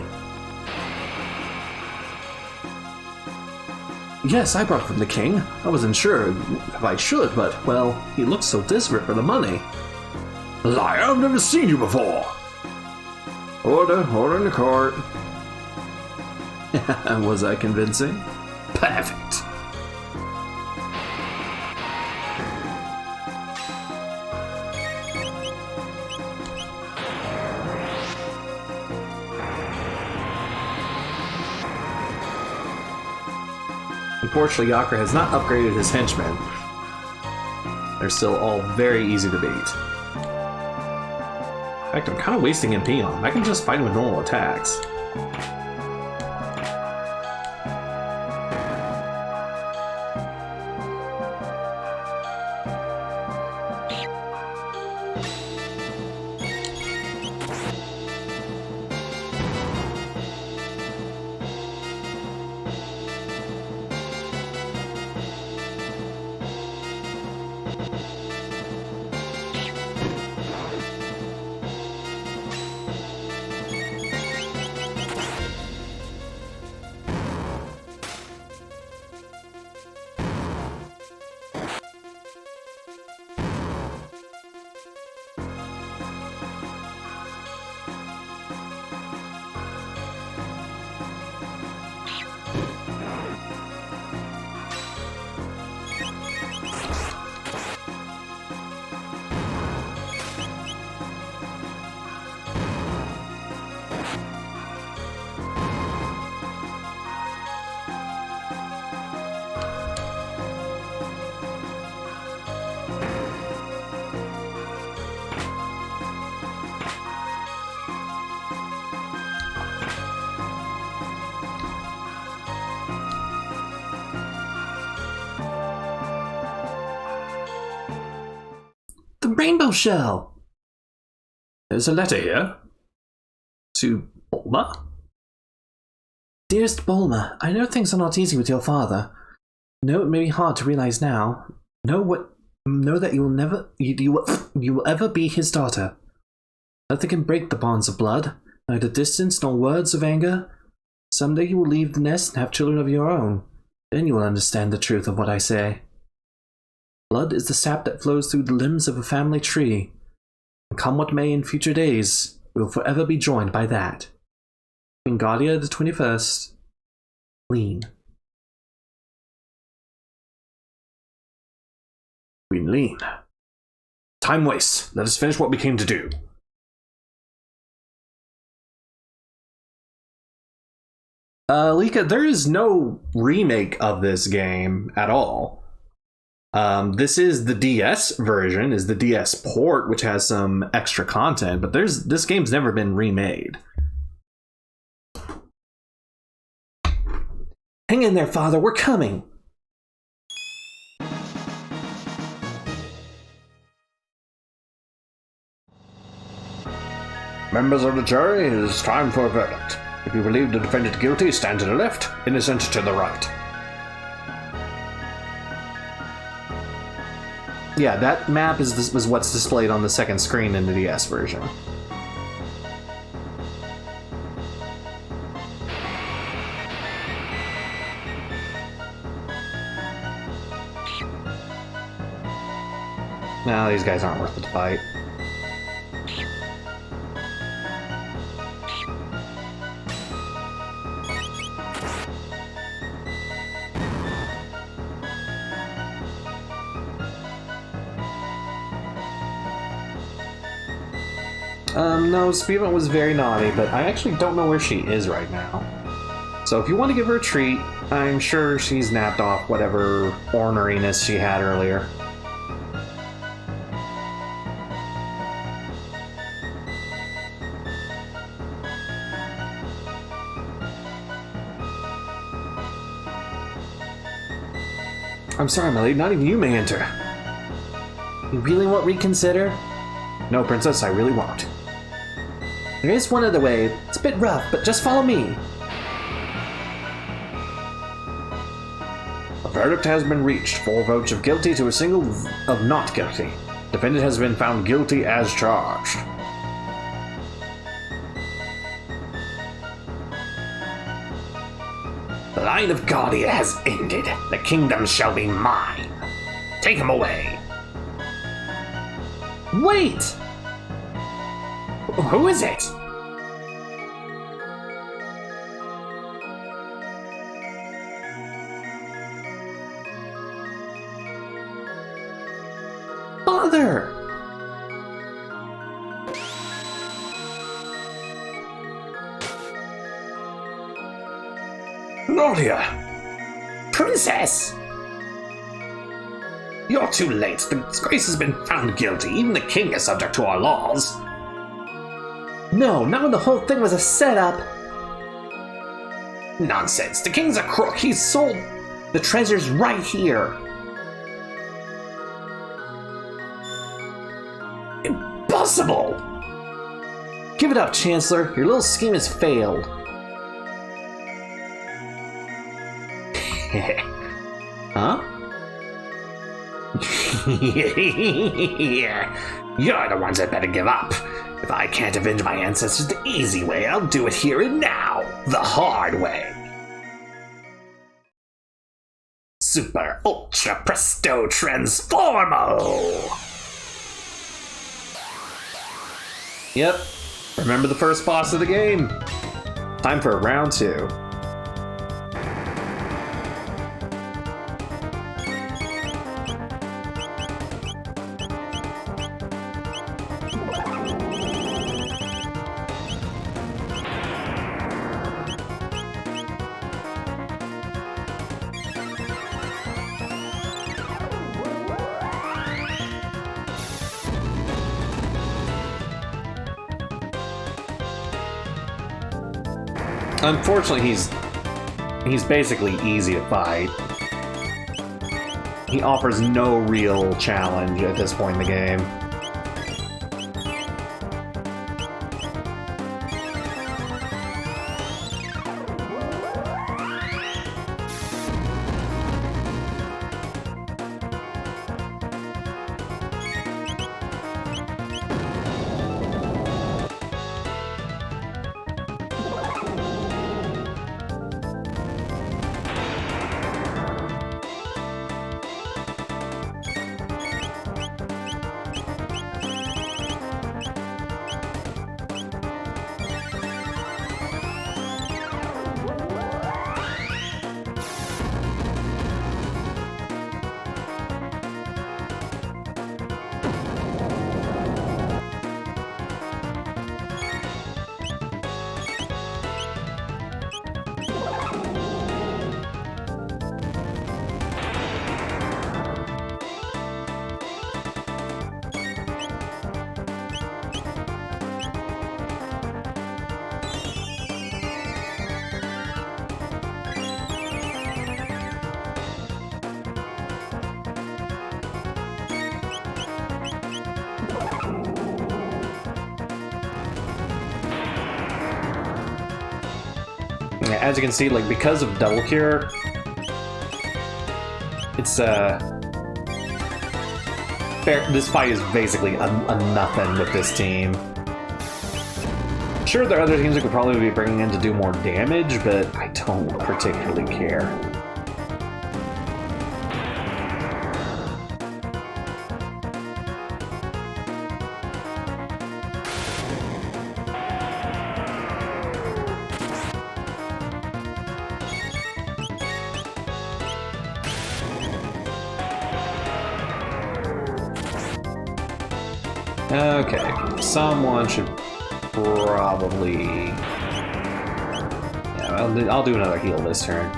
S4: Yes, I brought it from the king. I wasn't sure if I should, but, well, he looks so desperate for the money.
S3: Liar, I've never seen you before.
S2: Order in the court. Was I convincing?
S3: Perfect.
S2: Unfortunately, Yakra has not upgraded his henchmen. They're still all very easy to beat. In fact, I'm kind of wasting MP on them. I can just fight him with normal attacks.
S4: rainbow shell!
S3: There's a letter here. To Bulma?
S4: Dearest Bulma, I know things are not easy with your father. No, it may be hard to realize now. Know that you will ever be his daughter. Nothing can break the bonds of blood, neither distance nor words of anger. Someday you will leave the nest and have children of your own. Then you will understand the truth of what I say. Blood is the sap that flows through the limbs of a family tree. And come what may in future days, we will forever be joined by that. Wingardia the 21st. Lean.
S3: Queen Lean. Time wastes. Let us finish what we came to do.
S2: Lika, there is no remake of this game at all. This is the DS version, is the DS port, which has some extra content, but this game's never been remade.
S4: Hang in there, Father, we're coming!
S3: Members of the jury, it is time for a verdict. If you believe the defendant guilty, stand to the left, innocent to the right.
S2: Yeah, that map was what's displayed on the second screen in the DS version. No, these guys aren't worth the fight. No, Spiva was very naughty, but I actually don't know where she is right now. So if you want to give her a treat, I'm sure she's napped off whatever orneriness she had earlier. I'm sorry, my lady, not even you may enter.
S4: You really won't reconsider?
S2: No, princess, I really won't.
S4: There is one other way. It's a bit rough, but just follow me.
S3: A verdict has been reached. 4 votes of guilty to a single of not guilty. Defendant has been found guilty as charged. The line of Guardia has ended. The kingdom shall be mine. Take him away.
S4: Wait!
S3: Who is it?
S4: Father!
S3: Claudia! Princess! You're too late. The disgrace has been found guilty. Even the king is subject to our laws.
S4: No, not when the whole thing was a setup.
S3: Nonsense. The king's a crook. He's sold.
S4: The treasure's right here.
S3: Impossible!
S4: Give it up, Chancellor. Your little scheme has failed.
S2: Huh?
S3: You're the ones that better give up. If I can't avenge my ancestors the easy way, I'll do it here and now, the hard way. Super Ultra Presto Transformo!
S2: Yep. Remember the first boss of the game. Time for round 2. Unfortunately, he's basically easy to fight. He offers no real challenge at this point in the game. As you can see, like, because of double cure, it's this fight is basically a nothing with this team. Sure, there are other teams that could probably be bringing in to do more damage, but I don't particularly care. Okay, someone should probably... Yeah, I'll do another heal this turn.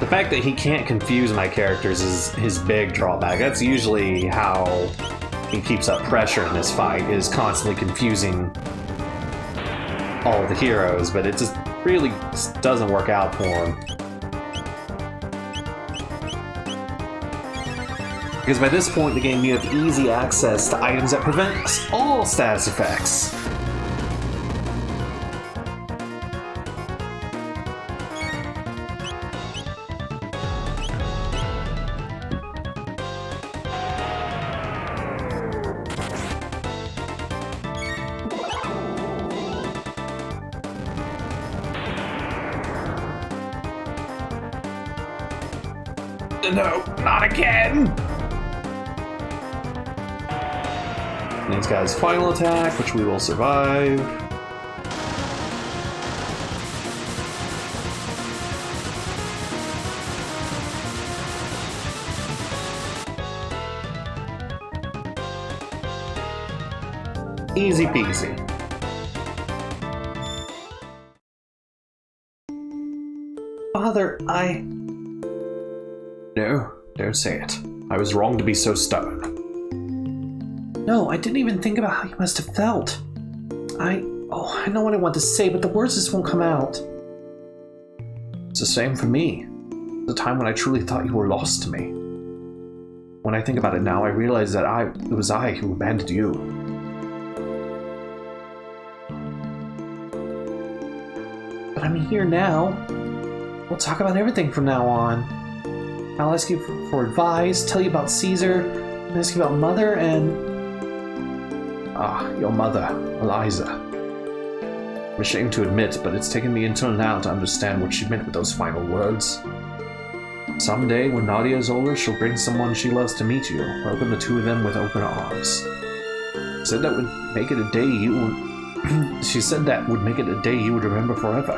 S2: The fact that he can't confuse my characters is his big drawback. That's usually how he keeps up pressure in this fight, is constantly confusing all the heroes, but it just really doesn't work out for him. Because by this point in the game, you have easy access to items that prevent all status effects.
S3: No, not again!
S2: And he's got his final attack, which we will survive. Easy peasy. Father,
S3: No, don't say it. I was wrong to be so stubborn.
S4: No, I didn't even think about how you must have felt. I know what I want to say, but the words just won't come out.
S3: It's the same for me. The time when I truly thought you were lost to me. When I think about it now, I realize that it was I who abandoned you.
S4: But I'm here now. We'll talk about everything from now on. I'll ask you for advice, tell you about Caesar, and ask you about Mother and...
S3: Your mother, Eliza. I'm ashamed to admit, but it's taken me until now to understand what she meant with those final words. Someday, when Nadia is older, she'll bring someone she loves to meet you, welcome the two of them with open arms. She said that would make it a day you would... She said that would make it a day you would remember forever.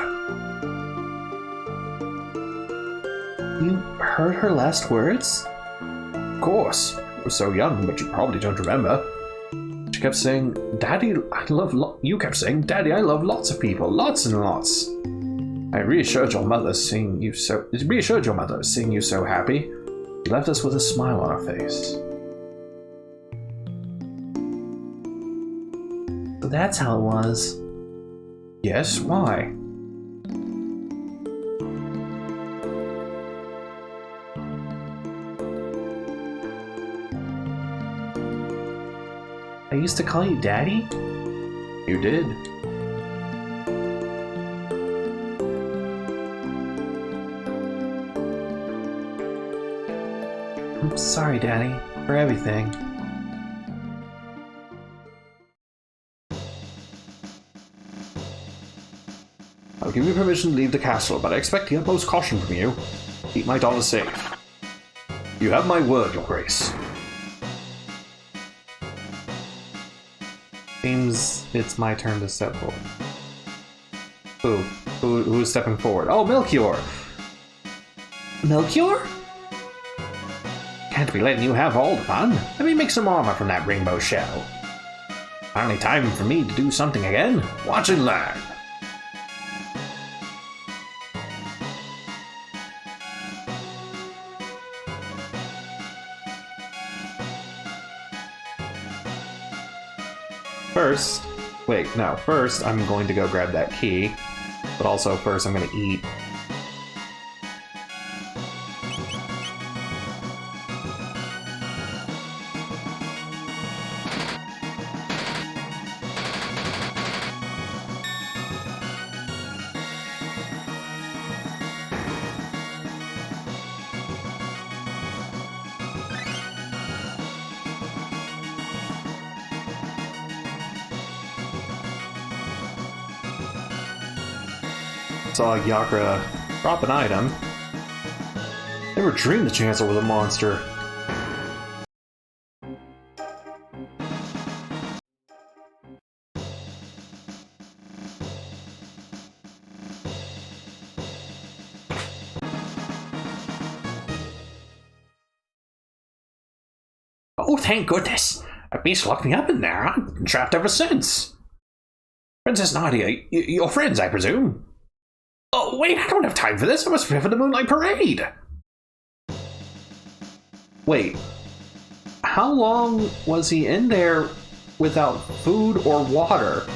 S4: You heard her last words?
S3: Of course. You were so young, but you probably don't remember. She kept saying, Daddy, I love you kept saying, Daddy, I love lots of people, lots and lots. I reassured your mother, seeing you so happy. She left us with a smile on her face.
S4: So that's how it was.
S3: Yes, why?
S4: I used to call you Daddy?
S3: You did.
S4: I'm sorry, Daddy, for everything.
S3: I'll give you permission to leave the castle, but I expect the utmost caution from you. Keep my daughter safe. You have my word, Your Grace.
S2: Seems it's my turn to step forward. Who's stepping forward? Oh, Melchior!
S4: Melchior?
S3: Can't be letting you have all the fun. Let me make some armor from that rainbow shell. Finally time for me to do something again. Watch and learn.
S2: First I'm going to go grab that key, but also first I'm going to eat. Saw Yakra drop an item. Never dreamed the Chancellor was a monster.
S3: Oh, thank goodness. A beast locked me up in there. I've been trapped ever since. Princess Nadia, your friends, I presume? Oh, wait, I don't have time for this. I must prepare for the Moonlight Parade.
S2: Wait, how long was he in there without food or water?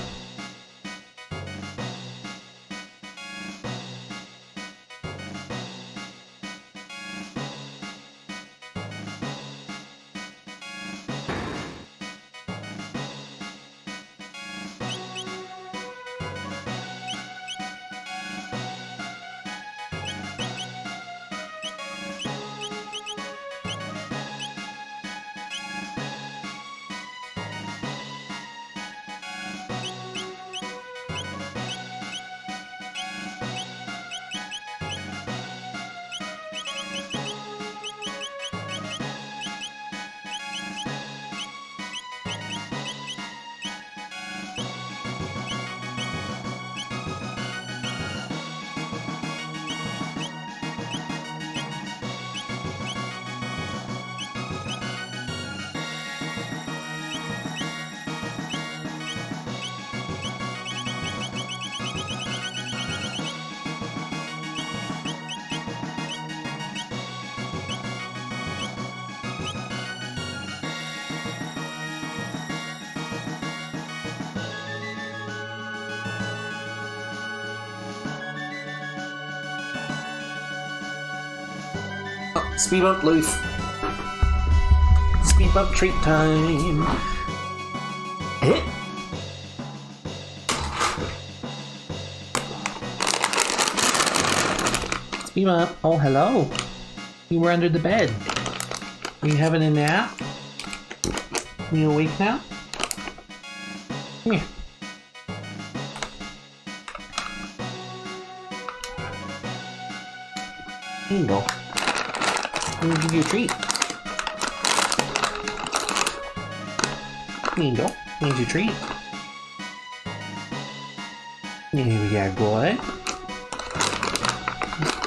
S2: Speed bump loose. Speed bump treat time. Hit. Speed bump. Oh, hello. You were under the bed. Are you having a nap? Are you awake now? Come here. Here you go. I'm gonna give you a treat. Here you go. Here's your treat. Here we go, boy.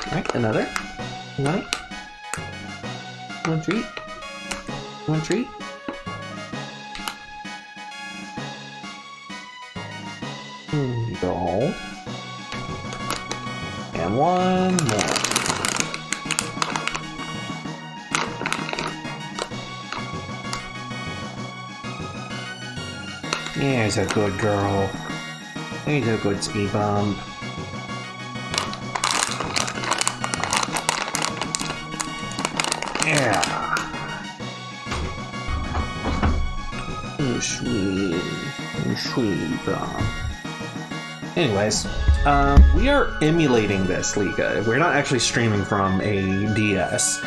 S2: Alright, another. Another. One treat. One treat. Here you go. And one more. There's a good girl. There's a good speed bump. Yeah. Oh, sweet. Oh, sweet bump. Anyways, we are emulating this, Lika. We're not actually streaming from a DS.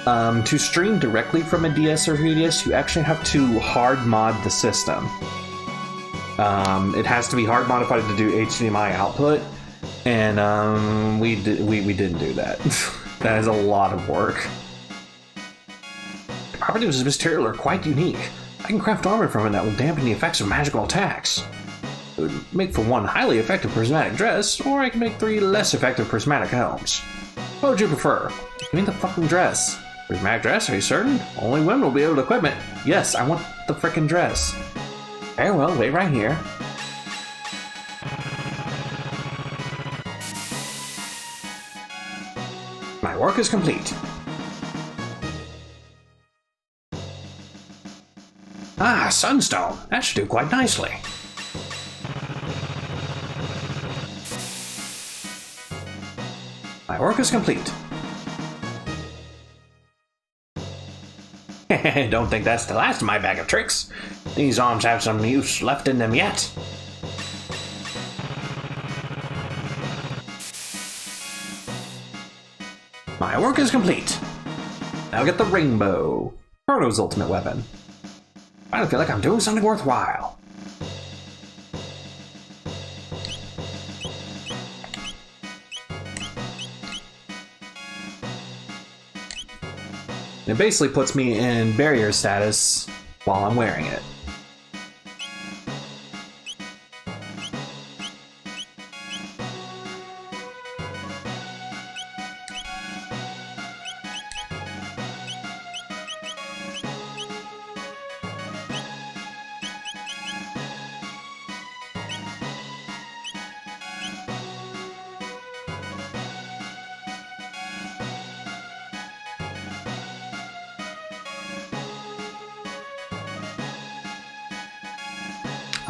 S2: To stream directly from a DS or 3DS, you actually have to hard mod the system. It has to be hard modified to do HDMI output, and we didn't do that. That is a lot of work. The properties of this material are quite unique. I can craft armor from it that will dampen the effects of magical attacks. It would make for 1 highly effective prismatic dress, or I can make 3 less effective prismatic helms. What would you prefer? Give me the fucking dress. Prismatic dress, are you certain? Only women will be able to equip it. Yes, I want the frickin' dress. Very well, wait right here. My work is complete. Ah, sunstone. That should do quite nicely. My work is complete. Don't think that's the last of my bag of tricks. These arms have some use left in them yet. My work is complete. Now get the rainbow. Chrono's ultimate weapon. I don't feel like I'm doing something worthwhile. It basically puts me in barrier status while I'm wearing it.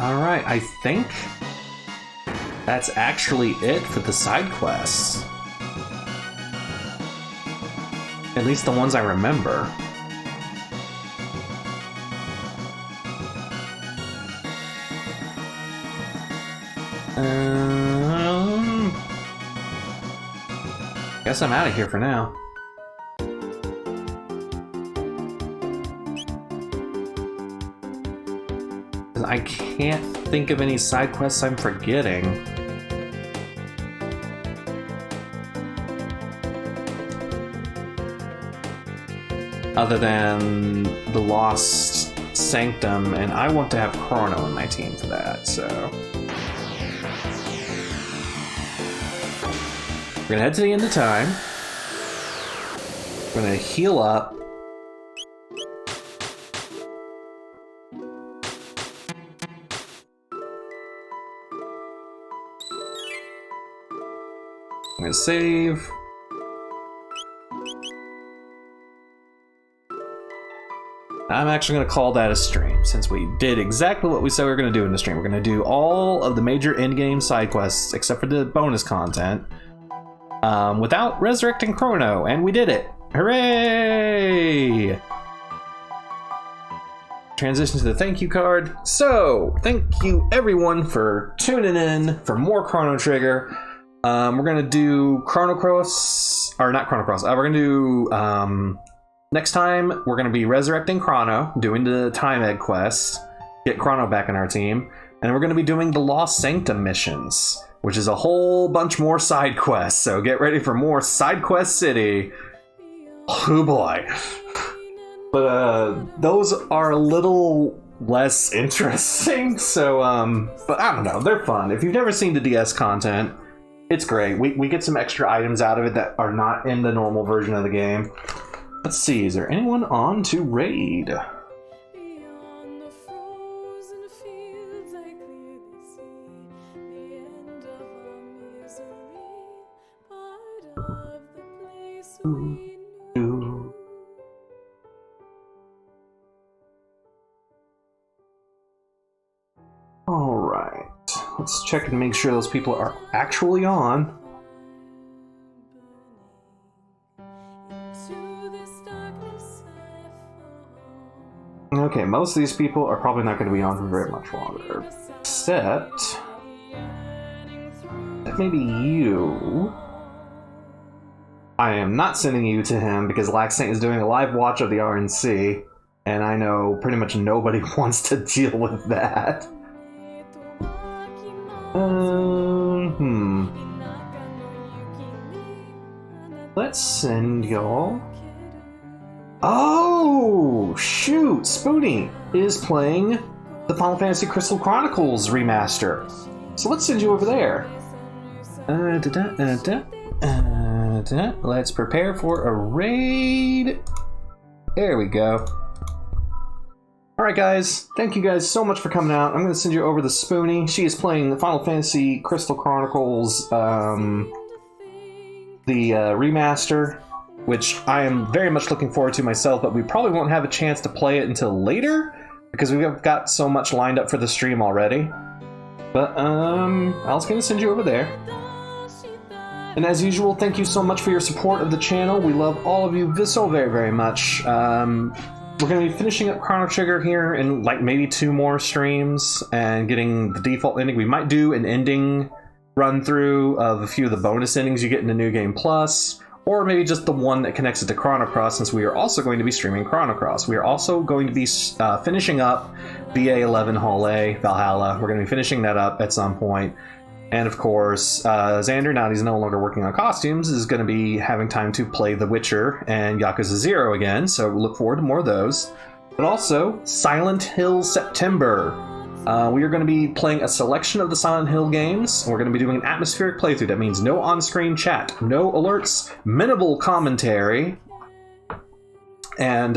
S2: Alright, I think that's actually it for the side quests. At least the ones I remember. Guess I'm out of here for now. I can't think of any side quests I'm forgetting. Other than the Lost Sanctum, and I want to have Chrono in my team for that, so. We're gonna head to the end of time. We're gonna heal up. I'm gonna save. I'm actually gonna call that a stream, since we did exactly what we said we were gonna do in the stream. We're gonna do all of the major endgame side quests, except for the bonus content, without resurrecting Chrono, and we did it! Hooray! Transition to the thank you card. So, thank you everyone for tuning in for more Chrono Trigger. We're gonna do Chrono Cross, or not Chrono Cross. We're gonna do next time. We're gonna be resurrecting Chrono, doing the Time Egg quest, get Chrono back in our team, and we're gonna be doing the Lost Sanctum missions, which is a whole bunch more side quests. So get ready for more Side Quest City. Oh boy! But those are a little less interesting. So but I don't know. They're fun. If you've never seen the DS content, it's great. We get some extra items out of it that are not in the normal version of the game. Let's see, is there anyone on to raid?
S1: Beyond the frozen fields, I clearly see the end of our misery, part of the place we knew.
S2: Alright, let's check and make sure those people are actually on.
S1: Into this darkness I
S2: Okay, most of these people are probably not going to be on for very much longer. Except that maybe you. I am not sending you to him because Laxant is doing a live watch of the RNC, and I know pretty much nobody wants to deal with that. Let's send y'all. Oh! Oh, shoot! Spoonie is playing the Final Fantasy Crystal Chronicles remaster. So let's send you over there. Let's prepare for a raid. There we go. Alright guys, thank you guys so much for coming out. I'm going to send you over to Spoonie. She is playing the Final Fantasy Crystal Chronicles, the remaster, which I am very much looking forward to myself, but we probably won't have a chance to play it until later, because we've got so much lined up for the stream already. But, I was going to send you over there. And as usual, thank you so much for your support of the channel. We love all of you so very, very much. We're going to be finishing up Chrono Trigger here in like maybe 2 more streams and getting the default ending. We might do an ending run through of a few of the bonus endings you get in the New Game Plus, or maybe just the one that connects it to Chrono Cross, since we are also going to be streaming Chrono Cross. We are also going to be finishing up BA11 Hall A, Valhalla. We're going to be finishing that up at some point. And of course, Xander, now that he's no longer working on costumes, is going to be having time to play The Witcher and Yakuza 0 again, so look forward to more of those. But also, Silent Hill September. We are going to be playing a selection of the Silent Hill games. We're going to be doing an atmospheric playthrough. That means no on-screen chat, no alerts, minimal commentary, and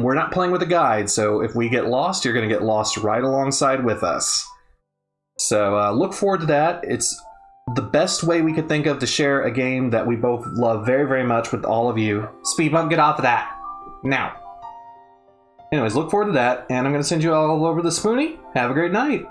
S2: we're not playing with a guide, so if we get lost, you're going to get lost right alongside with us. So look forward to that. It's the best way we could think of to share a game that we both love very, very much with all of you. Speed bump, get off of that. Now. Anyways, look forward to that, and I'm going to send you all over the Spoonie. Have a great night.